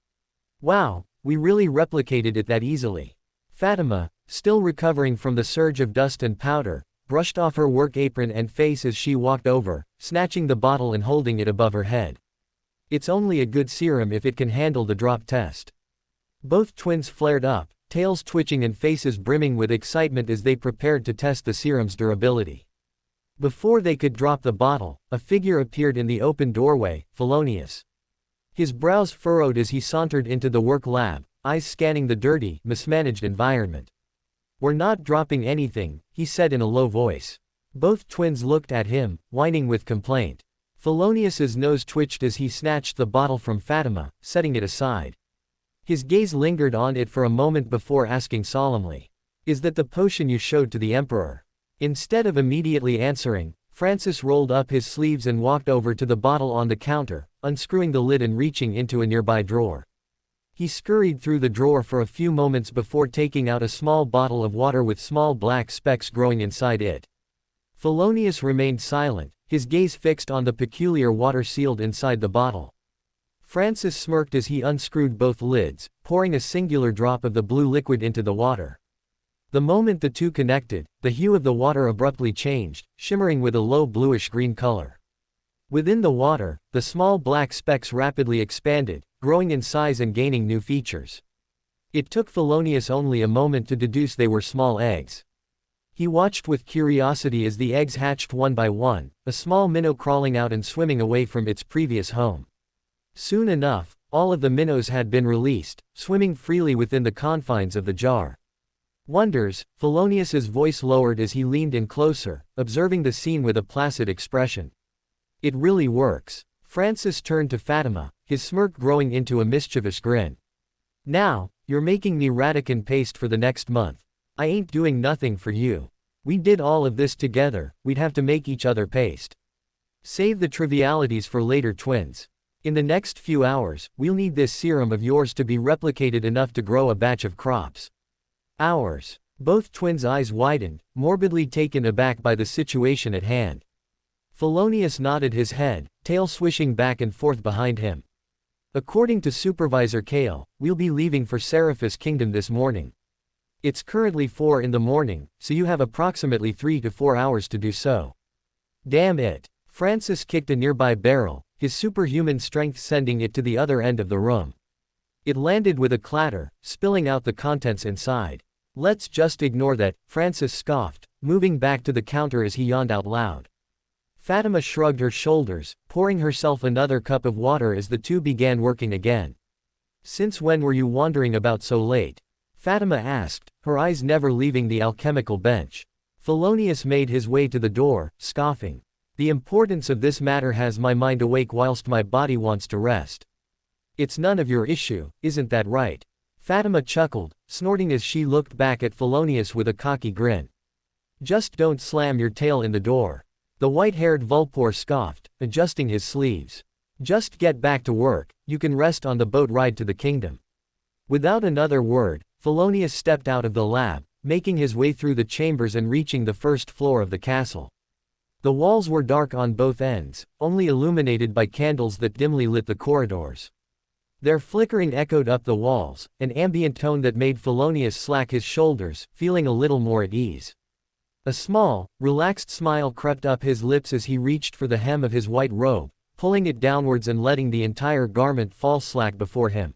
"Wow, we really replicated it that easily." Fatima, still recovering from the surge of dust and powder, brushed off her work apron and face as she walked over, snatching the bottle and holding it above her head. "It's only a good serum if it can handle the drop test." Both twins flared up, tails twitching and faces brimming with excitement as they prepared to test the serum's durability. Before they could drop the bottle, a figure appeared in the open doorway, Felonius. His brows furrowed as he sauntered into the work lab, eyes scanning the dirty, mismanaged environment. "We're not dropping anything," he said in a low voice. Both twins looked at him, whining with complaint. Felonius's nose twitched as he snatched the bottle from Fatima, setting it aside. His gaze lingered on it for a moment before asking solemnly, "Is that the potion you showed to the Emperor?" Instead of immediately answering, Francis rolled up his sleeves and walked over to the bottle on the counter, unscrewing the lid and reaching into a nearby drawer. He scurried through the drawer for a few moments before taking out a small bottle of water with small black specks growing inside it. Felonius remained silent, his gaze fixed on the peculiar water sealed inside the bottle. Francis smirked as he unscrewed both lids, pouring a singular drop of the blue liquid into the water. The moment the two connected, the hue of the water abruptly changed, shimmering with a low bluish-green color. Within the water, the small black specks rapidly expanded, growing in size and gaining new features. It took Felonius only a moment to deduce they were small eggs. He watched with curiosity as the eggs hatched one by one, a small minnow crawling out and swimming away from its previous home. Soon enough, all of the minnows had been released, swimming freely within the confines of the jar. "Wonders," Felonius's voice lowered as he leaned in closer, observing the scene with a placid expression. "It really works." Francis turned to Fatima, his smirk growing into a mischievous grin. Now, you're making me Radican paste for the next month. I ain't doing nothing for you. We did all of this together, we'd have to make each other paste. Save the trivialities for later, twins. In the next few hours, we'll need this serum of yours to be replicated enough to grow a batch of crops. Hours. Both twins' eyes widened, morbidly taken aback by the situation at hand. Felonius nodded his head, tail swishing back and forth behind him. According to Supervisor Kale, we'll be leaving for Seraphis Kingdom this morning. It's currently 4 in the morning, so you have approximately 3 to 4 hours to do so. Damn it. Francis kicked a nearby barrel, his superhuman strength sending it to the other end of the room. It landed with a clatter, spilling out the contents inside. Let's just ignore that, Francis scoffed, moving back to the counter as he yawned out loud. Fatima shrugged her shoulders, pouring herself another cup of water as the two began working again. Since when were you wandering about so late? Fatima asked, her eyes never leaving the alchemical bench. Felonius made his way to the door, scoffing. The importance of this matter has my mind awake whilst my body wants to rest. It's none of your issue, isn't that right? Fatima chuckled, snorting as she looked back at Felonius with a cocky grin. Just don't slam your tail in the door. The white-haired Vulpor scoffed, adjusting his sleeves. Just get back to work, you can rest on the boat ride to the kingdom. Without another word, Felonius stepped out of the lab, making his way through the chambers and reaching the first floor of the castle. The walls were dark on both ends, only illuminated by candles that dimly lit the corridors. Their flickering echoed up the walls, an ambient tone that made Felonius slack his shoulders, feeling a little more at ease. A small, relaxed smile crept up his lips as he reached for the hem of his white robe, pulling it downwards and letting the entire garment fall slack before him.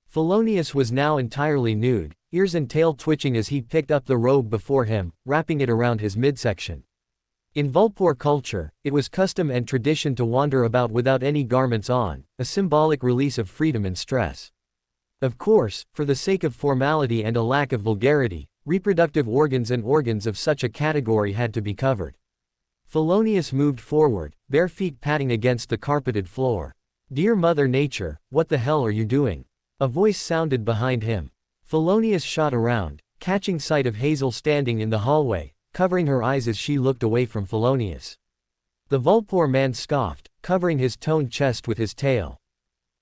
Felonius was now entirely nude, ears and tail twitching as he picked up the robe before him, wrapping it around his midsection. In Vulpor culture, it was custom and tradition to wander about without any garments on, a symbolic release of freedom and stress. Of course, for the sake of formality and a lack of vulgarity, reproductive organs and organs of such a category had to be covered. Felonius moved forward, bare feet patting against the carpeted floor. Dear Mother Nature, what the hell are you doing? A voice sounded behind him. Felonius shot around, catching sight of Hazel standing in the hallway, covering her eyes as she looked away from Felonius. The Vulpor man scoffed, covering his toned chest with his tail.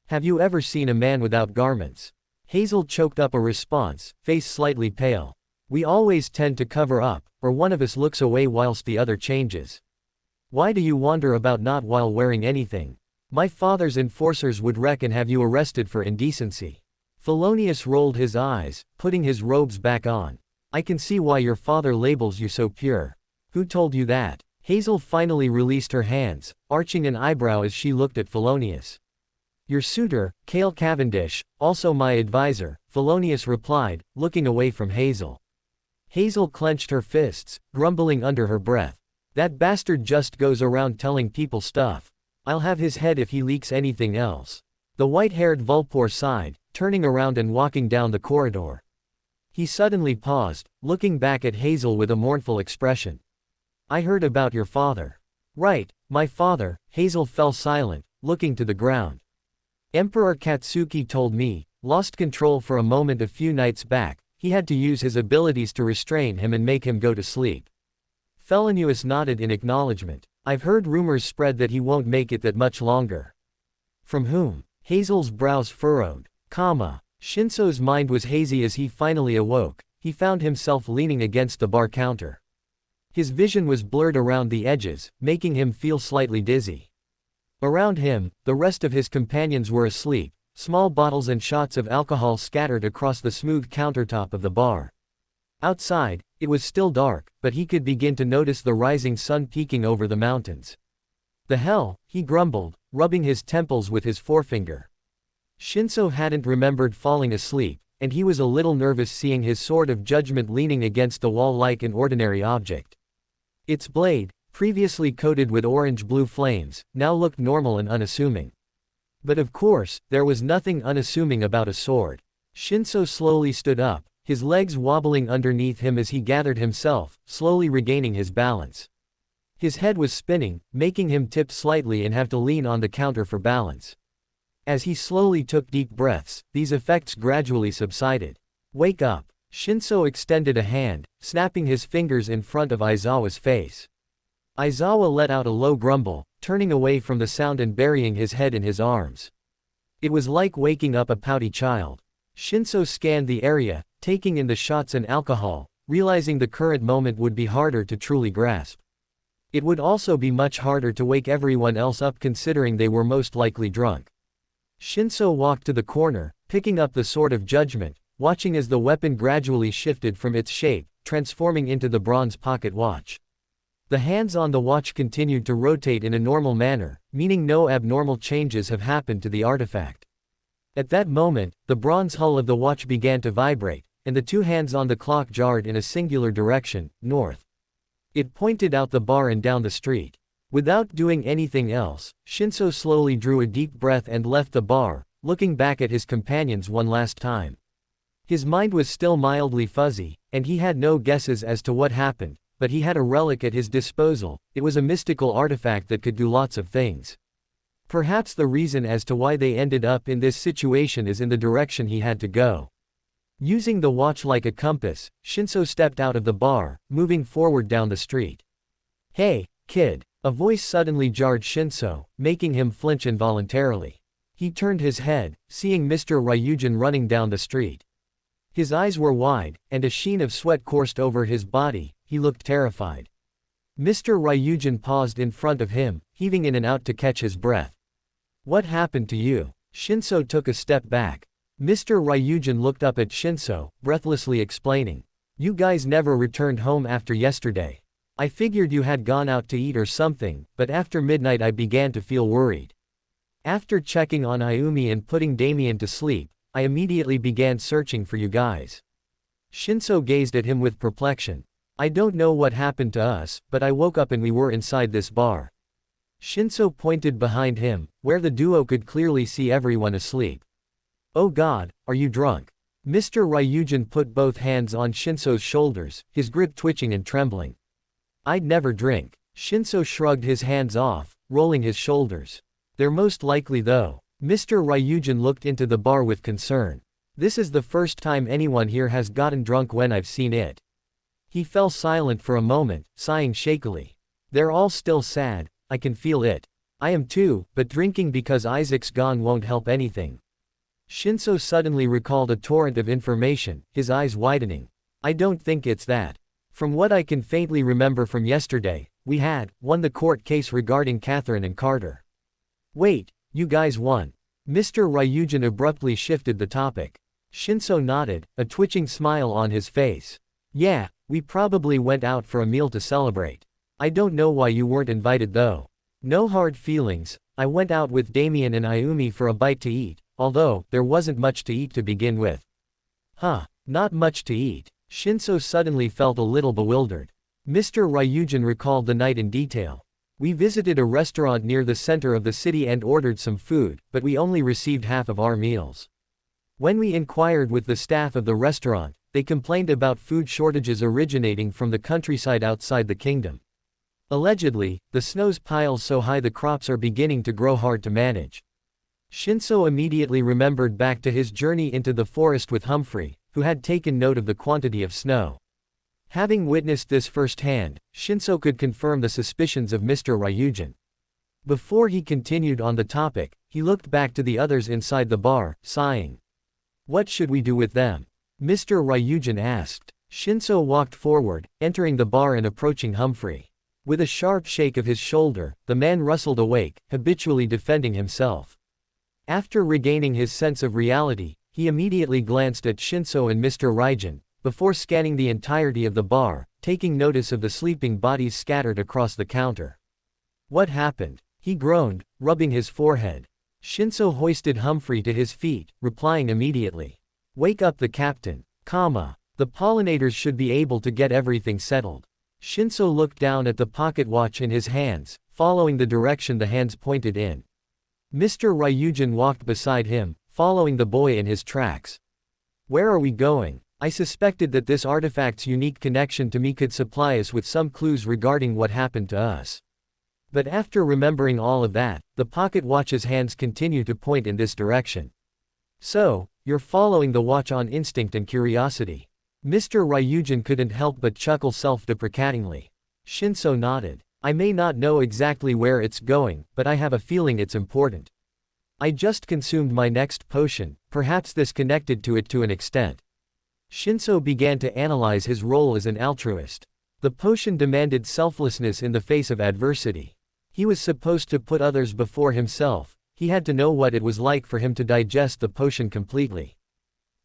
Have you ever seen a man without garments? Hazel choked up a response, face slightly pale. We always tend to cover up, or one of us looks away whilst the other changes. Why do you wander about not while wearing anything? My father's enforcers would reckon have you arrested for indecency. Felonius rolled his eyes, putting his robes back on. I can see why your father labels you so pure. Who told you that? Hazel finally released her hands, arching an eyebrow as she looked at Felonius. Your suitor, Cale Cavendish, also my advisor, Felonius replied, looking away from Hazel. Hazel clenched her fists, grumbling under her breath. That bastard just goes around telling people stuff. I'll have his head if he leaks anything else. The white-haired Vulpor sighed, turning around and walking down the corridor. He suddenly paused, looking back at Hazel with a mournful expression. I heard about your father. Right, my father. Hazel fell silent, looking to the ground. Emperor Katsuki told me, lost control for a moment a few nights back. He had to use his abilities to restrain him and make him go to sleep. Felonius nodded in acknowledgement. I've heard rumors spread that he won't make it that much longer. From whom? Hazel's brows furrowed. Shinso's mind was hazy as he finally awoke. He found himself leaning against the bar counter. His vision was blurred around the edges, making him feel slightly dizzy. Around him, the rest of his companions were asleep, small bottles and shots of alcohol scattered across the smooth countertop of the bar. Outside, it was still dark, but he could begin to notice the rising sun peeking over the mountains. The hell, he grumbled, rubbing his temples with his forefinger. Shinso hadn't remembered falling asleep, and he was a little nervous seeing his sword of judgment leaning against the wall like an ordinary object. Its blade, previously coated with orange-blue flames, now looked normal and unassuming. But of course, there was nothing unassuming about a sword. Shinso slowly stood up, his legs wobbling underneath him as he gathered himself, slowly regaining his balance. His head was spinning, making him tip slightly and have to lean on the counter for balance. As he slowly took deep breaths, these effects gradually subsided. Wake up. Shinso extended a hand, snapping his fingers in front of Aizawa's face. Aizawa let out a low grumble, turning away from the sound and burying his head in his arms. It was like waking up a pouty child. Shinso scanned the area, taking in the shots and alcohol, realizing the current moment would be harder to truly grasp. It would also be much harder to wake everyone else up considering they were most likely drunk. Shinso walked to the corner, picking up the Sword of Judgment, watching as the weapon gradually shifted from its shape, transforming into the bronze pocket watch. The hands on the watch continued to rotate in a normal manner, meaning no abnormal changes have happened to the artifact. At that moment, the bronze hull of the watch began to vibrate, and the two hands on the clock jarred in a singular direction, north. It pointed out the bar and down the street. Without doing anything else, Shinso slowly drew a deep breath and left the bar, looking back at his companions one last time. His mind was still mildly fuzzy, and he had no guesses as to what happened, but he had a relic at his disposal. It was a mystical artifact that could do lots of things. Perhaps the reason as to why they ended up in this situation is in the direction he had to go. Using the watch like a compass, Shinso stepped out of the bar, moving forward down the street. "Hey, kid!" A voice suddenly jarred Shinso, making him flinch involuntarily. He turned his head, seeing Mr. Ryujin running down the street. His eyes were wide, and a sheen of sweat coursed over his body. He looked terrified. Mr. Ryujin paused in front of him, heaving in and out to catch his breath. "What happened to you?" Shinso took a step back. Mr. Ryujin looked up at Shinso, breathlessly explaining. "You guys never returned home after yesterday. I figured you had gone out to eat or something, but after midnight I began to feel worried. After checking on Ayumi and putting Damien to sleep, I immediately began searching for you guys." Shinso gazed at him with perplexion. "I don't know what happened to us, but I woke up and we were inside this bar." Shinso pointed behind him, where the duo could clearly see everyone asleep. "Oh God, are you drunk?" Mr. Ryujin put both hands on Shinso's shoulders, his grip twitching and trembling. "I'd never drink." Shinso shrugged his hands off, rolling his shoulders. "They're most likely though." Mr. Ryujin looked into the bar with concern. "This is the first time anyone here has gotten drunk when I've seen it." He fell silent for a moment, sighing shakily. "They're all still sad, I can feel it. I am too, but drinking because Isaac's gone won't help anything." Shinso suddenly recalled a torrent of information, his eyes widening. "I don't think it's that. From what I can faintly remember from yesterday, we had won the court case regarding Catherine and Carter." "Wait, you guys won?" Mr. Ryujin abruptly shifted the topic. Shinso nodded, a twitching smile on his face. "Yeah, we probably went out for a meal to celebrate. I don't know why you weren't invited though." "No hard feelings, I went out with Damien and Ayumi for a bite to eat, although there wasn't much to eat to begin with." "Huh, not much to eat." Shinso suddenly felt a little bewildered. Mr. Ryujin recalled the night in detail. "We visited a restaurant near the center of the city and ordered some food, but we only received half of our meals. When we inquired with the staff of the restaurant, they complained about food shortages originating from the countryside outside the kingdom. Allegedly, the snows pile so high the crops are beginning to grow hard to manage." Shinso immediately remembered back to his journey into the forest with Humphrey, who had taken note of the quantity of snow. Having witnessed this firsthand, Shinso could confirm the suspicions of Mr. Ryujin. Before he continued on the topic, he looked back to the others inside the bar, sighing. "What should we do with them?" Mr. Ryujin asked. Shinso walked forward, entering the bar and approaching Humphrey. With a sharp shake of his shoulder, the man rustled awake, habitually defending himself. After regaining his sense of reality, he immediately glanced at Shinso and Mr. Ryujin, before scanning the entirety of the bar, taking notice of the sleeping bodies scattered across the counter. "What happened?" he groaned, rubbing his forehead. Shinso hoisted Humphrey to his feet, replying immediately. "Wake up the captain, the pollinators should be able to get everything settled." Shinso looked down at the pocket watch in his hands, following the direction the hands pointed in. Mr. Ryujin walked beside him, following the boy in his tracks. "Where are we going?" I suspected that this artifact's unique connection to me could supply us with some clues regarding what happened to us. But after remembering all of that, the pocket watch's hands continue to point in this direction. So, you're following the watch on instinct and curiosity. Mr. Ryujin couldn't help but chuckle self-deprecatingly. Shinso nodded. I may not know exactly where it's going, but I have a feeling it's important. I just consumed my next potion, perhaps this connected to it to an extent. Shinso began to analyze his role as an altruist. The potion demanded selflessness in the face of adversity. He was supposed to put others before himself. He had to know what it was like for him to digest the potion completely.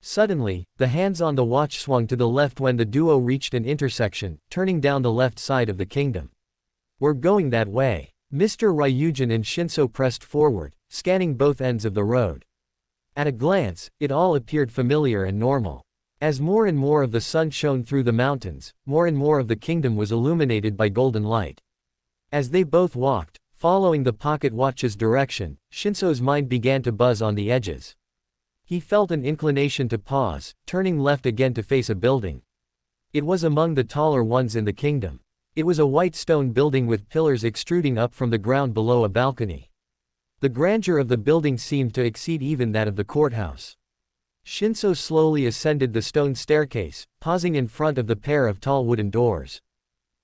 Suddenly, the hands on the watch swung to the left when the duo reached an intersection, turning down the left side of the kingdom. We're going that way. Mr. Ryujin and Shinso pressed forward, scanning both ends of the road. At a glance, it all appeared familiar and normal. As more and more of the sun shone through the mountains, more and more of the kingdom was illuminated by golden light. As they both walked, following the pocket watch's direction, Shinso's mind began to buzz on the edges. He felt an inclination to pause, turning left again to face a building. It was among the taller ones in the kingdom. It was a white stone building with pillars extruding up from the ground below a balcony. The grandeur of the building seemed to exceed even that of the courthouse. Shinso slowly ascended the stone staircase, pausing in front of the pair of tall wooden doors.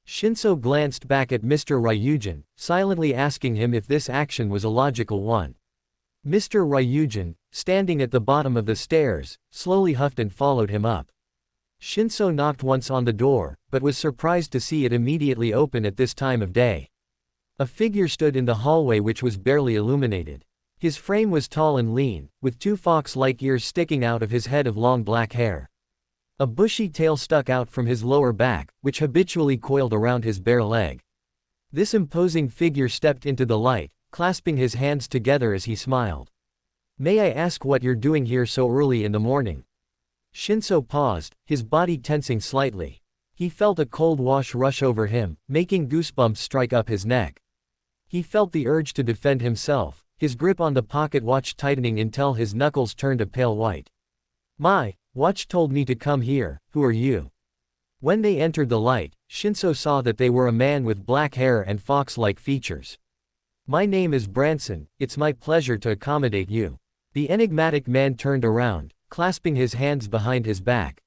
Shinso glanced back at Mr. Ryujin, silently asking him if this action was a logical one. Mr. Ryujin, standing at the bottom of the stairs, slowly huffed and followed him up. Shinso knocked once on the door, but was surprised to see it immediately open at this time of day. A figure stood in the hallway which was barely illuminated. His frame was tall and lean, with two fox-like ears sticking out of his head of long black hair. A bushy tail stuck out from his lower back, which habitually coiled around his bare leg. This imposing figure stepped into the light, clasping his hands together as he smiled. "May I ask what you're doing here so early in the morning?" Shinso paused, his body tensing slightly. He felt a cold wash rush over him, making goosebumps strike up his neck. He felt the urge to defend himself, his grip on the pocket watch tightening until his knuckles turned a pale white. "My watch told me to come here, who are you?" When they entered the light, Shinso saw that they were a man with black hair and fox-like features. "My name is Branson, it's my pleasure to accommodate you." The enigmatic man turned around, clasping his hands behind his back.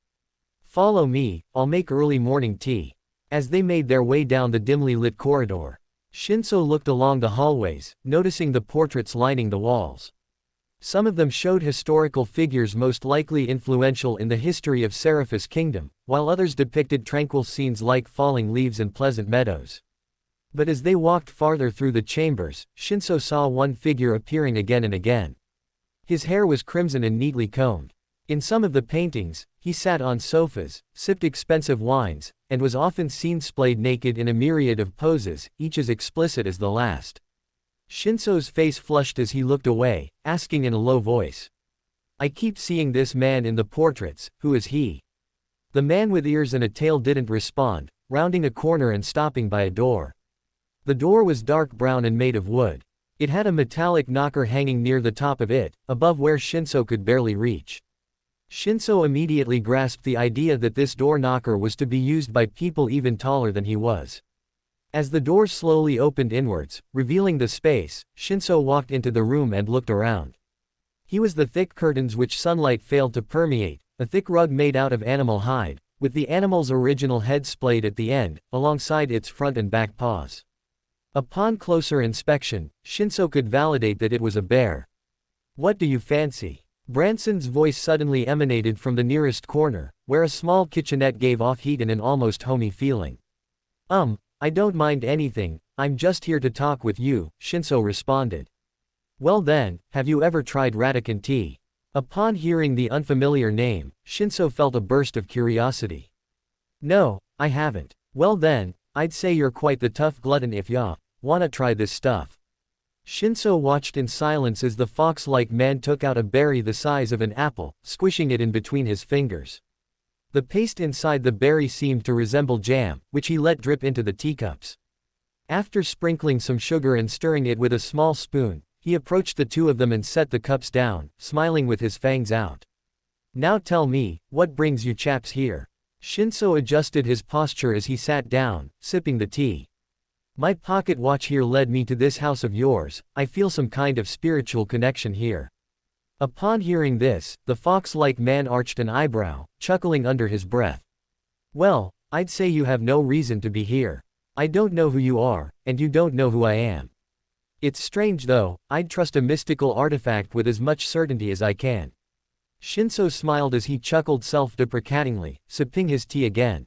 "Follow me, I'll make early morning tea." As they made their way down the dimly lit corridor, Shinso looked along the hallways, noticing the portraits lining the walls. Some of them showed historical figures most likely influential in the history of Seraphis Kingdom, while others depicted tranquil scenes like falling leaves and pleasant meadows. But as they walked farther through the chambers, Shinso saw one figure appearing again and again. His hair was crimson and neatly combed. In some of the paintings, he sat on sofas, sipped expensive wines, and was often seen splayed naked in a myriad of poses, each as explicit as the last. Shinso's face flushed as he looked away, asking in a low voice, "I keep seeing this man in the portraits, who is he?" The man with ears and a tail didn't respond, rounding a corner and stopping by a door. The door was dark brown and made of wood. It had a metallic knocker hanging near the top of it, above where Shinso could barely reach. Shinso immediately grasped the idea that this door knocker was to be used by people even taller than he was. As the door slowly opened inwards, revealing the space, Shinso walked into the room and looked around. He was the thick curtains which sunlight failed to permeate, a thick rug made out of animal hide, with the animal's original head splayed at the end, alongside its front and back paws. Upon closer inspection, Shinso could validate that it was a bear. "What do you fancy?" Branson's voice suddenly emanated from the nearest corner, where a small kitchenette gave off heat and an almost homey feeling. I don't mind anything, I'm just here to talk with you," Shinso responded. "Well then, have you ever tried Radican tea?" Upon hearing the unfamiliar name, Shinso felt a burst of curiosity. "No, I haven't." "Well then, I'd say you're quite the tough glutton if ya wanna try this stuff." Shinso watched in silence as the fox-like man took out a berry the size of an apple, squishing it in between his fingers. The paste inside the berry seemed to resemble jam, which he let drip into the teacups. After sprinkling some sugar and stirring it with a small spoon, he approached the two of them and set the cups down, smiling with his fangs out. "Now tell me, what brings you chaps here?" Shinso adjusted his posture as he sat down, sipping the tea. My pocket watch here led me to this house of yours. I feel some kind of spiritual connection here. Upon hearing this, the fox-like man arched an eyebrow, chuckling under his breath. Well, I'd say you have no reason to be here. I don't know who you are, and you don't know who I am. It's strange though, I'd trust a mystical artifact with as much certainty as I can. Shinso smiled as he chuckled self-deprecatingly, sipping his tea again.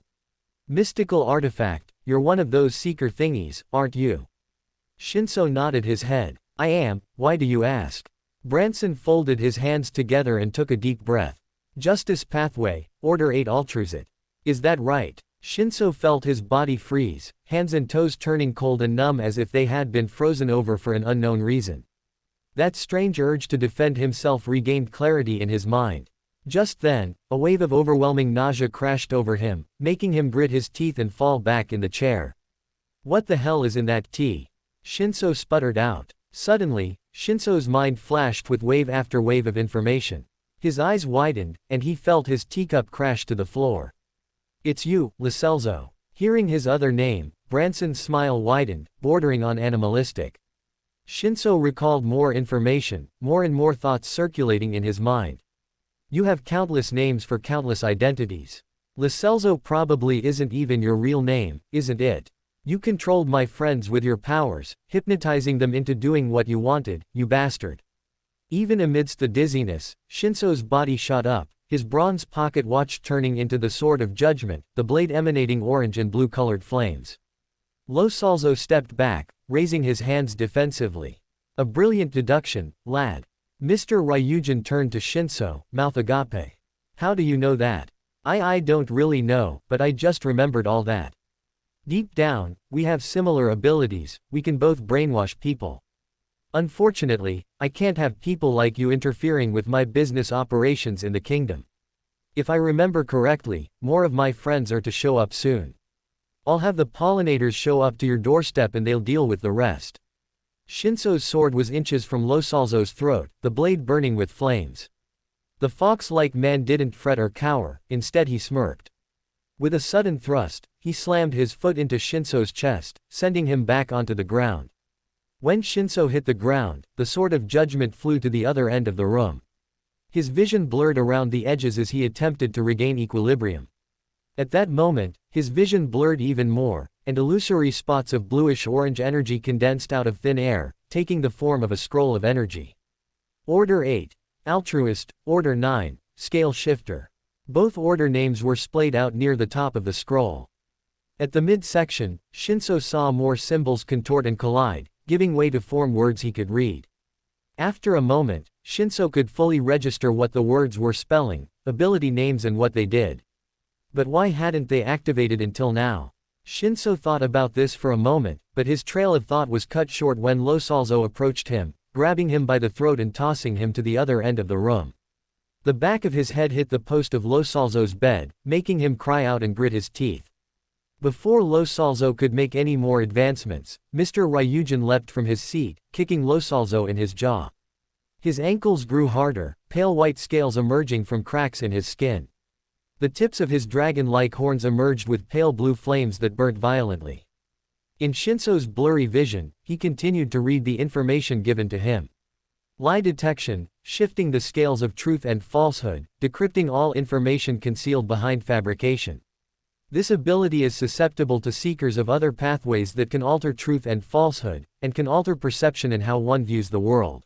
Mystical artifact, you're one of those seeker thingies, aren't you? Shinso nodded his head. I am, why do you ask? Branson folded his hands together and took a deep breath. Justice Pathway, Order 8 Altrusit. Is that right? Shinso felt his body freeze, hands and toes turning cold and numb as if they had been frozen over for an unknown reason. That strange urge to defend himself regained clarity in his mind. Just then, a wave of overwhelming nausea crashed over him, making him grit his teeth and fall back in the chair. What the hell is in that tea? Shinso sputtered out. Suddenly, Shinso's mind flashed with wave after wave of information. His eyes widened, and he felt his teacup crash to the floor. It's you, Lacelso. Hearing his other name, Branson's smile widened, bordering on animalistic. Shinso recalled more information, more and more thoughts circulating in his mind. You have countless names for countless identities. Lacelso probably isn't even your real name, isn't it? You controlled my friends with your powers, hypnotizing them into doing what you wanted, you bastard. Even amidst the dizziness, Shinso's body shot up, his bronze pocket watch turning into the sword of judgment, the blade emanating orange and blue-colored flames. Lacelso stepped back, raising his hands defensively. A brilliant deduction, lad. Mr. Ryujin turned to Shinso, mouth agape. How do you know that? I don't really know, but I just remembered all that. Deep down, we have similar abilities, we can both brainwash people. Unfortunately, I can't have people like you interfering with my business operations in the kingdom. If I remember correctly, more of my friends are to show up soon. I'll have the pollinators show up to your doorstep and they'll deal with the rest. Shinso's sword was inches from Lacelso's throat, the blade burning with flames. The fox-like man didn't fret or cower, instead he smirked. With a sudden thrust, he slammed his foot into Shinso's chest, sending him back onto the ground. When Shinso hit the ground, the sword of judgment flew to the other end of the room. His vision blurred around the edges as he attempted to regain equilibrium. At that moment, his vision blurred even more, and illusory spots of bluish-orange energy condensed out of thin air, taking the form of a scroll of energy. Order 8. Altruist, Order 9, Scale Shifter. Both order names were splayed out near the top of the scroll. At the midsection, Shinso saw more symbols contort and collide, giving way to form words he could read. After a moment, Shinso could fully register what the words were spelling, ability names and what they did. But why hadn't they activated until now? Shinso thought about this for a moment, but his trail of thought was cut short when Lacelso approached him, grabbing him by the throat and tossing him to the other end of the room. The back of his head hit the post of Lacelso's bed, making him cry out and grit his teeth. Before Lacelso could make any more advancements, Mr. Ryujin leapt from his seat, kicking Lacelso in his jaw. His ankles grew harder, pale white scales emerging from cracks in his skin. The tips of his dragon-like horns emerged with pale blue flames that burnt violently. In Shinso's blurry vision, he continued to read the information given to him. Lie detection, shifting the scales of truth and falsehood, decrypting all information concealed behind fabrication. This ability is susceptible to seekers of other pathways that can alter truth and falsehood, and can alter perception and how one views the world.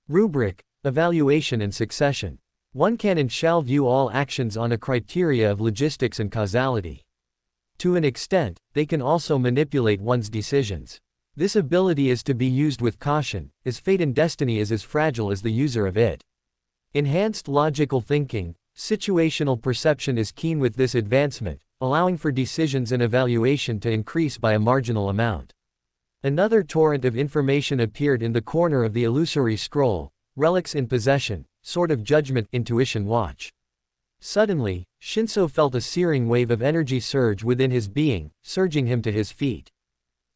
Rubric, evaluation and succession. One can and shall view all actions on a criteria of logistics and causality. To an extent, they can also manipulate one's decisions. This ability is to be used with caution, as fate and destiny is as fragile as the user of it. Enhanced logical thinking, situational perception is keen with this advancement, allowing for decisions and evaluation to increase by a marginal amount. Another torrent of information appeared in the corner of the illusory scroll, relics in possession, sword of judgment, intuition watch. Suddenly, Shinso felt a searing wave of energy surge within his being, surging him to his feet.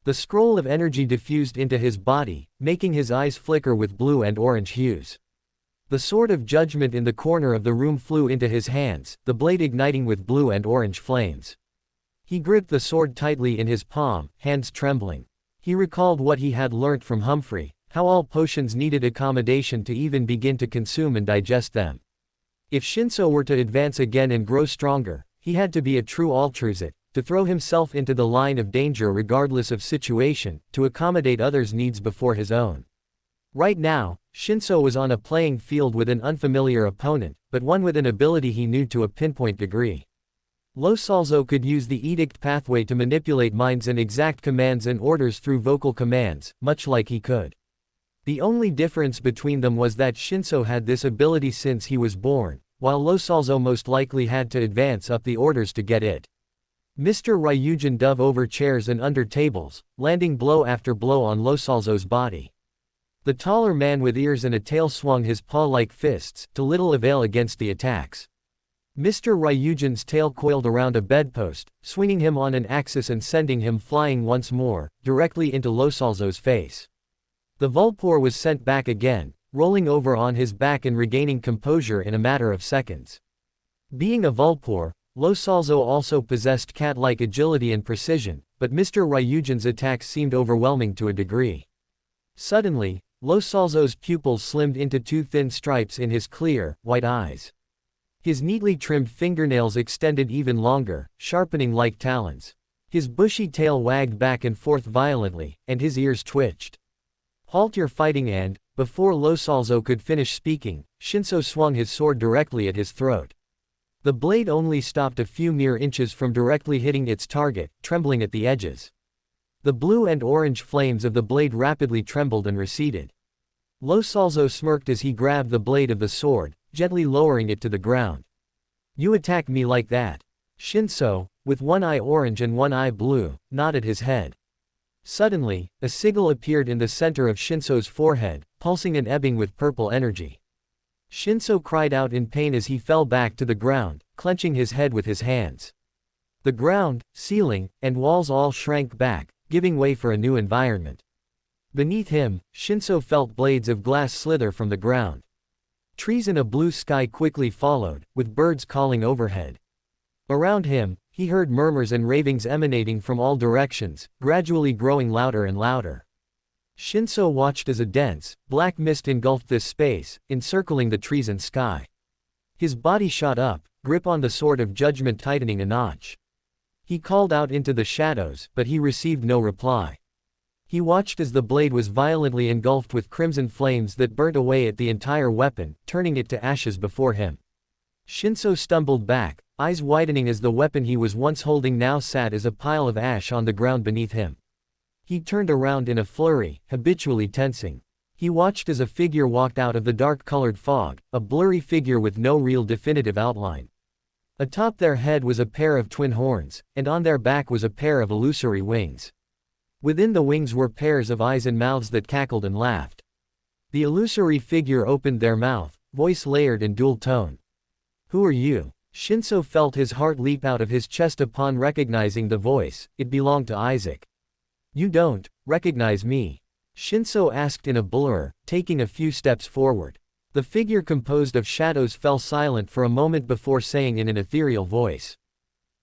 The scroll of energy diffused into his body, making his eyes flicker with blue and orange hues. The sword of judgment in the corner of the room flew into his hands, the blade igniting with blue and orange flames. He gripped the sword tightly in his palm, hands trembling. He recalled what he had learnt from Humphrey, how all potions needed accommodation to even begin to consume and digest them. If Shinso were to advance again and grow stronger, he had to be a true altruist, to throw himself into the line of danger regardless of situation, to accommodate others' needs before his own. Right now, Shinso was on a playing field with an unfamiliar opponent, but one with an ability he knew to a pinpoint degree. Lo Salzo could use the edict pathway to manipulate minds and exact commands and orders through vocal commands, much like he could. The only difference between them was that Shinso had this ability since he was born, while Lo Salzo most likely had to advance up the orders to get it. Mr. Ryujin dove over chairs and under tables, landing blow after blow on Lo Salzo's body. The taller man with ears and a tail swung his paw-like fists, to little avail against the attacks. Mr. Ryujin's tail coiled around a bedpost, swinging him on an axis and sending him flying once more, directly into Lo Salzo's face. The Vulpor was sent back again, rolling over on his back and regaining composure in a matter of seconds. Being a Vulpor, Lo Salzo also possessed cat-like agility and precision, but Mr. Ryujin's attacks seemed overwhelming to a degree. Suddenly, Lo Salzo's pupils slimmed into two thin stripes in his clear, white eyes. His neatly trimmed fingernails extended even longer, sharpening like talons. His bushy tail wagged back and forth violently, and his ears twitched. "Halt your fighting!" And, before Lo Salzo could finish speaking, Shinso swung his sword directly at his throat. The blade only stopped a few mere inches from directly hitting its target, trembling at the edges. The blue and orange flames of the blade rapidly trembled and receded. Lo Salzo smirked as he grabbed the blade of the sword, gently lowering it to the ground. "You attack me like that?" Shinso, with one eye orange and one eye blue, nodded his head. Suddenly, a sigil appeared in the center of Shinso's forehead, pulsing and ebbing with purple energy. Shinso cried out in pain as he fell back to the ground, clenching his head with his hands. The ground, ceiling, and walls all shrank back, giving way for a new environment. Beneath him, Shinso felt blades of glass slither from the ground. Trees in a blue sky quickly followed, with birds calling overhead. Around him, he heard murmurs and ravings emanating from all directions, gradually growing louder and louder. Shinso watched as a dense, black mist engulfed this space, encircling the trees and sky. His body shot up, grip on the sword of judgment tightening a notch. He called out into the shadows, but he received no reply. He watched as the blade was violently engulfed with crimson flames that burnt away at the entire weapon, turning it to ashes before him. Shinso stumbled back, eyes widening as the weapon he was once holding now sat as a pile of ash on the ground beneath him. He turned around in a flurry, habitually tensing. He watched as a figure walked out of the dark-colored fog, a blurry figure with no real definitive outline. Atop their head was a pair of twin horns, and on their back was a pair of illusory wings. Within the wings were pairs of eyes and mouths that cackled and laughed. The illusory figure opened their mouth, voice layered in dual tone. "Who are you?" Shinso felt his heart leap out of his chest upon recognizing the voice. It belonged to Isaac. "You don't recognize me?" Shinso asked in a blur, taking a few steps forward. The figure composed of shadows fell silent for a moment before saying in an ethereal voice.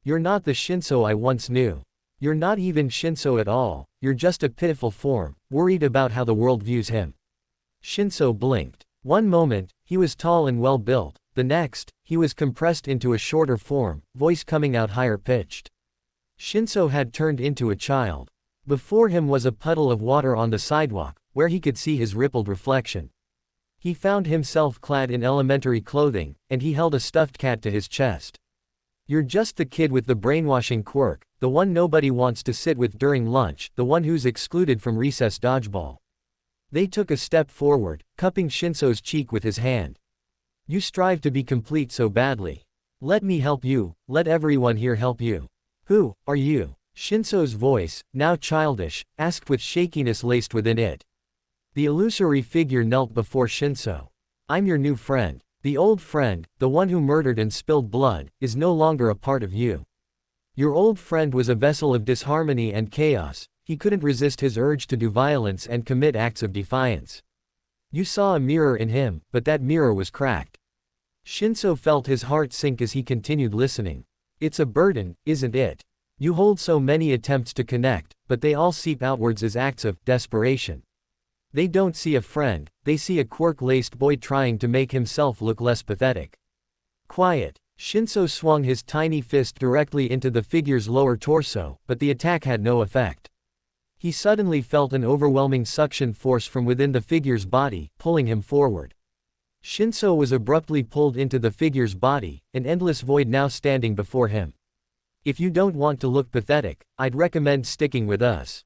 "You're not the Shinso I once knew. You're not even Shinso at all, you're just a pitiful form, worried about how the world views him." Shinso blinked. One moment, he was tall and well-built, the next, he was compressed into a shorter form, voice coming out higher-pitched. Shinso had turned into a child. Before him was a puddle of water on the sidewalk, where he could see his rippled reflection. He found himself clad in elementary clothing, and he held a stuffed cat to his chest. "You're just the kid with the brainwashing quirk, the one nobody wants to sit with during lunch, the one who's excluded from recess dodgeball." They took a step forward, cupping Shinso's cheek with his hand. "You strive to be complete so badly. Let me help you, let everyone here help you." "Who are you?" Shinso's voice, now childish, asked with shakiness laced within it. The illusory figure knelt before Shinso. "I'm your new friend. The old friend, the one who murdered and spilled blood, is no longer a part of you. Your old friend was a vessel of disharmony and chaos, he couldn't resist his urge to do violence and commit acts of defiance. You saw a mirror in him, but that mirror was cracked." Shinso felt his heart sink as he continued listening. "It's a burden, isn't it? You hold so many attempts to connect, but they all seep outwards as acts of desperation. They don't see a friend, they see a quirk-laced boy trying to make himself look less pathetic. Quiet. Shinso swung his tiny fist directly into the figure's lower torso, but the attack had no effect. He suddenly felt an overwhelming suction force from within the figure's body, pulling him forward. Shinso was abruptly pulled into the figure's body, an endless void now standing before him. If you don't want to look pathetic, I'd recommend sticking with us.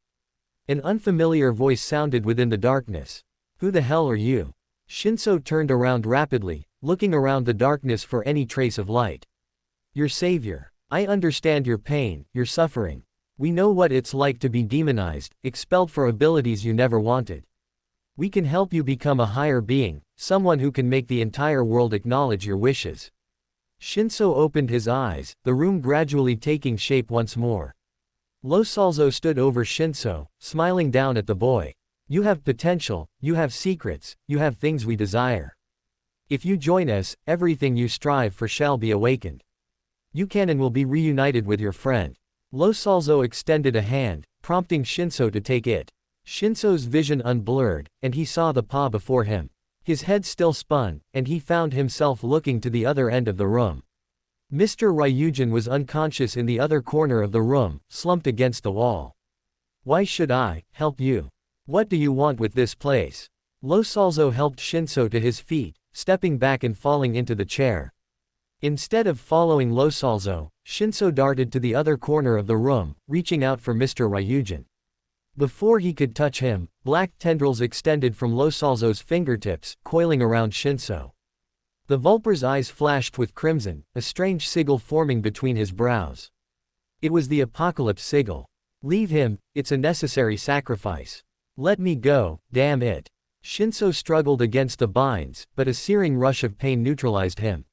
An unfamiliar voice sounded within the darkness. Who the hell are you? Shinso turned around rapidly, looking around the darkness for any trace of light. Your savior. I understand your pain, your suffering. We know what it's like to be demonized, expelled for abilities you never wanted. We can help you become a higher being, someone who can make the entire world acknowledge your wishes. Shinso opened his eyes, the room gradually taking shape once more. Losalzo stood over Shinso, smiling down at the boy. You have potential, you have secrets, you have things we desire. If you join us, everything you strive for shall be awakened. You can and will be reunited with your friend. Losalzo extended a hand, prompting Shinso to take it. Shinso's vision unblurred, and he saw the paw before him. His head still spun, and he found himself looking to the other end of the room. Mr. Ryujin was unconscious in the other corner of the room, slumped against the wall. Why should I help you? What do you want with this place? Losalzo helped Shinso to his feet, stepping back and falling into the chair. Instead of following Losalzo, Shinso darted to the other corner of the room, reaching out for Mr. Ryujin. Before he could touch him, black tendrils extended from Losalzo's fingertips, coiling around Shinso. The Vulper's eyes flashed with crimson, a strange sigil forming between his brows. It was the Apocalypse sigil. Leave him, it's a necessary sacrifice. Let me go, damn it. Shinso struggled against the binds, but a searing rush of pain neutralized him.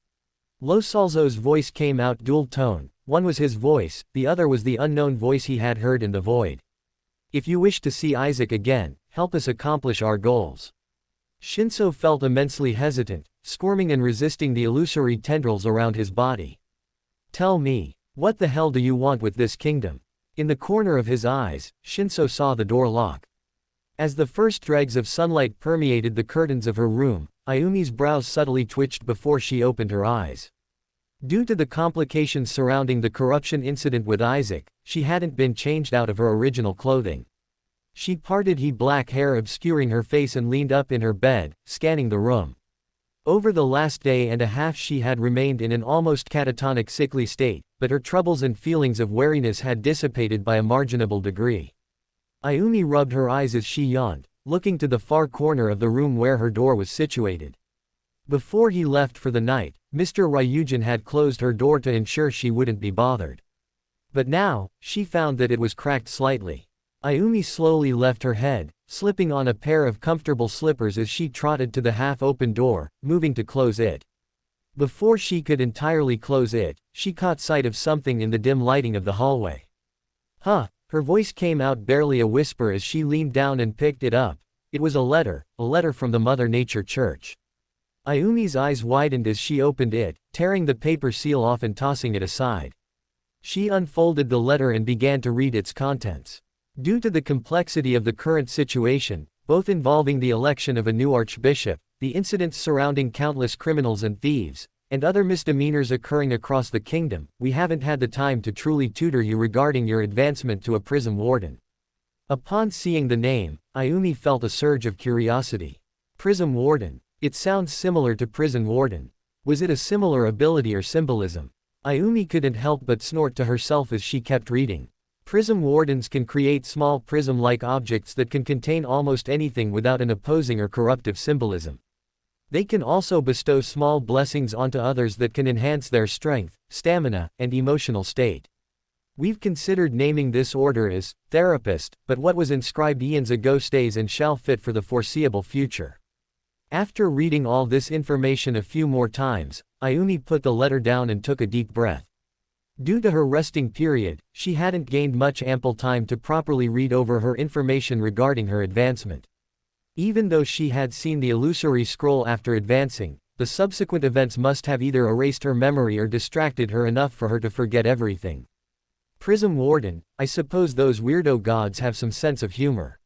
Losalzo's voice came out dual-tone, one was his voice, the other was the unknown voice he had heard in the void. If you wish to see Isaac again, help us accomplish our goals. Shinso felt immensely hesitant, squirming and resisting the illusory tendrils around his body. Tell me, what the hell do you want with this kingdom? In the corner of his eyes, Shinso saw the door lock. As the first dregs of sunlight permeated the curtains of her room, Ayumi's brows subtly twitched before she opened her eyes. Due to the complications surrounding the corruption incident with Isaac, she hadn't been changed out of her original clothing. She parted her black hair obscuring her face and leaned up in her bed, scanning the room. Over the last day and a half she had remained in an almost catatonic sickly state, but her troubles and feelings of weariness had dissipated by a marginable degree. Ayumi rubbed her eyes as she yawned, looking to the far corner of the room where her door was situated. Before he left for the night, Mr. Ryujin had closed her door to ensure she wouldn't be bothered. But now, she found that it was cracked slightly. Ayumi slowly left her head, slipping on a pair of comfortable slippers as she trotted to the half-open door, moving to close it. Before she could entirely close it, she caught sight of something in the dim lighting of the hallway. Huh, her voice came out barely a whisper as she leaned down and picked it up. It was a letter from the Mother Nature Church. Ayumi's eyes widened as she opened it, tearing the paper seal off and tossing it aside. She unfolded the letter and began to read its contents. Due to the complexity of the current situation, both involving the election of a new archbishop, the incidents surrounding countless criminals and thieves, and other misdemeanors occurring across the kingdom, we haven't had the time to truly tutor you regarding your advancement to a prison warden. Upon seeing the name, Ayumi felt a surge of curiosity. Prison warden. It sounds similar to prison warden. Was it a similar ability or symbolism? Ayumi couldn't help but snort to herself as she kept reading. Prism wardens can create small prism-like objects that can contain almost anything without an opposing or corruptive symbolism. They can also bestow small blessings onto others that can enhance their strength, stamina, and emotional state. We've considered naming this order as Therapist, but what was inscribed eons ago stays and shall fit for the foreseeable future. After reading all this information a few more times, Ayumi put the letter down and took a deep breath. Due to her resting period, she hadn't gained much ample time to properly read over her information regarding her advancement. Even though she had seen the illusory scroll after advancing, the subsequent events must have either erased her memory or distracted her enough for her to forget everything. Prism Warden, I suppose those weirdo gods have some sense of humor.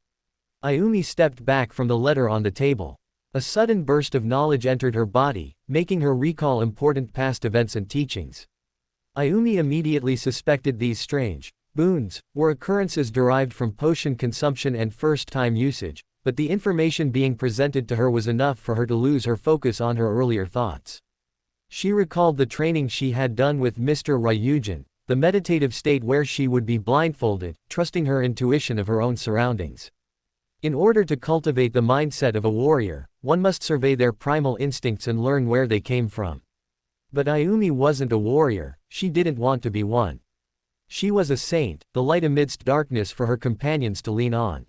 Ayumi stepped back from the letter on the table. A sudden burst of knowledge entered her body, making her recall important past events and teachings. Ayumi immediately suspected these strange boons were occurrences derived from potion consumption and first-time usage, but the information being presented to her was enough for her to lose her focus on her earlier thoughts. She recalled the training she had done with Mr. Ryujin, the meditative state where she would be blindfolded, trusting her intuition of her own surroundings. In order to cultivate the mindset of a warrior, one must survey their primal instincts and learn where they came from. But Ayumi wasn't a warrior, she didn't want to be one. She was a saint, the light amidst darkness for her companions to lean on.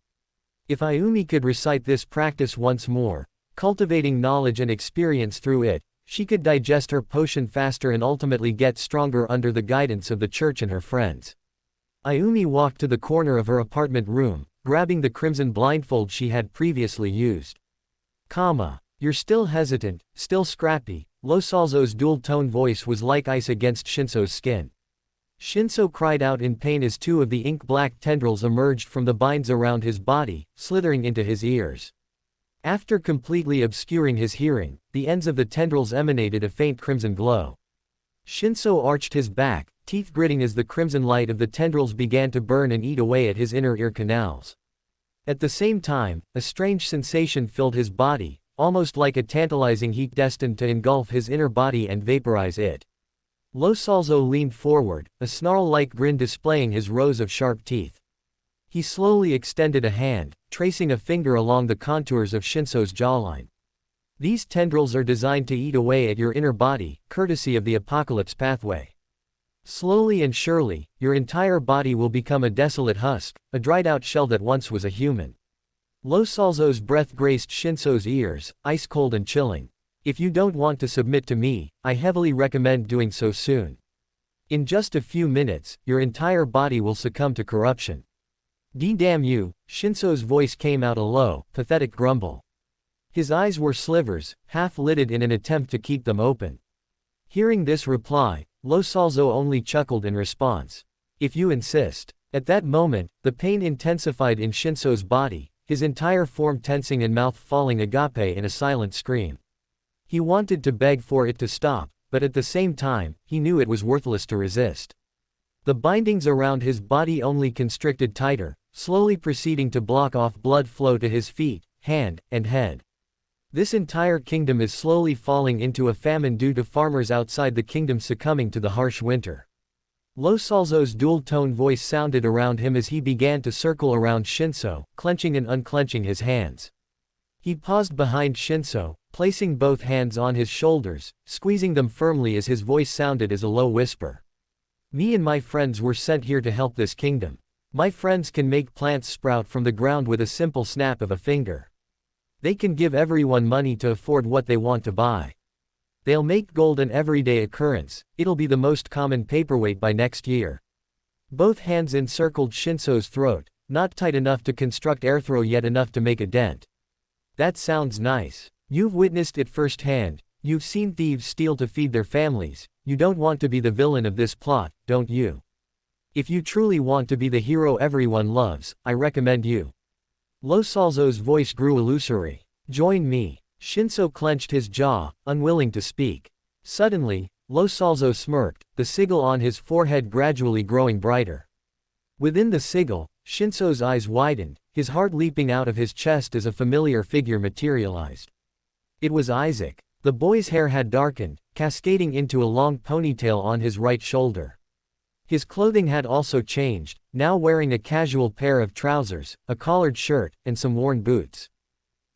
If Ayumi could recite this practice once more, cultivating knowledge and experience through it, she could digest her potion faster and ultimately get stronger under the guidance of the church and her friends. Ayumi walked to the corner of her apartment room, grabbing the crimson blindfold she had previously used. You're still hesitant, still scrappy. Losalzo's dual-tone voice was like ice against Shinso's skin. Shinso cried out in pain as two of the ink-black tendrils emerged from the binds around his body, slithering into his ears. After completely obscuring his hearing, the ends of the tendrils emanated a faint crimson glow. Shinso arched his back, teeth gritting as the crimson light of the tendrils began to burn and eat away at his inner ear canals. At the same time, a strange sensation filled his body, almost like a tantalizing heat destined to engulf his inner body and vaporize it. Losalzo leaned forward, a snarl-like grin displaying his rows of sharp teeth. He slowly extended a hand, tracing a finger along the contours of Shinso's jawline. These tendrils are designed to eat away at your inner body, courtesy of the apocalypse pathway. Slowly and surely, your entire body will become a desolate husk, a dried-out shell that once was a human. Losalzo's breath graced Shinso's ears, ice-cold and chilling. If you don't want to submit to me, I heavily recommend doing so soon. In just a few minutes, your entire body will succumb to corruption. Damn you, Shinso's voice came out a low, pathetic grumble. His eyes were slivers, half-lidded in an attempt to keep them open. Hearing this reply, Losalzo only chuckled in response. If you insist. At that moment, the pain intensified in Shinso's body, his entire form tensing and mouth falling agape in a silent scream. He wanted to beg for it to stop, but at the same time, he knew it was worthless to resist. The bindings around his body only constricted tighter, slowly proceeding to block off blood flow to his feet, hand, and head. This entire kingdom is slowly falling into a famine due to farmers outside the kingdom succumbing to the harsh winter. Losalzo's dual-tone voice sounded around him as he began to circle around Shinso, clenching and unclenching his hands. He paused behind Shinso, placing both hands on his shoulders, squeezing them firmly as his voice sounded as a low whisper. Me and my friends were sent here to help this kingdom. My friends can make plants sprout from the ground with a simple snap of a finger. They can give everyone money to afford what they want to buy. They'll make gold an everyday occurrence, it'll be the most common paperweight by next year. Both hands encircled Shinso's throat, not tight enough to construct air throw yet enough to make a dent. That sounds nice. You've witnessed it firsthand, you've seen thieves steal to feed their families, you don't want to be the villain of this plot, don't you? If you truly want to be the hero everyone loves, I recommend you. Losalzo's voice grew illusory. Join me. Shinso clenched his jaw, unwilling to speak. Suddenly, Losalzo smirked, the sigil on his forehead gradually growing brighter. Within the sigil, Shinso's eyes widened, his heart leaping out of his chest as a familiar figure materialized. It was Isaac. The boy's hair had darkened, cascading into a long ponytail on his right shoulder. His clothing had also changed, now wearing a casual pair of trousers, a collared shirt, and some worn boots.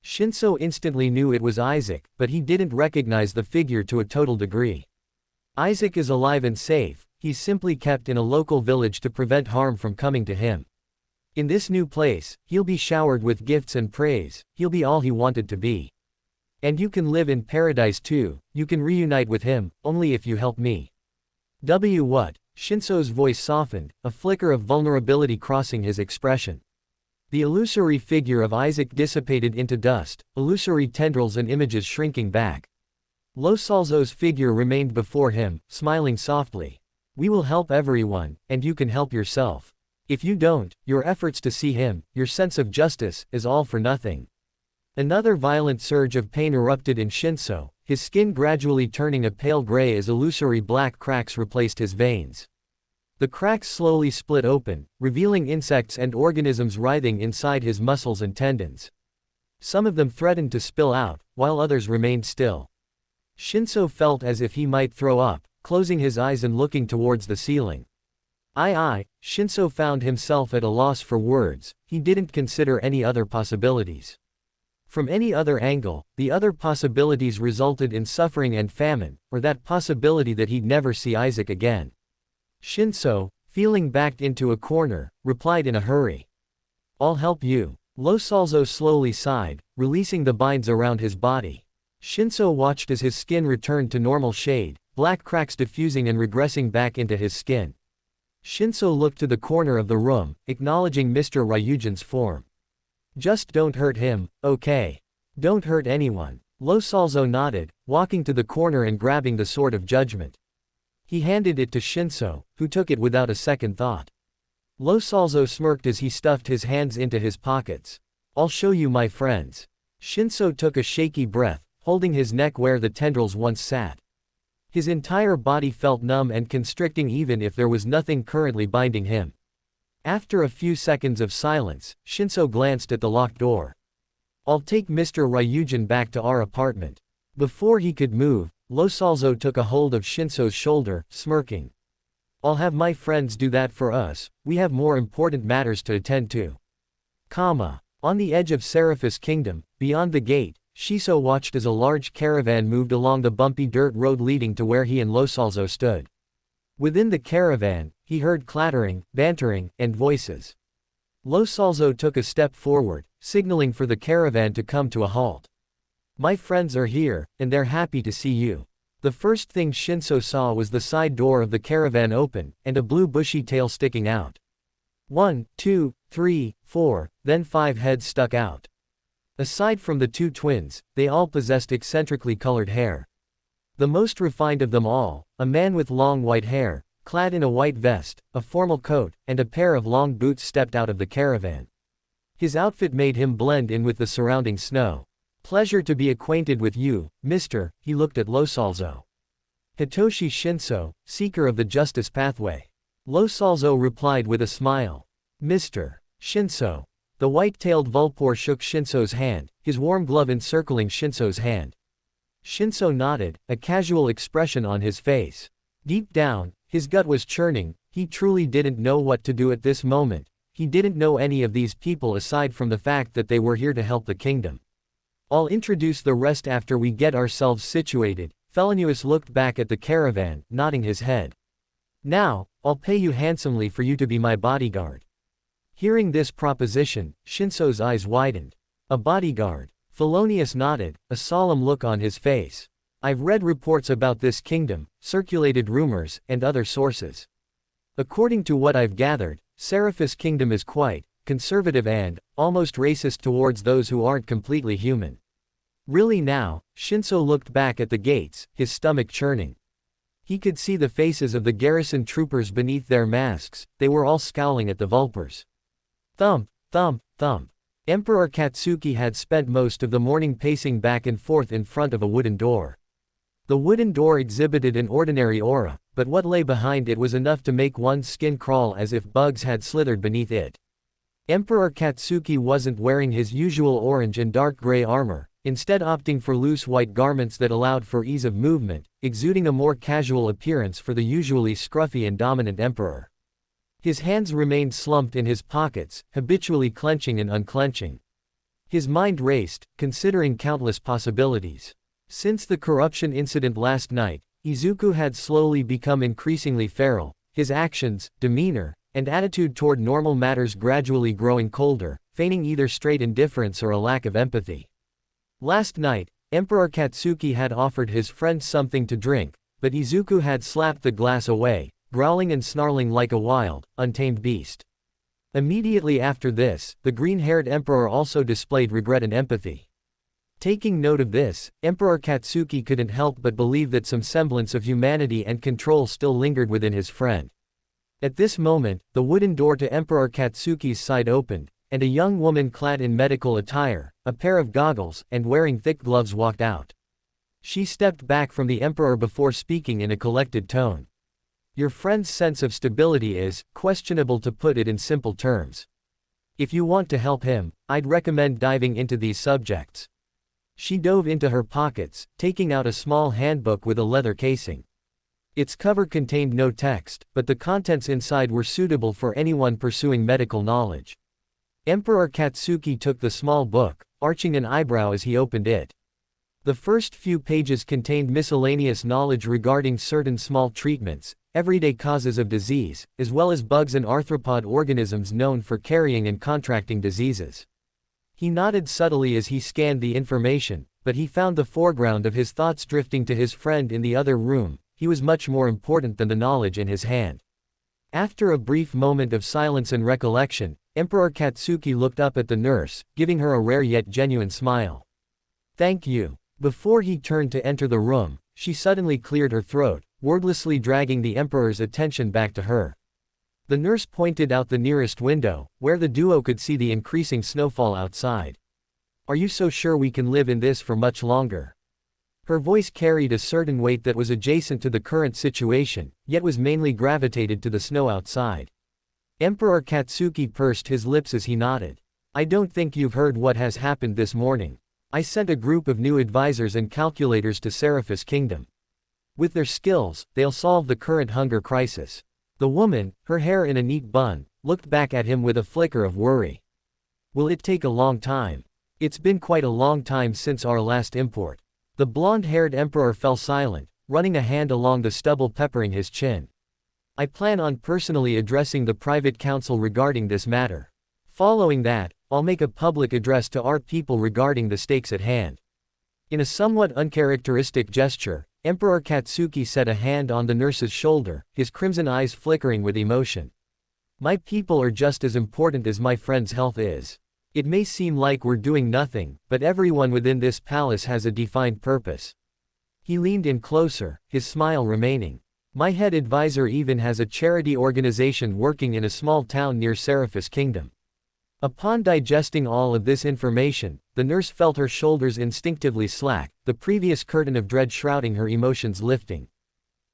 Shinso instantly knew it was Isaac, but he didn't recognize the figure to a total degree. Isaac is alive and safe, he's simply kept in a local village to prevent harm from coming to him. In this new place, he'll be showered with gifts and praise, he'll be all he wanted to be. And you can live in paradise too, you can reunite with him, only if you help me. What? Shinso's voice softened, a flicker of vulnerability crossing his expression. The illusory figure of Isaac dissipated into dust, illusory tendrils and images shrinking back. Losalzo's figure remained before him, smiling softly. We will help everyone, and you can help yourself. If you don't, your efforts to see him, your sense of justice, is all for nothing. Another violent surge of pain erupted in Shinso, his skin gradually turning a pale gray as illusory black cracks replaced his veins. The cracks slowly split open, revealing insects and organisms writhing inside his muscles and tendons. Some of them threatened to spill out, while others remained still. Shinso felt as if he might throw up, closing his eyes and looking towards the ceiling. Shinso found himself at a loss for words. He didn't consider any other possibilities. From any other angle, the other possibilities resulted in suffering and famine, or that possibility that he'd never see Isaac again. Shinso, feeling backed into a corner, replied in a hurry. I'll help you. Lo Salzo slowly sighed, releasing the binds around his body. Shinso watched as his skin returned to normal shade, black cracks diffusing and regressing back into his skin. Shinso looked to the corner of the room, acknowledging Mr. Ryujin's form. Just don't hurt him, okay? Don't hurt anyone. Lo Salzo nodded, walking to the corner and grabbing the Sword of Judgment. He handed it to Shinso, who took it without a second thought. Lo Salzo smirked as he stuffed his hands into his pockets. I'll show you my friends. Shinso took a shaky breath, holding his neck where the tendrils once sat. His entire body felt numb and constricting even if there was nothing currently binding him. After a few seconds of silence, Shinso glanced at the locked door. I'll take Mr. Ryujin back to our apartment. Before he could move, Lo Salzo took a hold of Shinso's shoulder, smirking. I'll have my friends do that for us, we have more important matters to attend to. On the edge of Seraphis Kingdom, beyond the gate, Shiso watched as a large caravan moved along the bumpy dirt road leading to where he and Lo Salzo stood. Within the caravan, he heard clattering, bantering, and voices. Lo Salzo took a step forward, signaling for the caravan to come to a halt. My friends are here, and they're happy to see you. The first thing Shinso saw was the side door of the caravan open, and a blue bushy tail sticking out. 1, 2, 3, 4, then 5 heads stuck out. Aside from the 2 twins, they all possessed eccentrically colored hair. The most refined of them all, a man with long white hair, clad in a white vest, a formal coat, and a pair of long boots stepped out of the caravan. His outfit made him blend in with the surrounding snow. Pleasure to be acquainted with you, mister, he looked at Lo Salzo. Hitoshi Shinso, seeker of the justice pathway. Lo Salzo replied with a smile. Mr. Shinso. The white-tailed Vulpor shook Shinso's hand, his warm glove encircling Shinso's hand. Shinso nodded, a casual expression on his face. Deep down, his gut was churning. He truly didn't know what to do at this moment. He didn't know any of these people aside from the fact that they were here to help the kingdom. I'll introduce the rest after we get ourselves situated. Felonius looked back at the caravan, nodding his head. Now, I'll pay you handsomely for you to be my bodyguard. Hearing this proposition, Shinso's eyes widened. A bodyguard. Felonius nodded, a solemn look on his face. I've read reports about this kingdom, circulated rumors, and other sources. According to what I've gathered, Seraphis Kingdom is quite conservative and almost racist towards those who aren't completely human. Really now, Shinso looked back at the gates, his stomach churning. He could see the faces of the garrison troopers beneath their masks. They were all scowling at the Vulpers. Thump, thump, thump. Emperor Katsuki had spent most of the morning pacing back and forth in front of a wooden door. The wooden door exhibited an ordinary aura, but what lay behind it was enough to make one's skin crawl as if bugs had slithered beneath it. Emperor Katsuki wasn't wearing his usual orange and dark gray armor, instead opting for loose white garments that allowed for ease of movement, exuding a more casual appearance for the usually scruffy and dominant emperor. His hands remained slumped in his pockets, habitually clenching and unclenching. His mind raced, considering countless possibilities. Since the corruption incident last night, Izuku had slowly become increasingly feral, his actions, demeanor, and attitude toward normal matters gradually growing colder, feigning either straight indifference or a lack of empathy. Last night, Emperor Katsuki had offered his friend something to drink, but Izuku had slapped the glass away, growling and snarling like a wild, untamed beast. Immediately after this, the green-haired emperor also displayed regret and empathy. Taking note of this, Emperor Katsuki couldn't help but believe that some semblance of humanity and control still lingered within his friend. At this moment, the wooden door to Emperor Katsuki's side opened, and a young woman clad in medical attire, a pair of goggles, and wearing thick gloves walked out. She stepped back from the emperor before speaking in a collected tone. Your friend's sense of stability is questionable, to put it in simple terms. If you want to help him, I'd recommend diving into these subjects. She dove into her pockets, taking out a small handbook with a leather casing. Its cover contained no text, but the contents inside were suitable for anyone pursuing medical knowledge. Emperor Katsuki took the small book, arching an eyebrow as he opened it. The first few pages contained miscellaneous knowledge regarding certain small treatments, everyday causes of disease, as well as bugs and arthropod organisms known for carrying and contracting diseases. He nodded subtly as he scanned the information, but he found the foreground of his thoughts drifting to his friend in the other room. He was much more important than the knowledge in his hand. After a brief moment of silence and recollection, Emperor Katsuki looked up at the nurse, giving her a rare yet genuine smile. Thank you. Before he turned to enter the room, she suddenly cleared her throat, wordlessly dragging the emperor's attention back to her. The nurse pointed out the nearest window, where the duo could see the increasing snowfall outside. Are you so sure we can live in this for much longer? Her voice carried a certain weight that was adjacent to the current situation, yet was mainly gravitated to the snow outside. Emperor Katsuki pursed his lips as he nodded. I don't think you've heard what has happened this morning. I sent a group of new advisors and calculators to Seraphis Kingdom. With their skills, they'll solve the current hunger crisis. The woman, her hair in a neat bun, looked back at him with a flicker of worry. Will it take a long time? It's been quite a long time since our last import. The blonde-haired emperor fell silent, running a hand along the stubble peppering his chin. I plan on personally addressing the private council regarding this matter. Following that, I'll make a public address to our people regarding the stakes at hand. In a somewhat uncharacteristic gesture, Emperor Katsuki set a hand on the nurse's shoulder, his crimson eyes flickering with emotion. My people are just as important as my friend's health is. It may seem like we're doing nothing, but everyone within this palace has a defined purpose. He leaned in closer, his smile remaining. My head advisor even has a charity organization working in a small town near Seraphis Kingdom. Upon digesting all of this information, the nurse felt her shoulders instinctively slack, the previous curtain of dread shrouding her emotions lifting.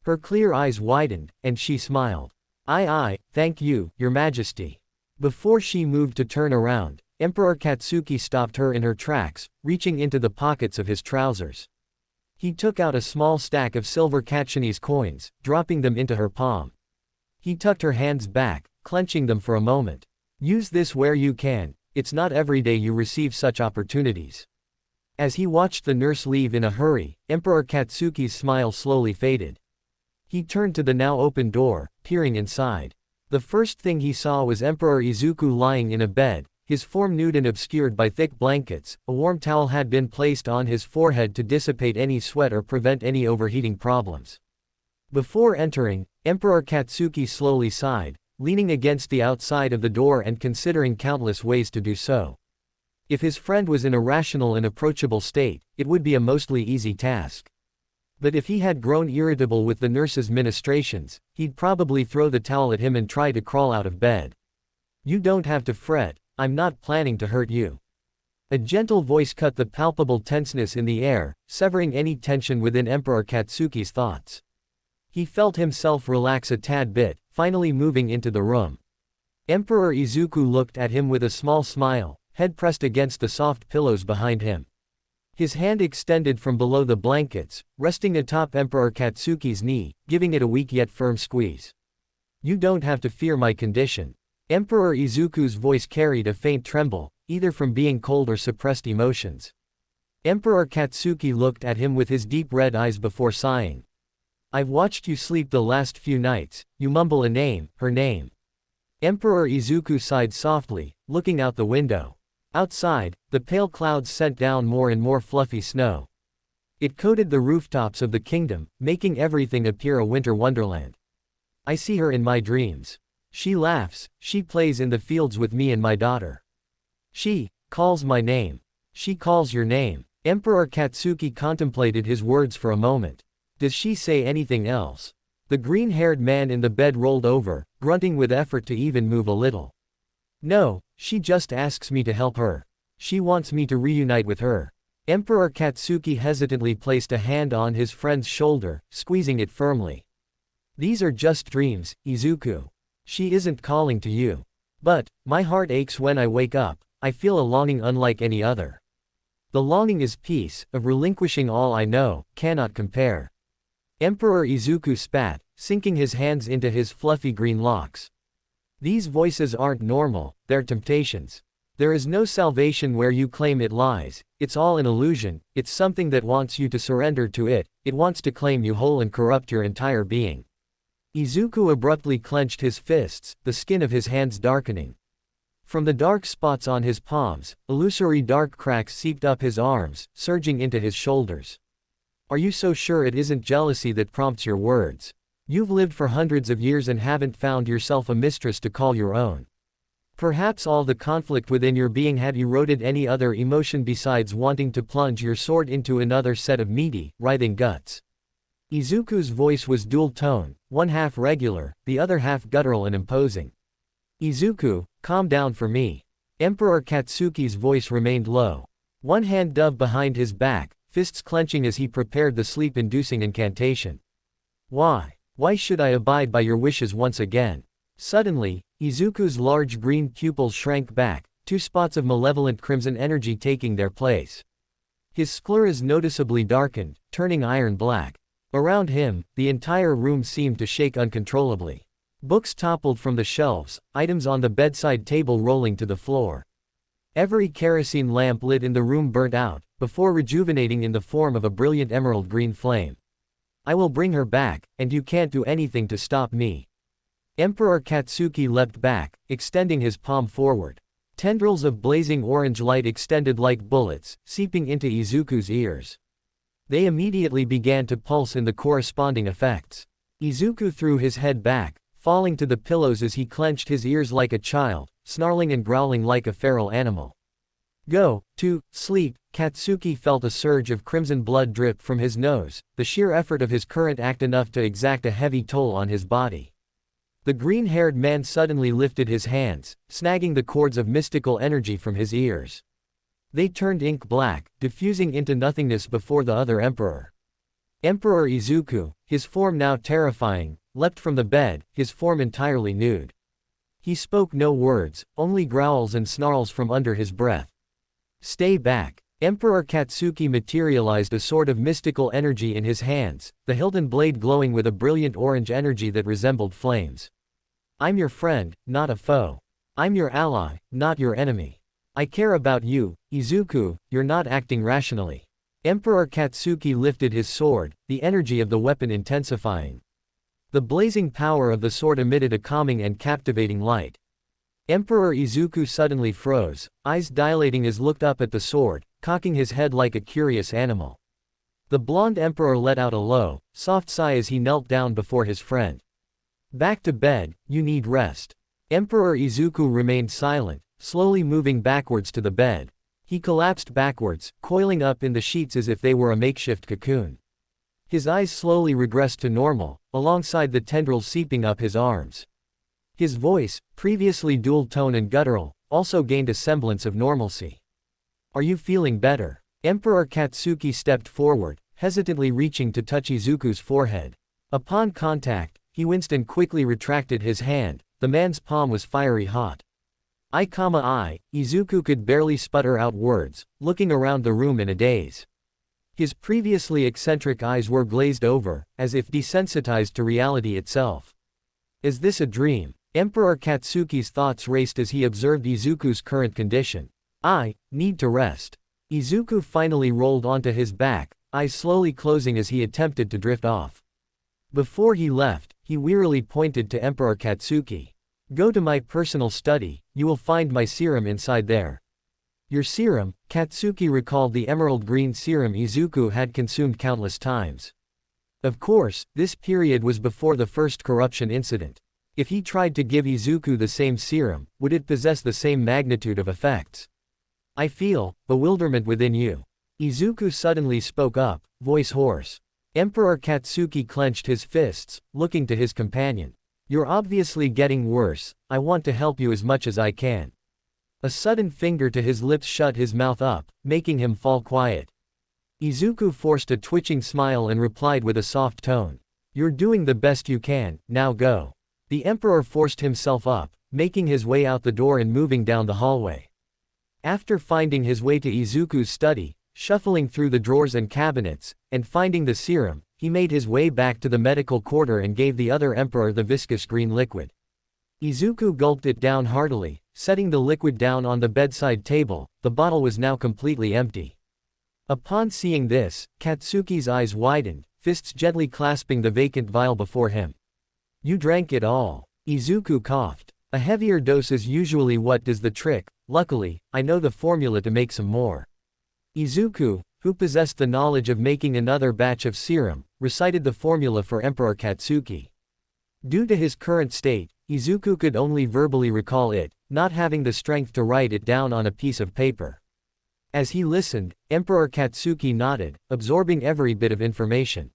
Her clear eyes widened, and she smiled. Aye, thank you, Your Majesty. Before she moved to turn around, Emperor Katsuki stopped her in her tracks, reaching into the pockets of his trousers. He took out a small stack of silver Katchinese coins, dropping them into her palm. He tucked her hands back, clenching them for a moment. Use this where you can, it's not every day you receive such opportunities. As he watched the nurse leave in a hurry, Emperor Katsuki's smile slowly faded. He turned to the now open door, peering inside. The first thing he saw was Emperor Izuku lying in a bed, his form nude and obscured by thick blankets. A warm towel had been placed on his forehead to dissipate any sweat or prevent any overheating problems. Before entering, Emperor Katsuki slowly sighed, leaning against the outside of the door and considering countless ways to do so. If his friend was in a rational and approachable state, it would be a mostly easy task. But if he had grown irritable with the nurse's ministrations, he'd probably throw the towel at him and try to crawl out of bed. You don't have to fret, I'm not planning to hurt you. A gentle voice cut the palpable tenseness in the air, severing any tension within Emperor Katsuki's thoughts. He felt himself relax a tad bit, finally moving into the room. Emperor Izuku looked at him with a small smile, head pressed against the soft pillows behind him. His hand extended from below the blankets, resting atop Emperor Katsuki's knee, giving it a weak yet firm squeeze. You don't have to fear my condition. Emperor Izuku's voice carried a faint tremble, either from being cold or suppressed emotions. Emperor Katsuki looked at him with his deep red eyes before sighing. I've watched you sleep the last few nights. You mumble a name, her name. Emperor Izuku sighed softly, looking out the window. Outside, the pale clouds sent down more and more fluffy snow. It coated the rooftops of the kingdom, making everything appear a winter wonderland. I see her in my dreams. She laughs, she plays in the fields with me and my daughter. She calls my name. She calls your name. Emperor Katsuki contemplated his words for a moment. Does she say anything else? The green-haired man in the bed rolled over, grunting with effort to even move a little. No, she just asks me to help her. She wants me to reunite with her. Emperor Katsuki hesitantly placed a hand on his friend's shoulder, squeezing it firmly. These are just dreams, Izuku. She isn't calling to you. But, my heart aches when I wake up. I feel a longing unlike any other. The longing is peace, of relinquishing all I know, cannot compare. Emperor Izuku spat, sinking his hands into his fluffy green locks. These voices aren't normal, they're temptations. There is no salvation where you claim it lies, it's all an illusion, it's something that wants you to surrender to it, it wants to claim you whole and corrupt your entire being. Izuku abruptly clenched his fists, the skin of his hands darkening. From the dark spots on his palms, illusory dark cracks seeped up his arms, surging into his shoulders. Are you so sure it isn't jealousy that prompts your words? You've lived for hundreds of years and haven't found yourself a mistress to call your own. Perhaps all the conflict within your being had eroded any other emotion besides wanting to plunge your sword into another set of meaty, writhing guts. Izuku's voice was dual-tone, one half regular, the other half guttural and imposing. Izuku, calm down for me. Emperor Katsuki's voice remained low. One hand dove behind his back, fists clenching as he prepared the sleep-inducing incantation. Why? Why should I abide by your wishes once again? Suddenly, Izuku's large green pupils shrank back, two spots of malevolent crimson energy taking their place. His scleras noticeably darkened, turning iron black. Around him, the entire room seemed to shake uncontrollably. Books toppled from the shelves, items on the bedside table rolling to the floor. Every kerosene lamp lit in the room burnt out, before rejuvenating in the form of a brilliant emerald green flame. I will bring her back, and you can't do anything to stop me. Emperor Katsuki leapt back, extending his palm forward. Tendrils of blazing orange light extended like bullets, seeping into Izuku's ears. They immediately began to pulse in the corresponding effects. Izuku threw his head back, falling to the pillows as he clenched his ears like a child, snarling and growling like a feral animal. Go to sleep. Katsuki felt a surge of crimson blood drip from his nose, the sheer effort of his current act enough to exact a heavy toll on his body. The green-haired man suddenly lifted his hands, snagging the cords of mystical energy from his ears. They turned ink black, diffusing into nothingness before the other emperor. Emperor Izuku, his form now terrifying, leapt from the bed, his form entirely nude. He spoke no words, only growls and snarls from under his breath. Stay back. Emperor Katsuki materialized a sword of mystical energy in his hands, the hilton blade glowing with a brilliant orange energy that resembled flames. I'm your friend, not a foe. I'm your ally, not your enemy. I care about you, Izuku, you're not acting rationally. Emperor Katsuki lifted his sword, the energy of the weapon intensifying. The blazing power of the sword emitted a calming and captivating light. Emperor Izuku suddenly froze, eyes dilating as looked up at the sword, cocking his head like a curious animal. The blonde emperor let out a low, soft sigh as he knelt down before his friend. Back to bed, you need rest. Emperor Izuku remained silent, slowly moving backwards to the bed. He collapsed backwards, coiling up in the sheets as if they were a makeshift cocoon. His eyes slowly regressed to normal, alongside the tendrils seeping up his arms. His voice, previously dual-tone and guttural, also gained a semblance of normalcy. Are you feeling better? Emperor Katsuki stepped forward, hesitantly reaching to touch Izuku's forehead. Upon contact, he winced and quickly retracted his hand. The man's palm was fiery hot. Izuku could barely sputter out words, looking around the room in a daze. His previously eccentric eyes were glazed over, as if desensitized to reality itself. Is this a dream? Emperor Katsuki's thoughts raced as he observed Izuku's current condition. I need to rest. Izuku finally rolled onto his back, eyes slowly closing as he attempted to drift off. Before he left, he wearily pointed to Emperor Katsuki. Go to my personal study, you will find my serum inside there. Your serum? Katsuki recalled the emerald green serum Izuku had consumed countless times. Of course, this period was before the first corruption incident. If he tried to give Izuku the same serum, would it possess the same magnitude of effects? I feel bewilderment within you. Izuku suddenly spoke up, voice hoarse. Emperor Katsuki clenched his fists, looking to his companion. You're obviously getting worse, I want to help you as much as I can. A sudden finger to his lips shut his mouth up, making him fall quiet. Izuku forced a twitching smile and replied with a soft tone. You're doing the best you can, now go. The Emperor forced himself up, making his way out the door and moving down the hallway. After finding his way to Izuku's study, shuffling through the drawers and cabinets, and finding the serum, he made his way back to the medical quarter and gave the other Emperor the viscous green liquid. Izuku gulped it down heartily, setting the liquid down on the bedside table. The bottle was now completely empty. Upon seeing this, Katsuki's eyes widened, fists gently clasping the vacant vial before him. You drank it all. Izuku coughed. A heavier dose is usually what does the trick. Luckily, I know the formula to make some more. Izuku, who possessed the knowledge of making another batch of serum, recited the formula for Emperor Katsuki. Due to his current state, Izuku could only verbally recall it, not having the strength to write it down on a piece of paper. As he listened, Emperor Katsuki nodded, absorbing every bit of information.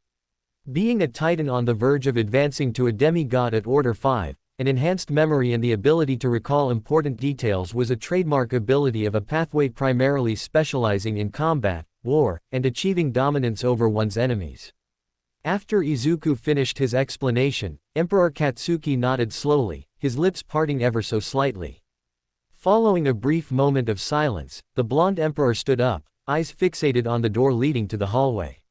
Being a titan on the verge of advancing to a demigod at Order 5, an enhanced memory and the ability to recall important details was a trademark ability of a pathway primarily specializing in combat, war, and achieving dominance over one's enemies. After Izuku finished his explanation, Emperor Katsuki nodded slowly, his lips parting ever so slightly. Following a brief moment of silence, the blonde emperor stood up, eyes fixated on the door leading to the hallway.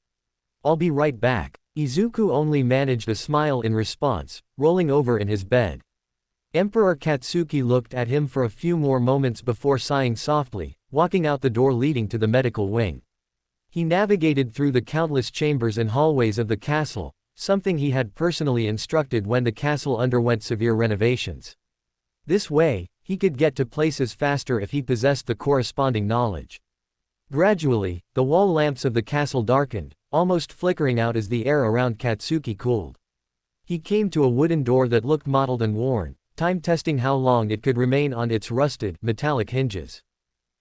I'll be right back. Izuku only managed a smile in response, rolling over in his bed. Emperor Katsuki looked at him for a few more moments before sighing softly, walking out the door leading to the medical wing. He navigated through the countless chambers and hallways of the castle, something he had personally instructed when the castle underwent severe renovations. This way, he could get to places faster if he possessed the corresponding knowledge. Gradually, the wall lamps of the castle darkened, almost flickering out as the air around Katsuki cooled. He came to a wooden door that looked mottled and worn, time testing how long it could remain on its rusted, metallic hinges.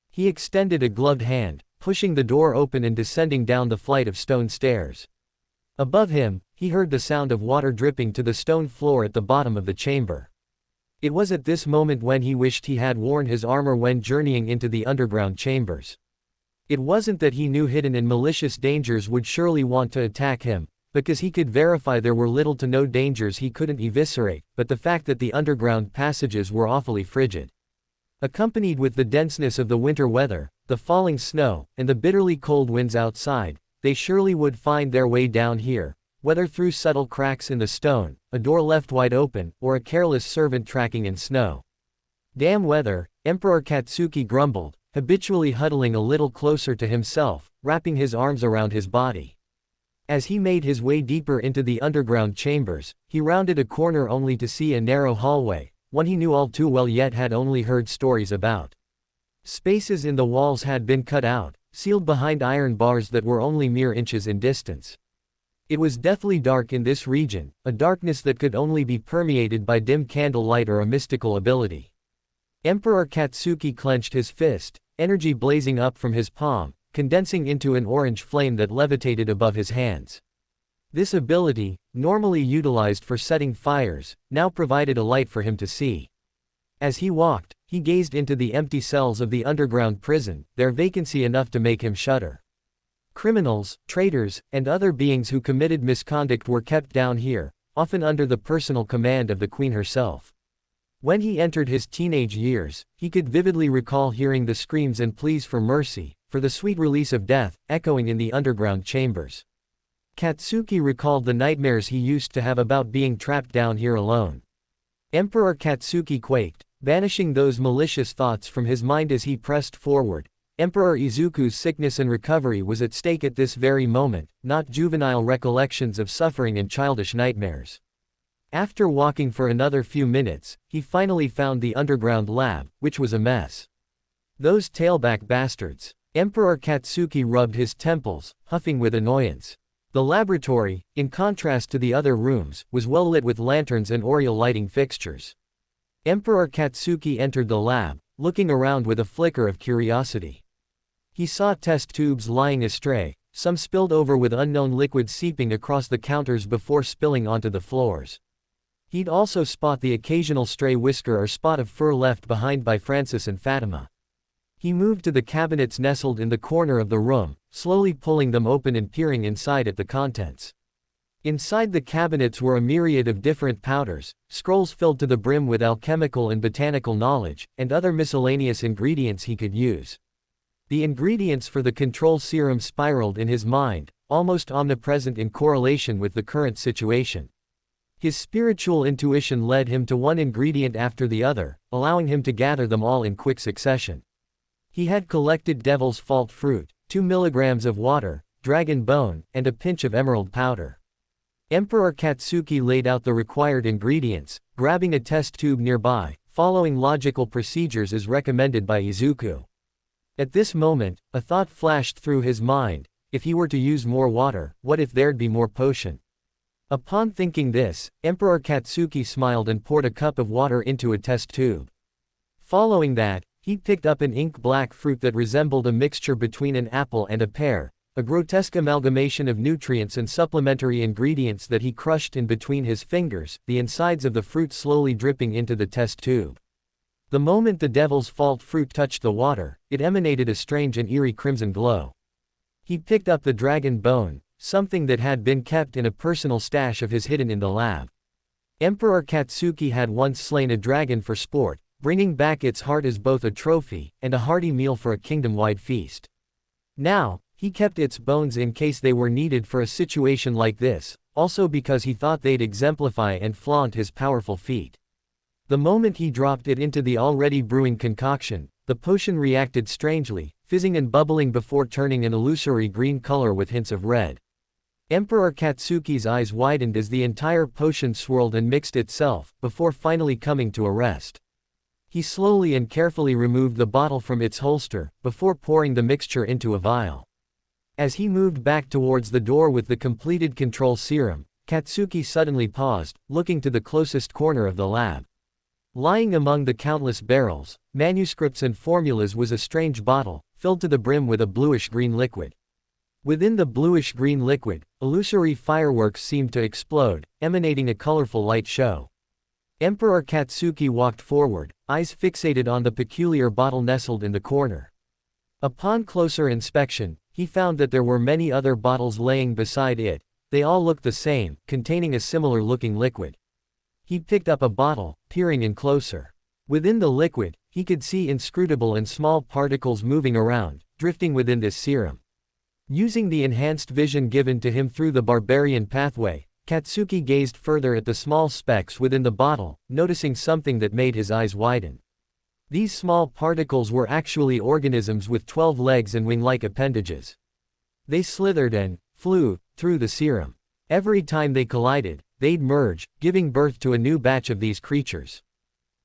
He extended a gloved hand, pushing the door open and descending down the flight of stone stairs. Above him, he heard the sound of water dripping to the stone floor at the bottom of the chamber. It was at this moment when he wished he had worn his armor when journeying into the underground chambers. It wasn't that he knew hidden and malicious dangers would surely want to attack him, because he could verify there were little to no dangers he couldn't eviscerate, but the fact that the underground passages were awfully frigid. Accompanied with the denseness of the winter weather, the falling snow, and the bitterly cold winds outside, they surely would find their way down here, whether through subtle cracks in the stone, a door left wide open, or a careless servant tracking in snow. Damn weather, Emperor Katsuki grumbled, habitually huddling a little closer to himself, wrapping his arms around his body. As he made his way deeper into the underground chambers, he rounded a corner only to see a narrow hallway, one he knew all too well yet had only heard stories about. Spaces in the walls had been cut out, sealed behind iron bars that were only mere inches in distance. It was deathly dark in this region, a darkness that could only be permeated by dim candlelight or a mystical ability. Emperor Katsuki clenched his fist, energy blazing up from his palm, condensing into an orange flame that levitated above his hands. This ability, normally utilized for setting fires, now provided a light for him to see. As he walked, he gazed into the empty cells of the underground prison, their vacancy enough to make him shudder. Criminals, traitors, and other beings who committed misconduct were kept down here, often under the personal command of the queen herself. When he entered his teenage years, he could vividly recall hearing the screams and pleas for mercy, for the sweet release of death, echoing in the underground chambers. Katsuki recalled the nightmares he used to have about being trapped down here alone. Emperor Katsuki quaked, banishing those malicious thoughts from his mind as he pressed forward. Emperor Izuku's sickness and recovery was at stake at this very moment, not juvenile recollections of suffering and childish nightmares. After walking for another few minutes, he finally found the underground lab, which was a mess. Those tailback bastards. Emperor Katsuki rubbed his temples, huffing with annoyance. The laboratory, in contrast to the other rooms, was well lit with lanterns and oriel lighting fixtures. Emperor Katsuki entered the lab, looking around with a flicker of curiosity. He saw test tubes lying astray, some spilled over with unknown liquid seeping across the counters before spilling onto the floors. He'd also spot the occasional stray whisker or spot of fur left behind by Francis and Fatima. He moved to the cabinets nestled in the corner of the room, slowly pulling them open and peering inside at the contents. Inside the cabinets were a myriad of different powders, scrolls filled to the brim with alchemical and botanical knowledge, and other miscellaneous ingredients he could use. The ingredients for the control serum spiraled in his mind, almost omnipresent in correlation with the current situation. His spiritual intuition led him to one ingredient after the other, allowing him to gather them all in quick succession. He had collected devil's fault fruit, 2 milligrams of water, dragon bone, and a pinch of emerald powder. Emperor Katsuki laid out the required ingredients, grabbing a test tube nearby, following logical procedures as recommended by Izuku. At this moment, a thought flashed through his mind: if he were to use more water, what if there'd be more potion? Upon thinking this, Emperor Katsuki smiled and poured a cup of water into a test tube. Following that, he picked up an ink-black fruit that resembled a mixture between an apple and a pear, a grotesque amalgamation of nutrients and supplementary ingredients that he crushed in between his fingers, the insides of the fruit slowly dripping into the test tube. The moment the devil's fault fruit touched the water, it emanated a strange and eerie crimson glow. He picked up the dragon bone, something that had been kept in a personal stash of his hidden in the lab. Emperor Katsuki had once slain a dragon for sport, bringing back its heart as both a trophy and a hearty meal for a kingdom-wide feast. Now, he kept its bones in case they were needed for a situation like this, also because he thought they'd exemplify and flaunt his powerful feat. The moment he dropped it into the already brewing concoction, the potion reacted strangely, fizzing and bubbling before turning an illusory green color with hints of red. Emperor Katsuki's eyes widened as the entire potion swirled and mixed itself, before finally coming to a rest. He slowly and carefully removed the bottle from its holster, before pouring the mixture into a vial. As he moved back towards the door with the completed control serum, Katsuki suddenly paused, looking to the closest corner of the lab. Lying among the countless barrels, manuscripts and formulas was a strange bottle, filled to the brim with a bluish-green liquid. Within the bluish-green liquid, illusory fireworks seemed to explode, emanating a colorful light show. Emperor Katsuki walked forward, eyes fixated on the peculiar bottle nestled in the corner. Upon closer inspection, he found that there were many other bottles laying beside it. They all looked the same, containing a similar-looking liquid. He picked up a bottle, peering in closer. Within the liquid, he could see inscrutable and small particles moving around, drifting within this serum. Using the enhanced vision given to him through the barbarian pathway, Katsuki gazed further at the small specks within the bottle, noticing something that made his eyes widen. These small particles were actually organisms with 12 legs and wing-like appendages. They slithered and flew through the serum. Every time they collided, they'd merge, giving birth to a new batch of these creatures.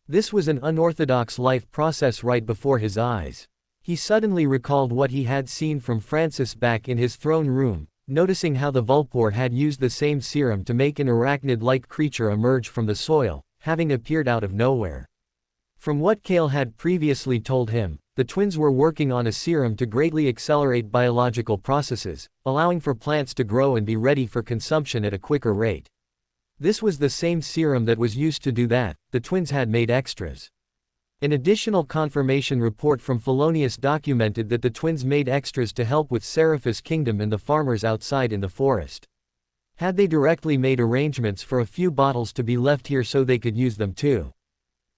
This was an unorthodox life process right before his eyes. He suddenly recalled what he had seen from Francis back in his throne room, noticing how the Vulpor had used the same serum to make an arachnid-like creature emerge from the soil, having appeared out of nowhere. From what Kale had previously told him, the twins were working on a serum to greatly accelerate biological processes, allowing for plants to grow and be ready for consumption at a quicker rate. This was the same serum that was used to do that. The twins had made extras. An additional confirmation report from Felonius documented that the twins made extras to help with Seraphis' kingdom and the farmers outside in the forest. Had they directly made arrangements for a few bottles to be left here so they could use them too?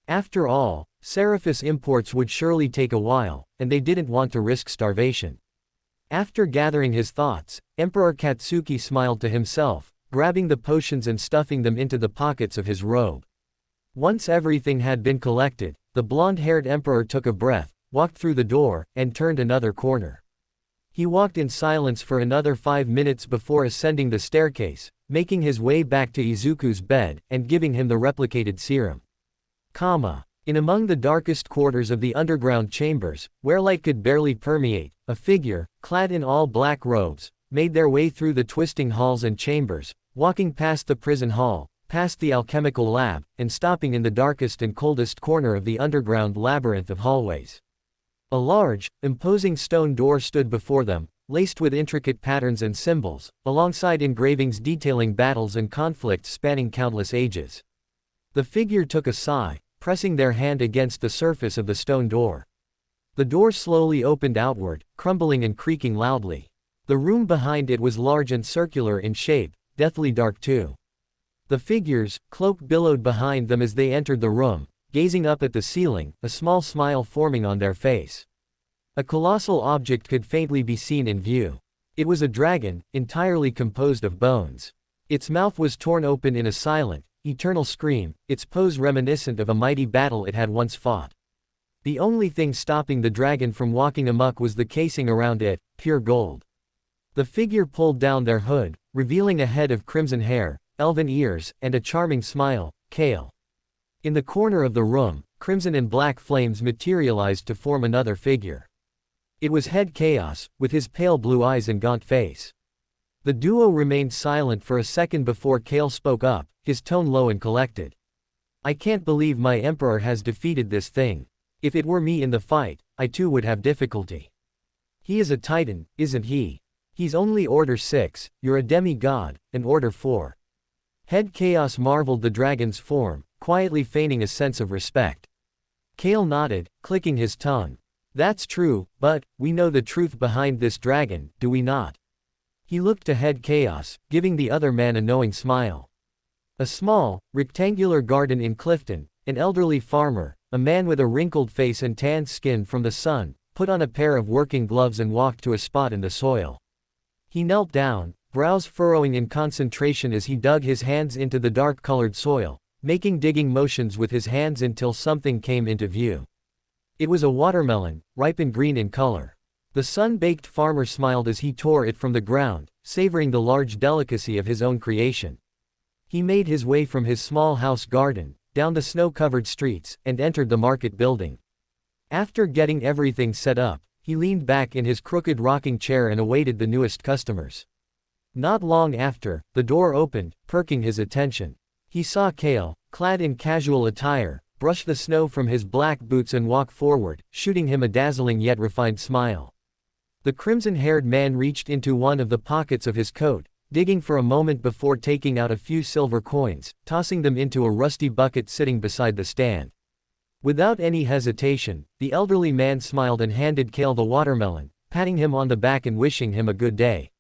After all, Seraphis imports would surely take a while, and they didn't want to risk starvation. After gathering his thoughts, Emperor Katsuki smiled to himself, grabbing the potions and stuffing them into the pockets of his robe. Once everything had been collected, the blonde-haired emperor took a breath, walked through the door, and turned another corner. He walked in silence for another 5 minutes before ascending the staircase, making his way back to Izuku's bed, and giving him the replicated serum. In among the darkest quarters of the underground chambers, where light could barely permeate, a figure, clad in all black robes, made their way through the twisting halls and chambers, walking past the prison hall, past the alchemical lab, and stopping in the darkest and coldest corner of the underground labyrinth of hallways. A large, imposing stone door stood before them, laced with intricate patterns and symbols, alongside engravings detailing battles and conflicts spanning countless ages. The figure took a sigh, pressing their hand against the surface of the stone door. The door slowly opened outward, crumbling and creaking loudly. The room behind it was large and circular in shape, deathly dark too. The figures, cloaked, billowed behind them as they entered the room, gazing up at the ceiling, a small smile forming on their face. A colossal object could faintly be seen in view. It was a dragon, entirely composed of bones. Its mouth was torn open in a silent, eternal scream, its pose reminiscent of a mighty battle it had once fought. The only thing stopping the dragon from walking amok was the casing around it, pure gold. The figure pulled down their hood, revealing a head of crimson hair, elven ears, and a charming smile, Kale. In the corner of the room, crimson and black flames materialized to form another figure. It was Head Chaos, with his pale blue eyes and gaunt face. The duo remained silent for a second before Kale spoke up, his tone low and collected. "I can't believe my emperor has defeated this thing. If it were me in the fight, I too would have difficulty. He is a titan, isn't he? He's only Order 6, you're a demigod, and Order 4. Head Chaos marveled the dragon's form, quietly feigning a sense of respect. Kale nodded, clicking his tongue. "That's true, but we know the truth behind this dragon, do we not?" He looked to Head Chaos, giving the other man a knowing smile. A small, rectangular garden in Clifton, an elderly farmer, a man with a wrinkled face and tanned skin from the sun, put on a pair of working gloves and walked to a spot in the soil. He knelt down, brows furrowing in concentration as he dug his hands into the dark-colored soil, making digging motions with his hands until something came into view. It was a watermelon, ripe and green in color. The sun-baked farmer smiled as he tore it from the ground, savoring the large delicacy of his own creation. He made his way from his small house garden, down the snow-covered streets, and entered the market building. After getting everything set up, he leaned back in his crooked rocking chair and awaited the newest customers. Not long after, the door opened, perking his attention. He saw Kale, clad in casual attire, brush the snow from his black boots and walk forward, shooting him a dazzling yet refined smile. The crimson-haired man reached into one of the pockets of his coat, digging for a moment before taking out a few silver coins, tossing them into a rusty bucket sitting beside the stand. Without any hesitation, the elderly man smiled and handed Kale the watermelon, patting him on the back and wishing him a good day.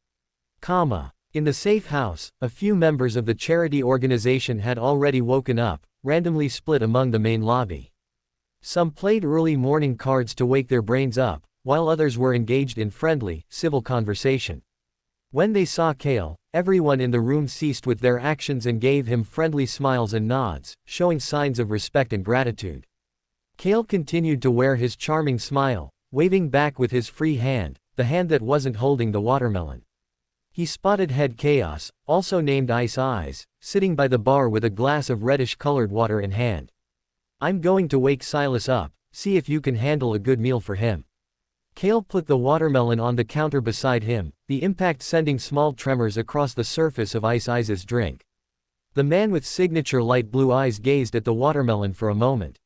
In the safe house, a few members of the charity organization had already woken up, randomly split among the main lobby. Some played early morning cards to wake their brains up, while others were engaged in friendly, civil conversation. When they saw Kale, everyone in the room ceased with their actions and gave him friendly smiles and nods, showing signs of respect and gratitude. Kale continued to wear his charming smile, waving back with his free hand, the hand that wasn't holding the watermelon. He spotted Head Chaos, also named Ice Eyes, sitting by the bar with a glass of reddish-colored water in hand. "I'm going to wake Silas up, see if you can handle a good meal for him." Kale put the watermelon on the counter beside him, the impact sending small tremors across the surface of Ice Eyes' drink. The man with signature light blue eyes gazed at the watermelon for a moment.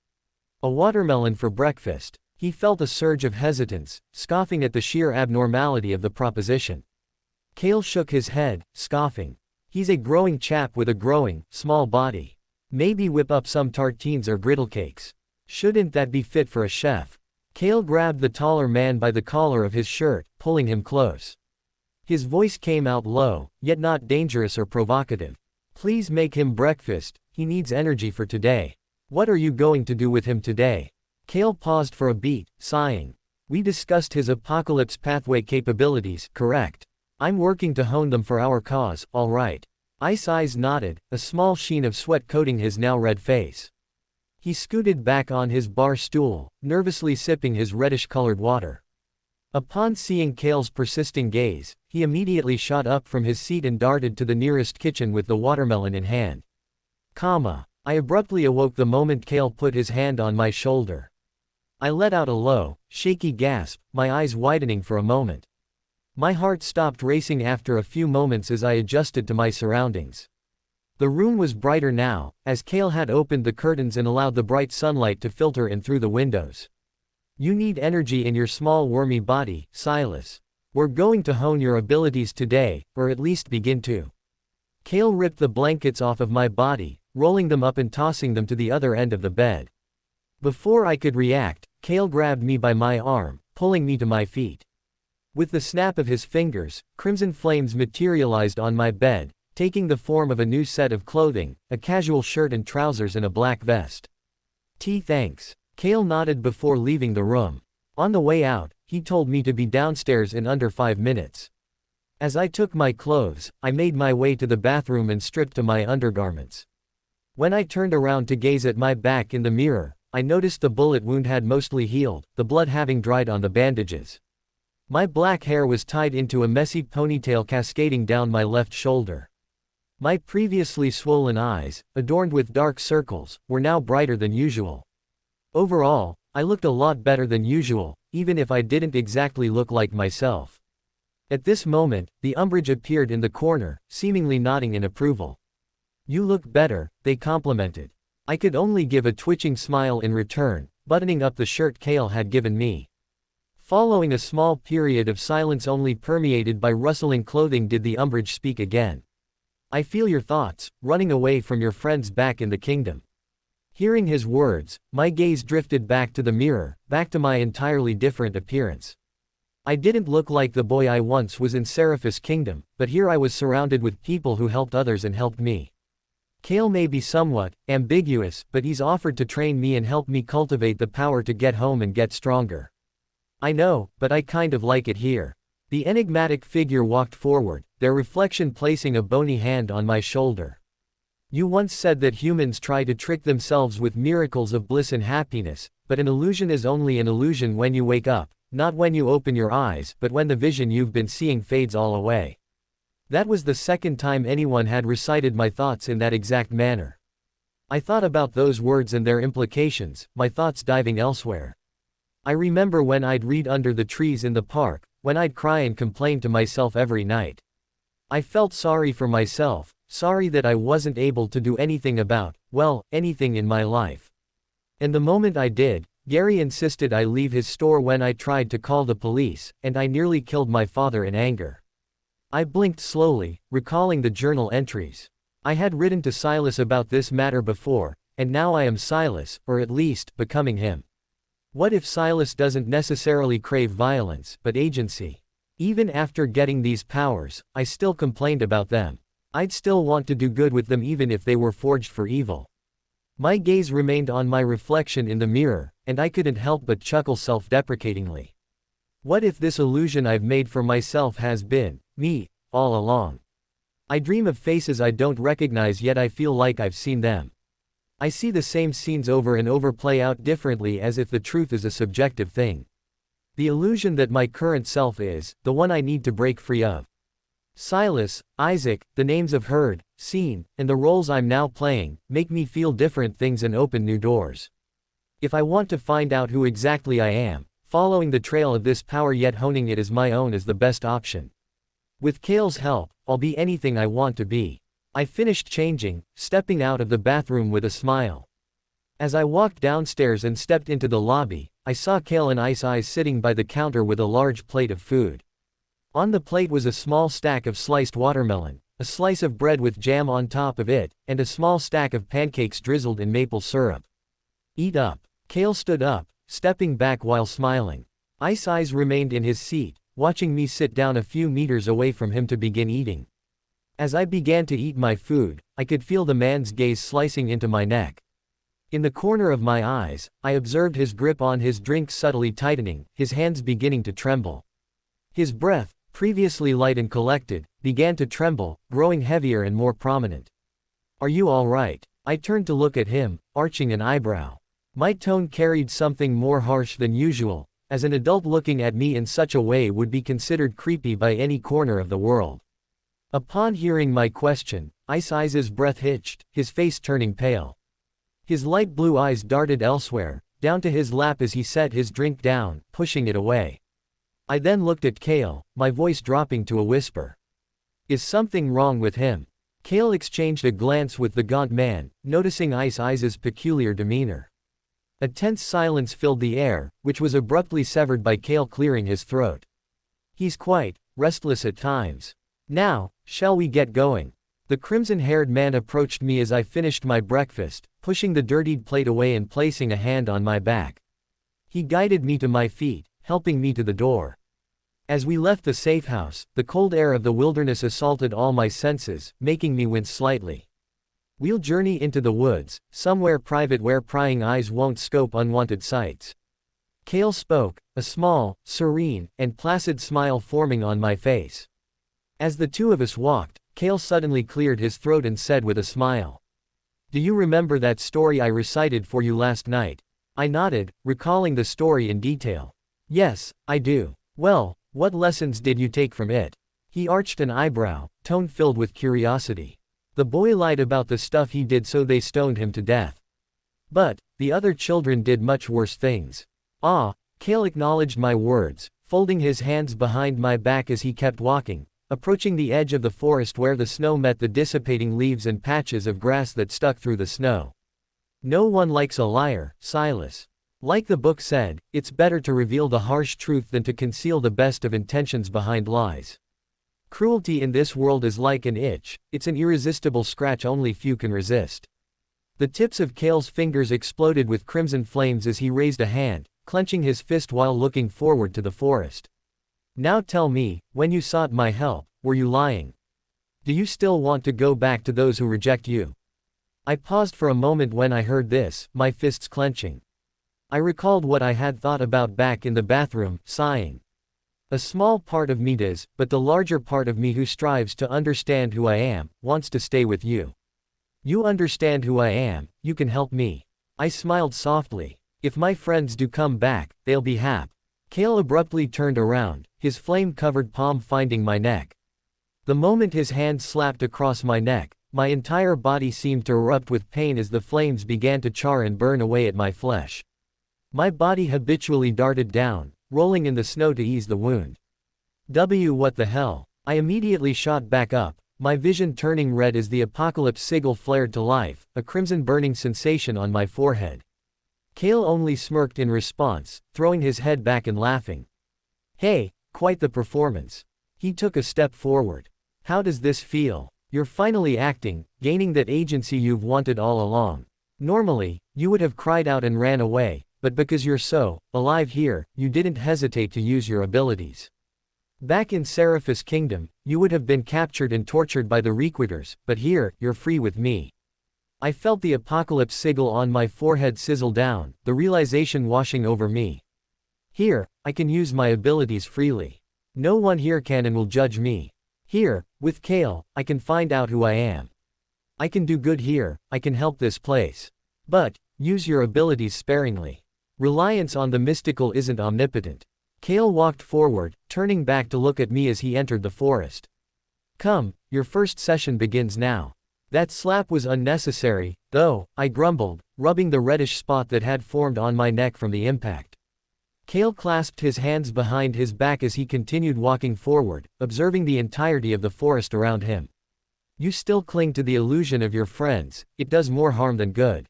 A watermelon for breakfast? He felt a surge of hesitance, scoffing at the sheer abnormality of the proposition. Kale shook his head, scoffing. "He's a growing chap with a growing, small body. Maybe whip up some tartines or griddle cakes. Shouldn't that be fit for a chef?" Kale grabbed the taller man by the collar of his shirt, pulling him close. His voice came out low, yet not dangerous or provocative. "Please make him breakfast, he needs energy for today." "What are you going to do with him today?" Kale paused for a beat, sighing. "We discussed his apocalypse pathway capabilities, correct? I'm working to hone them for our cause, all right." Ice Eyes nodded, a small sheen of sweat coating his now red face. He scooted back on his bar stool, nervously sipping his reddish-colored water. Upon seeing Kale's persisting gaze, he immediately shot up from his seat and darted to the nearest kitchen with the watermelon in hand. I abruptly awoke the moment Kale put his hand on my shoulder. I let out a low, shaky gasp, my eyes widening for a moment. My heart stopped racing after a few moments as I adjusted to my surroundings. The room was brighter now, as Kale had opened the curtains and allowed the bright sunlight to filter in through the windows. You need energy in your small wormy body, Silas. We're going to hone your abilities today, or at least begin to. Kale ripped the blankets off of my body, rolling them up and tossing them to the other end of the bed. Before I could react, Kale grabbed me by my arm, pulling me to my feet. With the snap of his fingers, crimson flames materialized on my bed, taking the form of a new set of clothing, a casual shirt and trousers and a black vest. Thanks. Kale nodded before leaving the room. On the way out, he told me to be downstairs in under 5 minutes. As I took my clothes, I made my way to the bathroom and stripped to my undergarments. When I turned around to gaze at my back in the mirror, I noticed the bullet wound had mostly healed, the blood having dried on the bandages. My black hair was tied into a messy ponytail cascading down my left shoulder. My previously swollen eyes, adorned with dark circles, were now brighter than usual. Overall, I looked a lot better than usual, even if I didn't exactly look like myself. At this moment, the Umbridge appeared in the corner, seemingly nodding in approval. You look better, they complimented. I could only give a twitching smile in return, buttoning up the shirt Kale had given me. Following a small period of silence only permeated by rustling clothing did the Umbridge speak again. I feel your thoughts, running away from your friends back in the kingdom. Hearing his words, my gaze drifted back to the mirror, back to my entirely different appearance. I didn't look like the boy I once was in Seraphis' kingdom, but here I was surrounded with people who helped others and helped me. Kale may be somewhat ambiguous, but he's offered to train me and help me cultivate the power to get home and get stronger. I know, but I kind of like it here. The enigmatic figure walked forward, their reflection placing a bony hand on my shoulder. You once said that humans try to trick themselves with miracles of bliss and happiness, but an illusion is only an illusion when you wake up, not when you open your eyes, but when the vision you've been seeing fades all away. That was the second time anyone had recited my thoughts in that exact manner. I thought about those words and their implications, my thoughts diving elsewhere. I remember when I'd read under the trees in the park, when I'd cry and complain to myself every night. I felt sorry for myself, sorry that I wasn't able to do anything about, well, anything in my life. And the moment I did, Gary insisted I leave his store when I tried to call the police, and I nearly killed my father in anger. I blinked slowly, recalling the journal entries. I had written to Silas about this matter before, and now I am Silas, or at least, becoming him. What if Silas doesn't necessarily crave violence, but agency? Even after getting these powers, I still complained about them. I'd still want to do good with them even if they were forged for evil. My gaze remained on my reflection in the mirror, and I couldn't help but chuckle self-deprecatingly. What if this illusion I've made for myself has been me, all along? I dream of faces I don't recognize, yet I feel like I've seen them. I see the same scenes over and over play out differently, as if the truth is a subjective thing. The illusion that my current self is, the one I need to break free of. Silas, Isaac, the names I've heard, seen, and the roles I'm now playing, make me feel different things and open new doors. If I want to find out who exactly I am, following the trail of this power yet honing it as my own is the best option. With Kale's help, I'll be anything I want to be. I finished changing, stepping out of the bathroom with a smile. As I walked downstairs and stepped into the lobby, I saw Kale and Ice Eyes sitting by the counter with a large plate of food. On the plate was a small stack of sliced watermelon, a slice of bread with jam on top of it, and a small stack of pancakes drizzled in maple syrup. Eat up. Kale stood up, stepping back while smiling. Ice Eyes remained in his seat, watching me sit down a few meters away from him to begin eating. As I began to eat my food, I could feel the man's gaze slicing into my neck. In the corner of my eyes, I observed his grip on his drink subtly tightening, his hands beginning to tremble. His breath, previously light and collected, began to tremble, growing heavier and more prominent. Are you all right? I turned to look at him, arching an eyebrow. My tone carried something more harsh than usual, as an adult looking at me in such a way would be considered creepy by any corner of the world. Upon hearing my question, Ice Eyes' breath hitched, his face turning pale. His light blue eyes darted elsewhere, down to his lap as he set his drink down, pushing it away. I then looked at Kale, my voice dropping to a whisper. Is something wrong with him? Kale exchanged a glance with the gaunt man, noticing Ice Eyes' peculiar demeanor. A tense silence filled the air, which was abruptly severed by Kale clearing his throat. He's quite restless at times. Now, shall we get going? The crimson-haired man approached me as I finished my breakfast, pushing the dirtied plate away and placing a hand on my back. He guided me to my feet, helping me to the door. As we left the safe house, the cold air of the wilderness assaulted all my senses, making me wince slightly. We'll journey into the woods, somewhere private where prying eyes won't scope unwanted sights. Kale spoke, a small, serene, and placid smile forming on my face. As the two of us walked, Kale suddenly cleared his throat and said with a smile, "Do you remember that story I recited for you last night?" I nodded, recalling the story in detail. "Yes, I do. Well, what lessons did you take from it?" He arched an eyebrow, tone filled with curiosity. "The boy lied about the stuff he did so they stoned him to death. But the other children did much worse things." "Ah," Kale acknowledged my words, folding his hands behind my back as he kept walking, approaching the edge of the forest where the snow met the dissipating leaves and patches of grass that stuck through the snow. "No one likes a liar, Silas. Like the book said, it's better to reveal the harsh truth than to conceal the best of intentions behind lies. Cruelty in this world is like an itch, it's an irresistible scratch only few can resist." The tips of Kale's fingers exploded with crimson flames as he raised a hand, clenching his fist while looking forward to the forest. "Now tell me, when you sought my help, were you lying? Do you still want to go back to those who reject you?" I paused for a moment when I heard this, my fists clenching. I recalled what I had thought about back in the bathroom, sighing. A small part of me does, but the larger part of me who strives to understand who I am, wants to stay with you. You understand who I am, you can help me. I smiled softly. If my friends do come back, they'll be happy. Kale abruptly turned around, his flame-covered palm finding my neck. The moment his hand slapped across my neck, my entire body seemed to erupt with pain as the flames began to char and burn away at my flesh. My body habitually darted down, rolling in the snow to ease the wound. What the hell? I immediately shot back up, my vision turning red as the apocalypse sigil flared to life, a crimson burning sensation on my forehead. Kale only smirked in response, throwing his head back and laughing. "Hey, quite the performance." He took a step forward. "How does this feel? You're finally acting, gaining that agency you've wanted all along. Normally, you would have cried out and ran away, but because you're so alive here, you didn't hesitate to use your abilities. Back in Seraphis Kingdom, you would have been captured and tortured by the Requiters, but here, you're free with me." I felt the apocalypse sigil on my forehead sizzle down, the realization washing over me. Here, I can use my abilities freely. No one here can and will judge me. Here, with Kale, I can find out who I am. I can do good here, I can help this place. But, use your abilities sparingly. Reliance on the mystical isn't omnipotent. Kale walked forward, turning back to look at me as he entered the forest. "Come, your first session begins now." That slap was unnecessary, though, I grumbled, rubbing the reddish spot that had formed on my neck from the impact. Kale clasped his hands behind his back as he continued walking forward, observing the entirety of the forest around him. "You still cling to the illusion of your friends, it does more harm than good."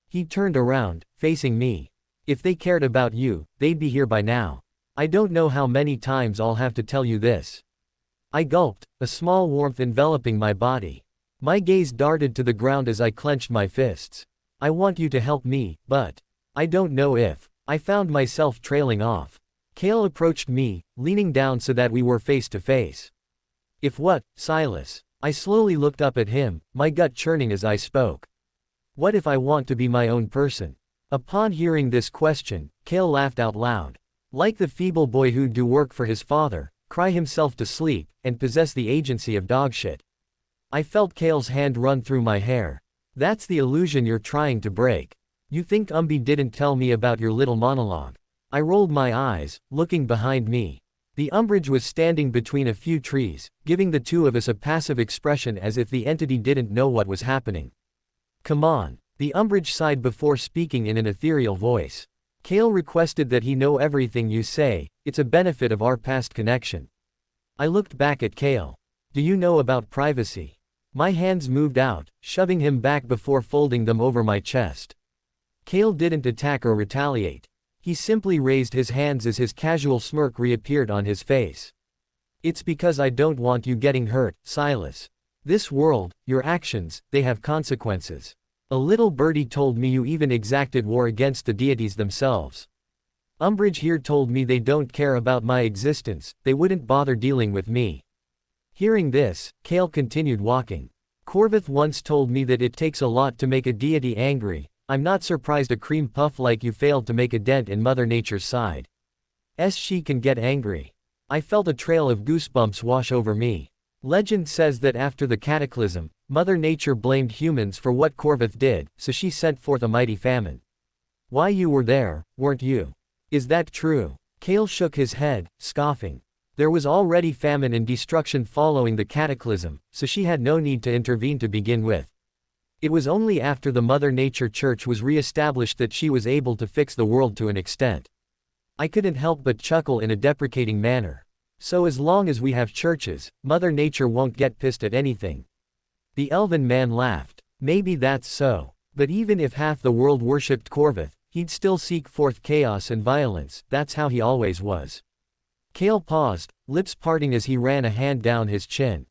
He turned around, facing me. "If they cared about you, they'd be here by now. I don't know how many times I'll have to tell you this." I gulped, a small warmth enveloping my body. My gaze darted to the ground as I clenched my fists. "I want you to help me, but I don't know if." I found myself trailing off. Kale approached me, leaning down so that we were face to face. "If what, Silas?" I slowly looked up at him, my gut churning as I spoke. "What if I want to be my own person?" Upon hearing this question, Kale laughed out loud. Like the feeble boy who'd do work for his father, cry himself to sleep, and possess the agency of dogshit. I felt Kale's hand run through my hair. "That's the illusion you're trying to break. You think Umbi didn't tell me about your little monologue?" I rolled my eyes, looking behind me. The umbrage was standing between a few trees, giving the two of us a passive expression as if the entity didn't know what was happening. "Come on." The umbrage sighed before speaking in an ethereal voice. "Kale requested that he know everything you say, it's a benefit of our past connection." I looked back at Kale. "Do you know about privacy?" My hands moved out, shoving him back before folding them over my chest. Kale didn't attack or retaliate. He simply raised his hands as his casual smirk reappeared on his face. It's because I don't want you getting hurt, Silas. This world, your actions, they have consequences. A little birdie told me you even exacted war against the deities themselves. Umbridge here told me they don't care about my existence, they wouldn't bother dealing with me. Hearing this, Kale continued walking. Corvith once told me that it takes a lot to make a deity angry. I'm not surprised a cream puff like you failed to make a dent in Mother Nature's side. She can get angry. I felt a trail of goosebumps wash over me. Legend says that after the cataclysm, Mother Nature blamed humans for what Corvith did, so she sent forth a mighty famine. Why, you were there, weren't you? Is that true? Kale shook his head, scoffing. There was already famine and destruction following the cataclysm, so she had no need to intervene to begin with. It was only after the Mother Nature Church was re-established that she was able to fix the world to an extent. I couldn't help but chuckle in a deprecating manner. So as long as we have churches, Mother Nature won't get pissed at anything. The elven man laughed. Maybe that's so. But even if half the world worshipped Corvith, he'd still seek forth chaos and violence. That's how he always was. Kale paused, lips parting as he ran a hand down his chin.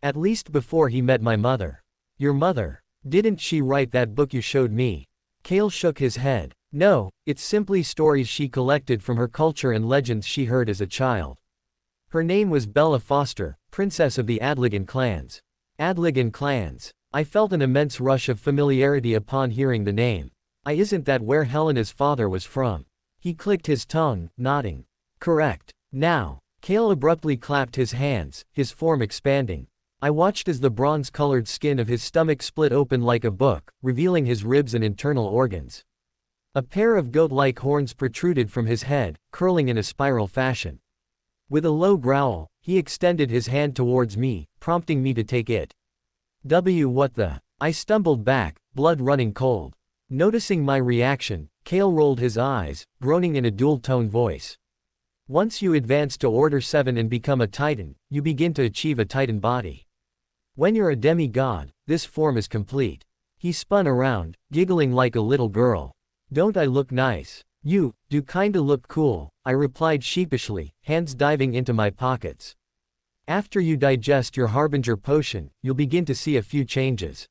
At least before he met my mother. Your mother? Didn't she write that book you showed me? Kale shook his head. No, it's simply stories she collected from her culture and legends she heard as a child. Her name was Bella Foster, Princess of the Adligan clans. Adligan clans. I felt an immense rush of familiarity upon hearing the name. Isn't that where Helena's father was from? He clicked his tongue, nodding. Correct. Now. Kale abruptly clapped his hands, his form expanding. I watched as the bronze-colored skin of his stomach split open like a book, revealing his ribs and internal organs. A pair of goat-like horns protruded from his head, curling in a spiral fashion. With a low growl, he extended his hand towards me, prompting me to take it. What the? I stumbled back, blood running cold. Noticing my reaction, Kale rolled his eyes, groaning in a dual-tone voice. Once you advance to Order 7 and become a Titan, you begin to achieve a Titan body. When you're a demigod, this form is complete. He spun around, giggling like a little girl. Don't I look nice? You do kinda look cool, I replied sheepishly, hands diving into my pockets. After you digest your Harbinger potion, you'll begin to see a few changes.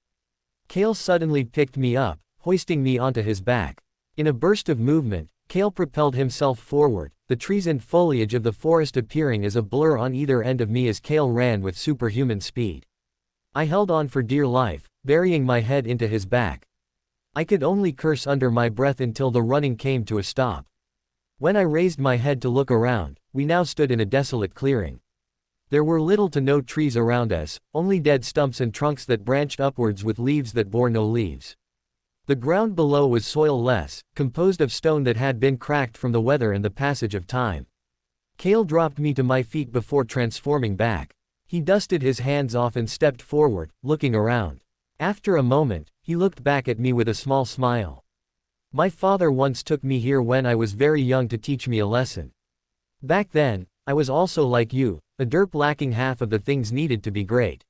Kale suddenly picked me up, hoisting me onto his back. In a burst of movement, Kale propelled himself forward, the trees and foliage of the forest appearing as a blur on either end of me as Kale ran with superhuman speed. I held on for dear life, burying my head into his back. I could only curse under my breath until the running came to a stop. When I raised my head to look around, we now stood in a desolate clearing. There were little to no trees around us, only dead stumps and trunks that branched upwards with leaves that bore no leaves. The ground below was soil-less, composed of stone that had been cracked from the weather and the passage of time. Kale dropped me to my feet before transforming back. He dusted his hands off and stepped forward, looking around. After a moment, he looked back at me with a small smile. My father once took me here when I was very young to teach me a lesson. Back then, I was also like you, a derp lacking half of the things needed to be great.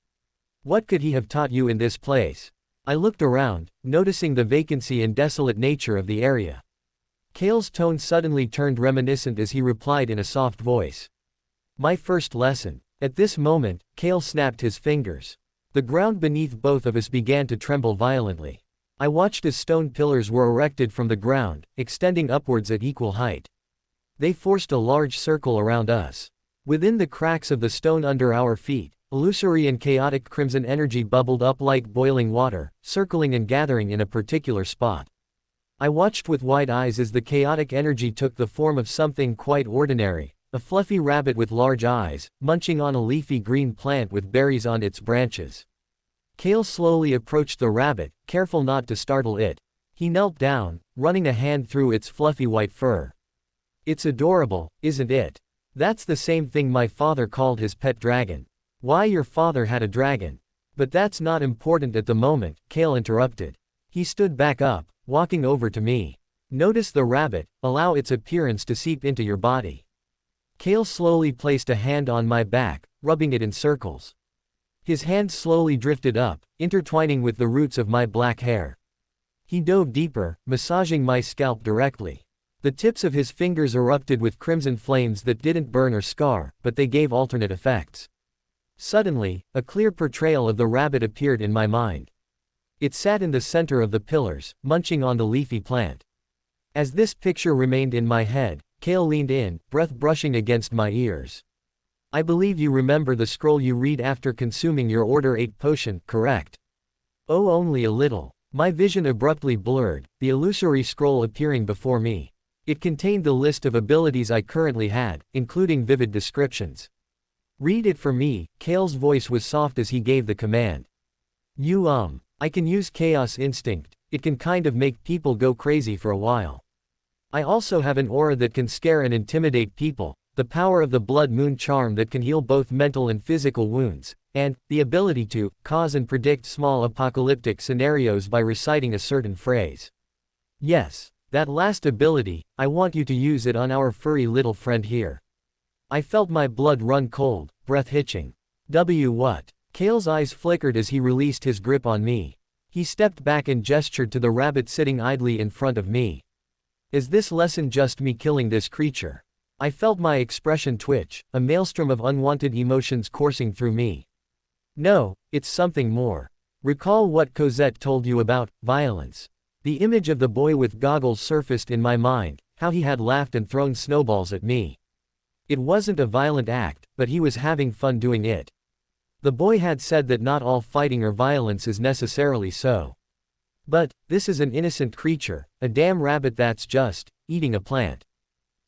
What could he have taught you in this place? I looked around, noticing the vacancy and desolate nature of the area. Kale's tone suddenly turned reminiscent as he replied in a soft voice. My first lesson. At this moment, Kale snapped his fingers. The ground beneath both of us began to tremble violently. I watched as stone pillars were erected from the ground, extending upwards at equal height. They forced a large circle around us. Within the cracks of the stone under our feet, illusory and chaotic crimson energy bubbled up like boiling water, circling and gathering in a particular spot. I watched with wide eyes as the chaotic energy took the form of something quite ordinary. A fluffy rabbit with large eyes, munching on a leafy green plant with berries on its branches. Kale slowly approached the rabbit, careful not to startle it. He knelt down, running a hand through its fluffy white fur. It's adorable, isn't it? That's the same thing my father called his pet dragon. Why, your father had a dragon. But that's not important at the moment, Kale interrupted. He stood back up, walking over to me. Notice the rabbit, allow its appearance to seep into your body. Kale slowly placed a hand on my back, rubbing it in circles. His hand slowly drifted up, intertwining with the roots of my black hair. He dove deeper, massaging my scalp directly. The tips of his fingers erupted with crimson flames that didn't burn or scar, but they gave alternate effects. Suddenly, a clear portrayal of the rabbit appeared in my mind. It sat in the center of the pillars, munching on the leafy plant. As this picture remained in my head, Kale leaned in, breath brushing against my ears. I believe you remember the scroll you read after consuming your Order 8 potion, correct? Oh, only a little. My vision abruptly blurred, the illusory scroll appearing before me. It contained the list of abilities I currently had, including vivid descriptions. Read it for me. Kale's voice was soft as he gave the command. I can use Chaos Instinct. It can kind of make people go crazy for a while. I also have an aura that can scare and intimidate people, the power of the Blood Moon charm that can heal both mental and physical wounds, and the ability to cause and predict small apocalyptic scenarios by reciting a certain phrase. Yes, that last ability, I want you to use it on our furry little friend here. I felt my blood run cold, breath hitching. What? Kale's eyes flickered as he released his grip on me. He stepped back and gestured to the rabbit sitting idly in front of me. Is this lesson just me killing this creature? I felt my expression twitch, a maelstrom of unwanted emotions coursing through me. No, it's something more. Recall what Cosette told you about violence. The image of the boy with goggles surfaced in my mind, how he had laughed and thrown snowballs at me. It wasn't a violent act, but he was having fun doing it. The boy had said that not all fighting or violence is necessarily so. But, this is an innocent creature, a damn rabbit that's just eating a plant.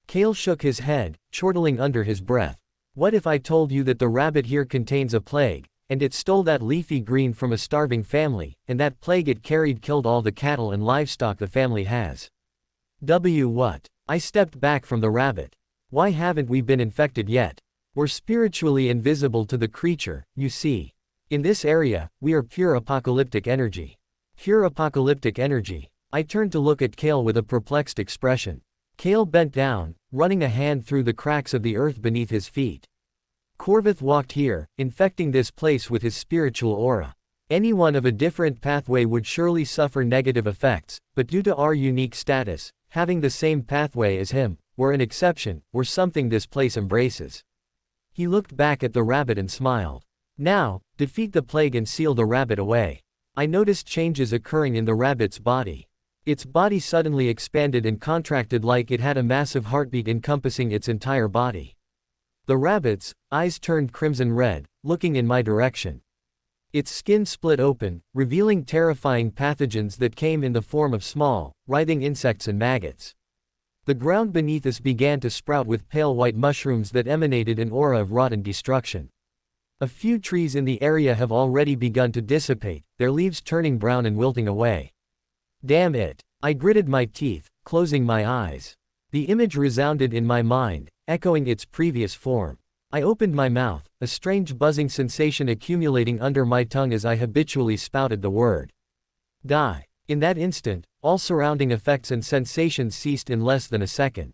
Kale shook his head, chortling under his breath. What if I told you that the rabbit here contains a plague, and it stole that leafy green from a starving family, and that plague it carried killed all the cattle and livestock the family has? What? I stepped back from the rabbit. Why haven't we been infected yet? We're spiritually invisible to the creature, you see. In this area, we are pure apocalyptic energy. Pure apocalyptic energy. I turned to look at Kale with a perplexed expression. Kale bent down, running a hand through the cracks of the earth beneath his feet. Corvith walked here, infecting this place with his spiritual aura. Anyone of a different pathway would surely suffer negative effects, but due to our unique status, having the same pathway as him, we're an exception, we're something this place embraces. He looked back at the rabbit and smiled. Now, defeat the plague and seal the rabbit away. I noticed changes occurring in the rabbit's body. Its body suddenly expanded and contracted like it had a massive heartbeat encompassing its entire body. The rabbit's eyes turned crimson red, looking in my direction. Its skin split open, revealing terrifying pathogens that came in the form of small, writhing insects and maggots. The ground beneath us began to sprout with pale white mushrooms that emanated an aura of rotten destruction. A few trees in the area have already begun to dissipate, their leaves turning brown and wilting away. Damn it! I gritted my teeth, closing my eyes. The image resounded in my mind, echoing its previous form. I opened my mouth, a strange buzzing sensation accumulating under my tongue as I habitually spouted the word. Die. In that instant, all surrounding effects and sensations ceased in less than a second.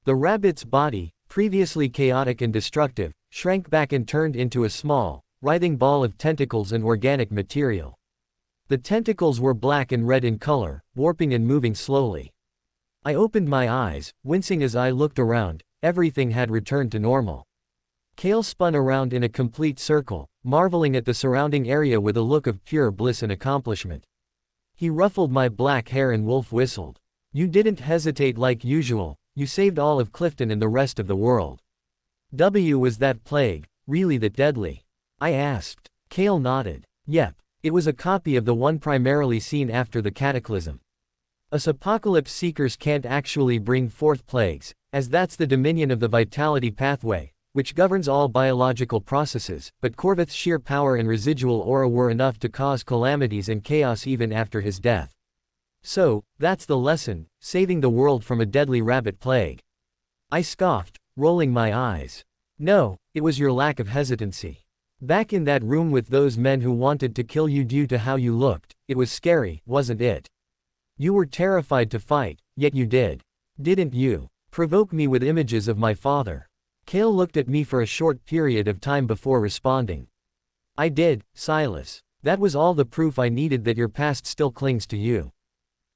The rabbit's body, previously chaotic and destructive, shrank back and turned into a small, writhing ball of tentacles and organic material. The tentacles were black and red in color, warping and moving slowly. I opened my eyes, wincing as I looked around. Everything had returned to normal. Kale spun around in a complete circle, marveling at the surrounding area with a look of pure bliss and accomplishment. He ruffled my black hair and wolf whistled. You didn't hesitate like usual, you saved all of Clifton and the rest of the world. Was that plague really that deadly? I asked. Kale nodded. Yep, it was a copy of the one primarily seen after the cataclysm. Us apocalypse seekers can't actually bring forth plagues, as that's the dominion of the vitality pathway, which governs all biological processes, but Corvith's sheer power and residual aura were enough to cause calamities and chaos even after his death. So, that's the lesson, saving the world from a deadly rabbit plague. I scoffed, rolling my eyes. No, it was your lack of hesitancy. Back in that room with those men who wanted to kill you due to how you looked, it was scary, wasn't it? You were terrified to fight, yet you did. Didn't you? Provoke me with images of my father. Kale looked at me for a short period of time before responding. I did, Silas. That was all the proof I needed that your past still clings to you.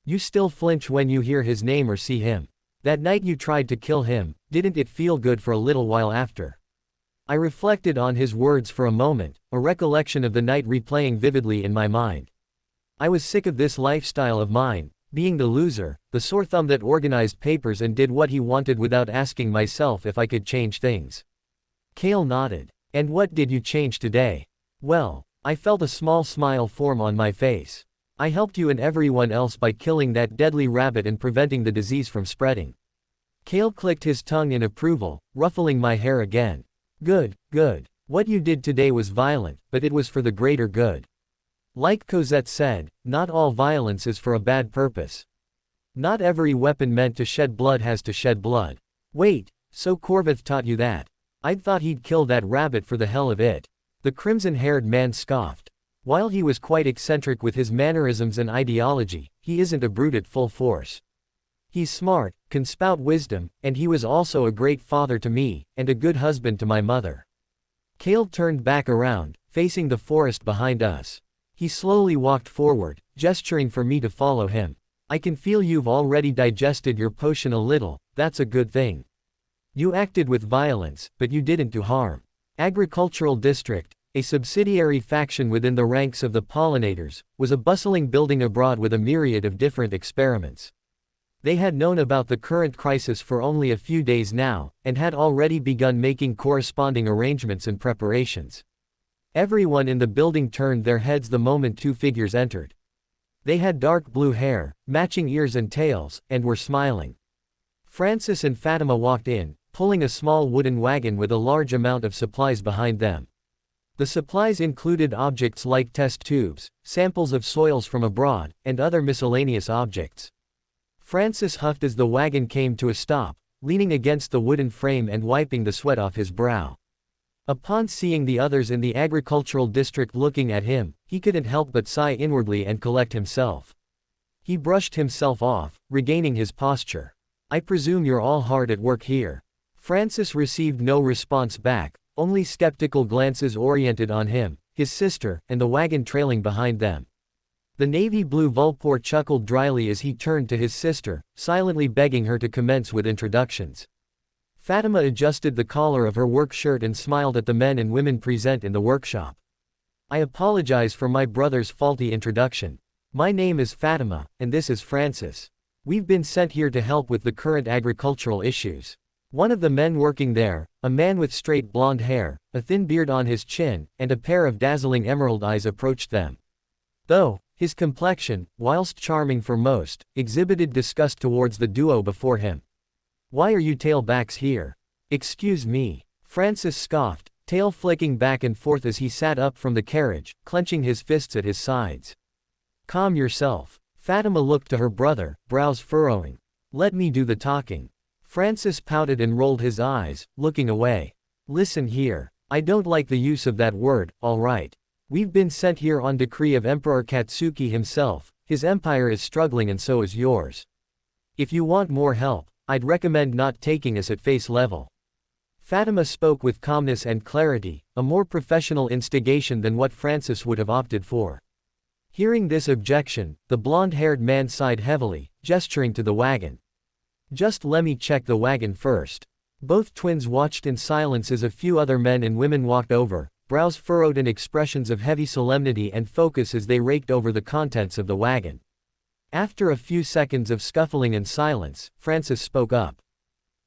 You still flinch when you hear his name or see him. That night you tried to kill him, didn't it feel good for a little while after? I reflected on his words for a moment, a recollection of the night replaying vividly in my mind. I was sick of this lifestyle of mine, being the loser, the sore thumb that organized papers and did what he wanted without asking myself if I could change things. Kale nodded. And what did you change today? Well, I felt a small smile form on my face. I helped you and everyone else by killing that deadly rabbit and preventing the disease from spreading. Kale clicked his tongue in approval, ruffling my hair again. Good, good. What you did today was violent, but it was for the greater good. Like Cosette said, not all violence is for a bad purpose. Not every weapon meant to shed blood has to shed blood. Wait, so Corvith taught you that? I'd thought he'd kill that rabbit for the hell of it. The crimson-haired man scoffed. While he was quite eccentric with his mannerisms and ideology, he isn't a brute at full force. He's smart, can spout wisdom, and he was also a great father to me, and a good husband to my mother. Kale turned back around, facing the forest behind us. He slowly walked forward, gesturing for me to follow him. I can feel you've already digested your potion a little, that's a good thing. You acted with violence, but you didn't do harm. Agricultural District, a subsidiary faction within the ranks of the Pollinators, was a bustling building abroad with a myriad of different experiments. They had known about the current crisis for only a few days now, and had already begun making corresponding arrangements and preparations. Everyone in the building turned their heads the moment two figures entered. They had dark blue hair, matching ears and tails, and were smiling. Francis and Fatima walked in, pulling a small wooden wagon with a large amount of supplies behind them. The supplies included objects like test tubes, samples of soils from abroad, and other miscellaneous objects. Francis huffed as the wagon came to a stop, leaning against the wooden frame and wiping the sweat off his brow. Upon seeing the others in the agricultural district looking at him, he couldn't help but sigh inwardly and collect himself. He brushed himself off, regaining his posture. I presume you're all hard at work here. Francis received no response back, only skeptical glances oriented on him, his sister, and the wagon trailing behind them. The navy blue Vulpor chuckled dryly as he turned to his sister, silently begging her to commence with introductions. Fatima adjusted the collar of her work shirt and smiled at the men and women present in the workshop. I apologize for my brother's faulty introduction. My name is Fatima, and this is Francis. We've been sent here to help with the current agricultural issues. One of the men working there, a man with straight blonde hair, a thin beard on his chin, and a pair of dazzling emerald eyes approached them. Though his complexion, whilst charming for most, exhibited disgust towards the duo before him. Why are you tailbacks here? Excuse me. Francis scoffed, tail flicking back and forth as he sat up from the carriage, clenching his fists at his sides. Calm yourself. Fatima looked to her brother, brows furrowing. Let me do the talking. Francis pouted and rolled his eyes, looking away. Listen here. I don't like the use of that word, all right. We've been sent here on decree of Emperor Katsuki himself. His empire is struggling and so is yours. If you want more help, I'd recommend not taking us at face level. Fatima spoke with calmness and clarity, a more professional instigation than what Francis would have opted for. Hearing this objection, the blonde-haired man sighed heavily, gesturing to the wagon. Just let me check the wagon first. Both twins watched in silence as a few other men and women walked over, brows furrowed in expressions of heavy solemnity and focus as they raked over the contents of the wagon. After a few seconds of scuffling and silence, Francis spoke up.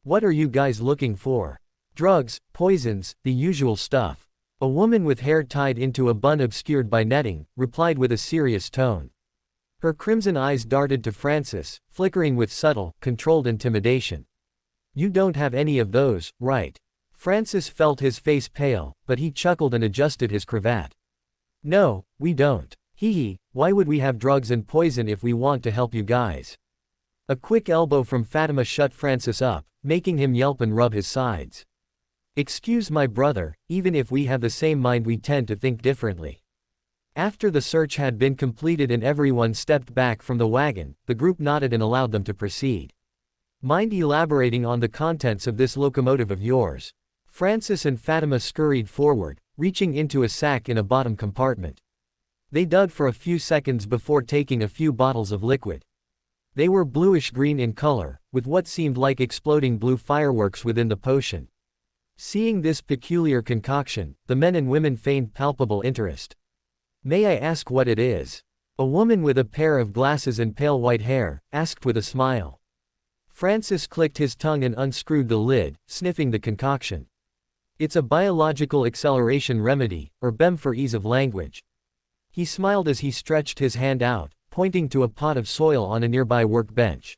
What are you guys looking for? Drugs, poisons, the usual stuff. A woman with hair tied into a bun obscured by netting, replied with a serious tone. Her crimson eyes darted to Francis, flickering with subtle, controlled intimidation. You don't have any of those, right? Francis felt his face pale, but he chuckled and adjusted his cravat. No, we don't. Hee hee, why would we have drugs and poison if we want to help you guys? A quick elbow from Fatima shut Francis up, making him yelp and rub his sides. Excuse my brother, even if we have the same mind we tend to think differently. After the search had been completed and everyone stepped back from the wagon, the group nodded and allowed them to proceed. Mind elaborating on the contents of this locomotive of yours? Francis and Fatima scurried forward, reaching into a sack in a bottom compartment. They dug for a few seconds before taking a few bottles of liquid. They were bluish-green in color, with what seemed like exploding blue fireworks within the potion. Seeing this peculiar concoction, the men and women feigned palpable interest. "May I ask what it is?" A woman with a pair of glasses and pale white hair asked with a smile. Francis clicked his tongue and unscrewed the lid, sniffing the concoction. "It's a biological acceleration remedy, or BEM for ease of language." He smiled as he stretched his hand out, pointing to a pot of soil on a nearby workbench.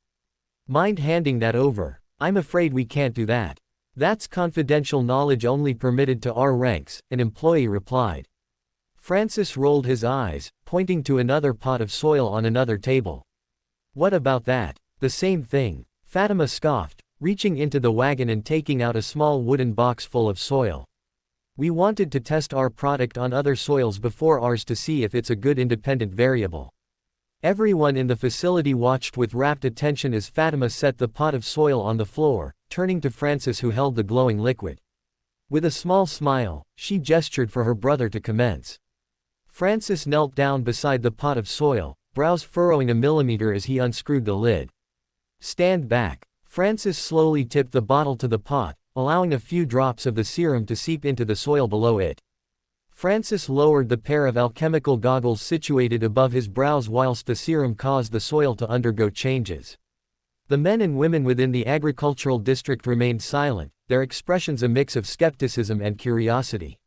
"Mind handing that over?" "I'm afraid we can't do that. That's confidential knowledge only permitted to our ranks," an employee replied. Francis rolled his eyes, pointing to another pot of soil on another table. "What about that?" "The same thing," Fatima scoffed, reaching into the wagon and taking out a small wooden box full of soil. "We wanted to test our product on other soils before ours to see if it's a good independent variable." Everyone in the facility watched with rapt attention as Fatima set the pot of soil on the floor, turning to Francis who held the glowing liquid. With a small smile, she gestured for her brother to commence. Francis knelt down beside the pot of soil, brows furrowing a millimeter as he unscrewed the lid. "Stand back." Francis slowly tipped the bottle to the pot, allowing a few drops of the serum to seep into the soil below it. Francis lowered the pair of alchemical goggles situated above his brows whilst the serum caused the soil to undergo changes. The men and women within the agricultural district remained silent, their expressions a mix of skepticism and curiosity.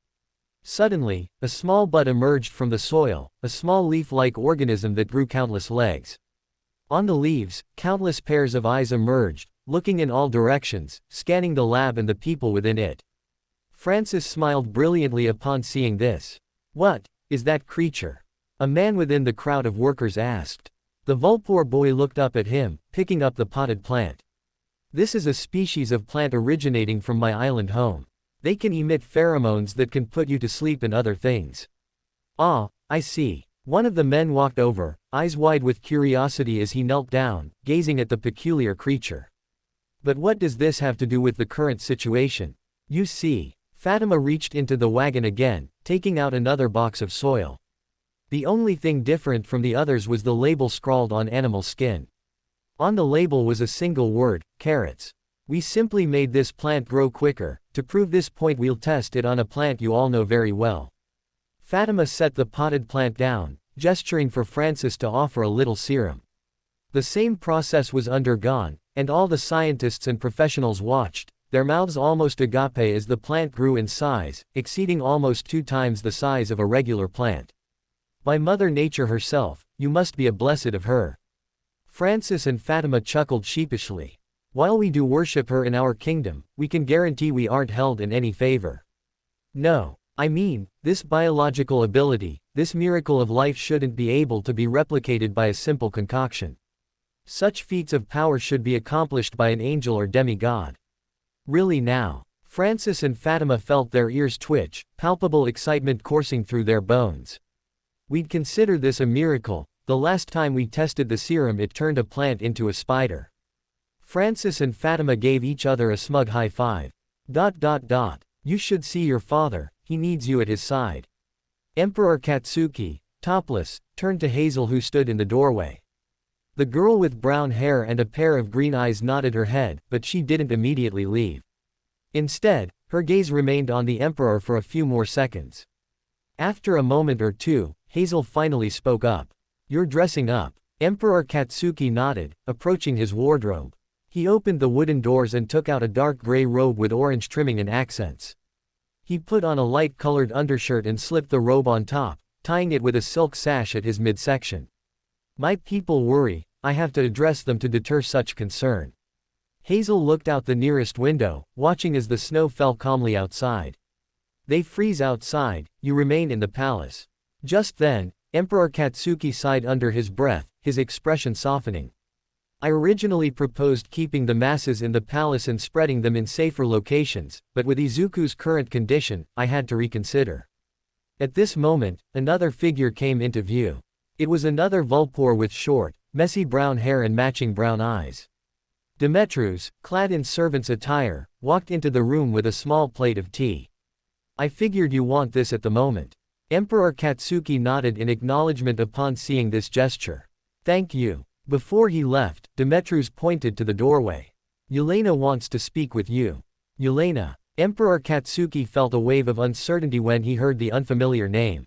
Suddenly, a small bud emerged from the soil, a small leaf-like organism that grew countless legs. On the leaves, countless pairs of eyes emerged, looking in all directions, scanning the lab and the people within it. Francis smiled brilliantly upon seeing this. "What is that creature?" a man within the crowd of workers asked. The Vulpor boy looked up at him, picking up the potted plant. "This is a species of plant originating from my island home. They can emit pheromones that can put you to sleep and other things." "Ah, I see." One of the men walked over, eyes wide with curiosity as he knelt down, gazing at the peculiar creature. "But what does this have to do with the current situation?" "You see." Fatima reached into the wagon again, taking out another box of soil. The only thing different from the others was the label scrawled on animal skin. On the label was a single word, carrots. "We simply made this plant grow quicker. To prove this point we'll test it on a plant you all know very well." Fatima set the potted plant down, gesturing for Francis to offer a little serum. The same process was undergone, and all the scientists and professionals watched, their mouths almost agape as the plant grew in size, exceeding almost 2 times the size of a regular plant. "By Mother Nature herself, you must be a blessed of her." Francis and Fatima chuckled sheepishly. "While we do worship her in our kingdom, we can guarantee we aren't held in any favor. No, I mean, this biological ability, this miracle of life shouldn't be able to be replicated by a simple concoction. Such feats of power should be accomplished by an angel or demigod." "Really now?" Francis and Fatima felt their ears twitch, palpable excitement coursing through their bones. "We'd consider this a miracle. The last time we tested the serum it turned a plant into a spider." Francis and Fatima gave each other a smug high five. "You should see your father, he needs you at his side." Emperor Katsuki, topless, turned to Hazel who stood in the doorway. The girl with brown hair and a pair of green eyes nodded her head, but she didn't immediately leave. Instead, her gaze remained on the Emperor for a few more seconds. After a moment or two, Hazel finally spoke up. "You're dressing up." Emperor Katsuki nodded, approaching his wardrobe. He opened the wooden doors and took out a dark gray robe with orange trimming and accents. He put on a light-colored undershirt and slipped the robe on top, tying it with a silk sash at his midsection. "My people worry, I have to address them to deter such concern." Hazel looked out the nearest window, watching as the snow fell calmly outside. "They freeze outside, you remain in the palace." Just then, Emperor Katsuki sighed under his breath, his expression softening. "I originally proposed keeping the masses in the palace and spreading them in safer locations, but with Izuku's current condition, I had to reconsider." At this moment, another figure came into view. It was another Vulpor with short, messy brown hair and matching brown eyes. Demetrius, clad in servant's attire, walked into the room with a small plate of tea. "I figured you want this at the moment." Emperor Katsuki nodded in acknowledgement upon seeing this gesture. "Thank you." Before he left, Demetrius pointed to the doorway. Yelena wants to speak with you. Yelena. Emperor Katsuki felt a wave of uncertainty when he heard the unfamiliar name.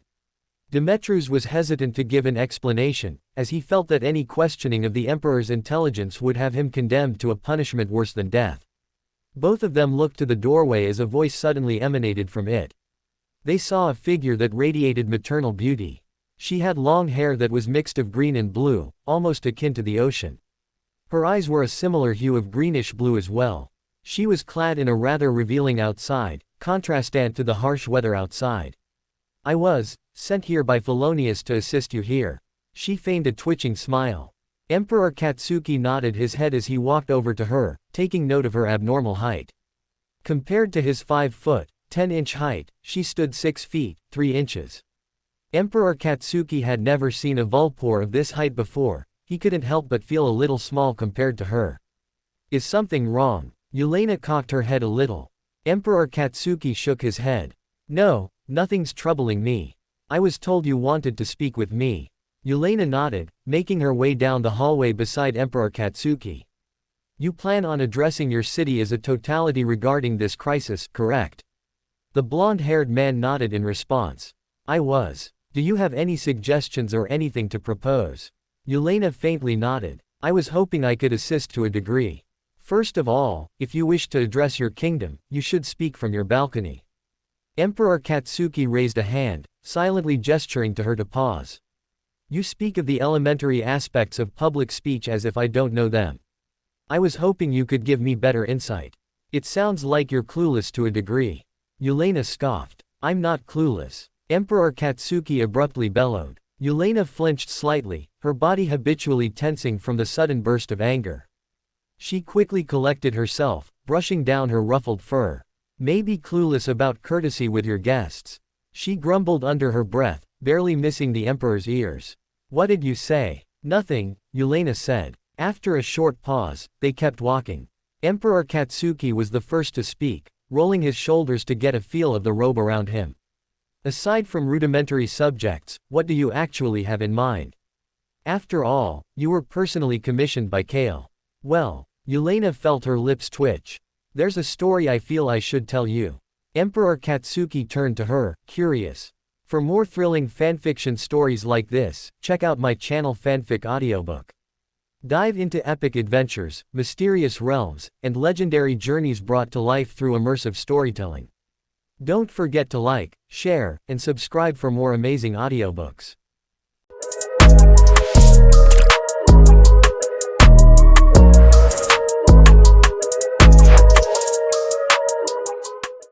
Demetrius was hesitant to give an explanation, as he felt that any questioning of the emperor's intelligence would have him condemned to a punishment worse than death. Both of them looked to the doorway as a voice suddenly emanated from it. They saw a figure that radiated maternal beauty. She had long hair that was mixed of green and blue, almost akin to the ocean. Her eyes were a similar hue of greenish blue as well. She was clad in a rather revealing outside, contrastant to the harsh weather outside. I was sent here by Felonius to assist you here. She feigned a twitching smile. Emperor Katsuki nodded his head as he walked over to her, taking note of her abnormal height. Compared to his 5 foot, 10-inch height, she stood 6 feet, 3 inches. Emperor Katsuki had never seen a Vulpor of this height before. He couldn't help but feel a little small compared to her. Is something wrong? Yelena cocked her head a little. Emperor Katsuki shook his head. No, nothing's troubling me. I was told you wanted to speak with me. Yelena nodded, making her way down the hallway beside Emperor Katsuki. You plan on addressing your city as a totality regarding this crisis, correct? The blonde-haired man nodded in response. I was. Do you have any suggestions or anything to propose? Yelena faintly nodded. I was hoping I could assist to a degree. First of all, if you wish to address your kingdom, you should speak from your balcony. Emperor Katsuki raised a hand, silently gesturing to her to pause. You speak of the elementary aspects of public speech as if I don't know them. I was hoping you could give me better insight. It sounds like you're clueless to a degree. Yelena scoffed. I'm not clueless. Emperor Katsuki abruptly bellowed. Yelena flinched slightly, her body habitually tensing from the sudden burst of anger. She quickly collected herself, brushing down her ruffled fur. Maybe clueless about courtesy with your guests. She grumbled under her breath, barely missing the emperor's ears. What did you say? Nothing, Yelena said. After a short pause, they kept walking. Emperor Katsuki was the first to speak, rolling his shoulders to get a feel of the robe around him. Aside from rudimentary subjects, what do you actually have in mind? After all, you were personally commissioned by Kale. Well, Yelena felt her lips twitch. There's a story I feel I should tell you. Emperor Katsuki turned to her, curious. For more thrilling fanfiction stories like this, check out my channel Fanfic Audiobook. Dive into epic adventures, mysterious realms, and legendary journeys brought to life through immersive storytelling. Don't forget to like, share, and subscribe for more amazing audiobooks.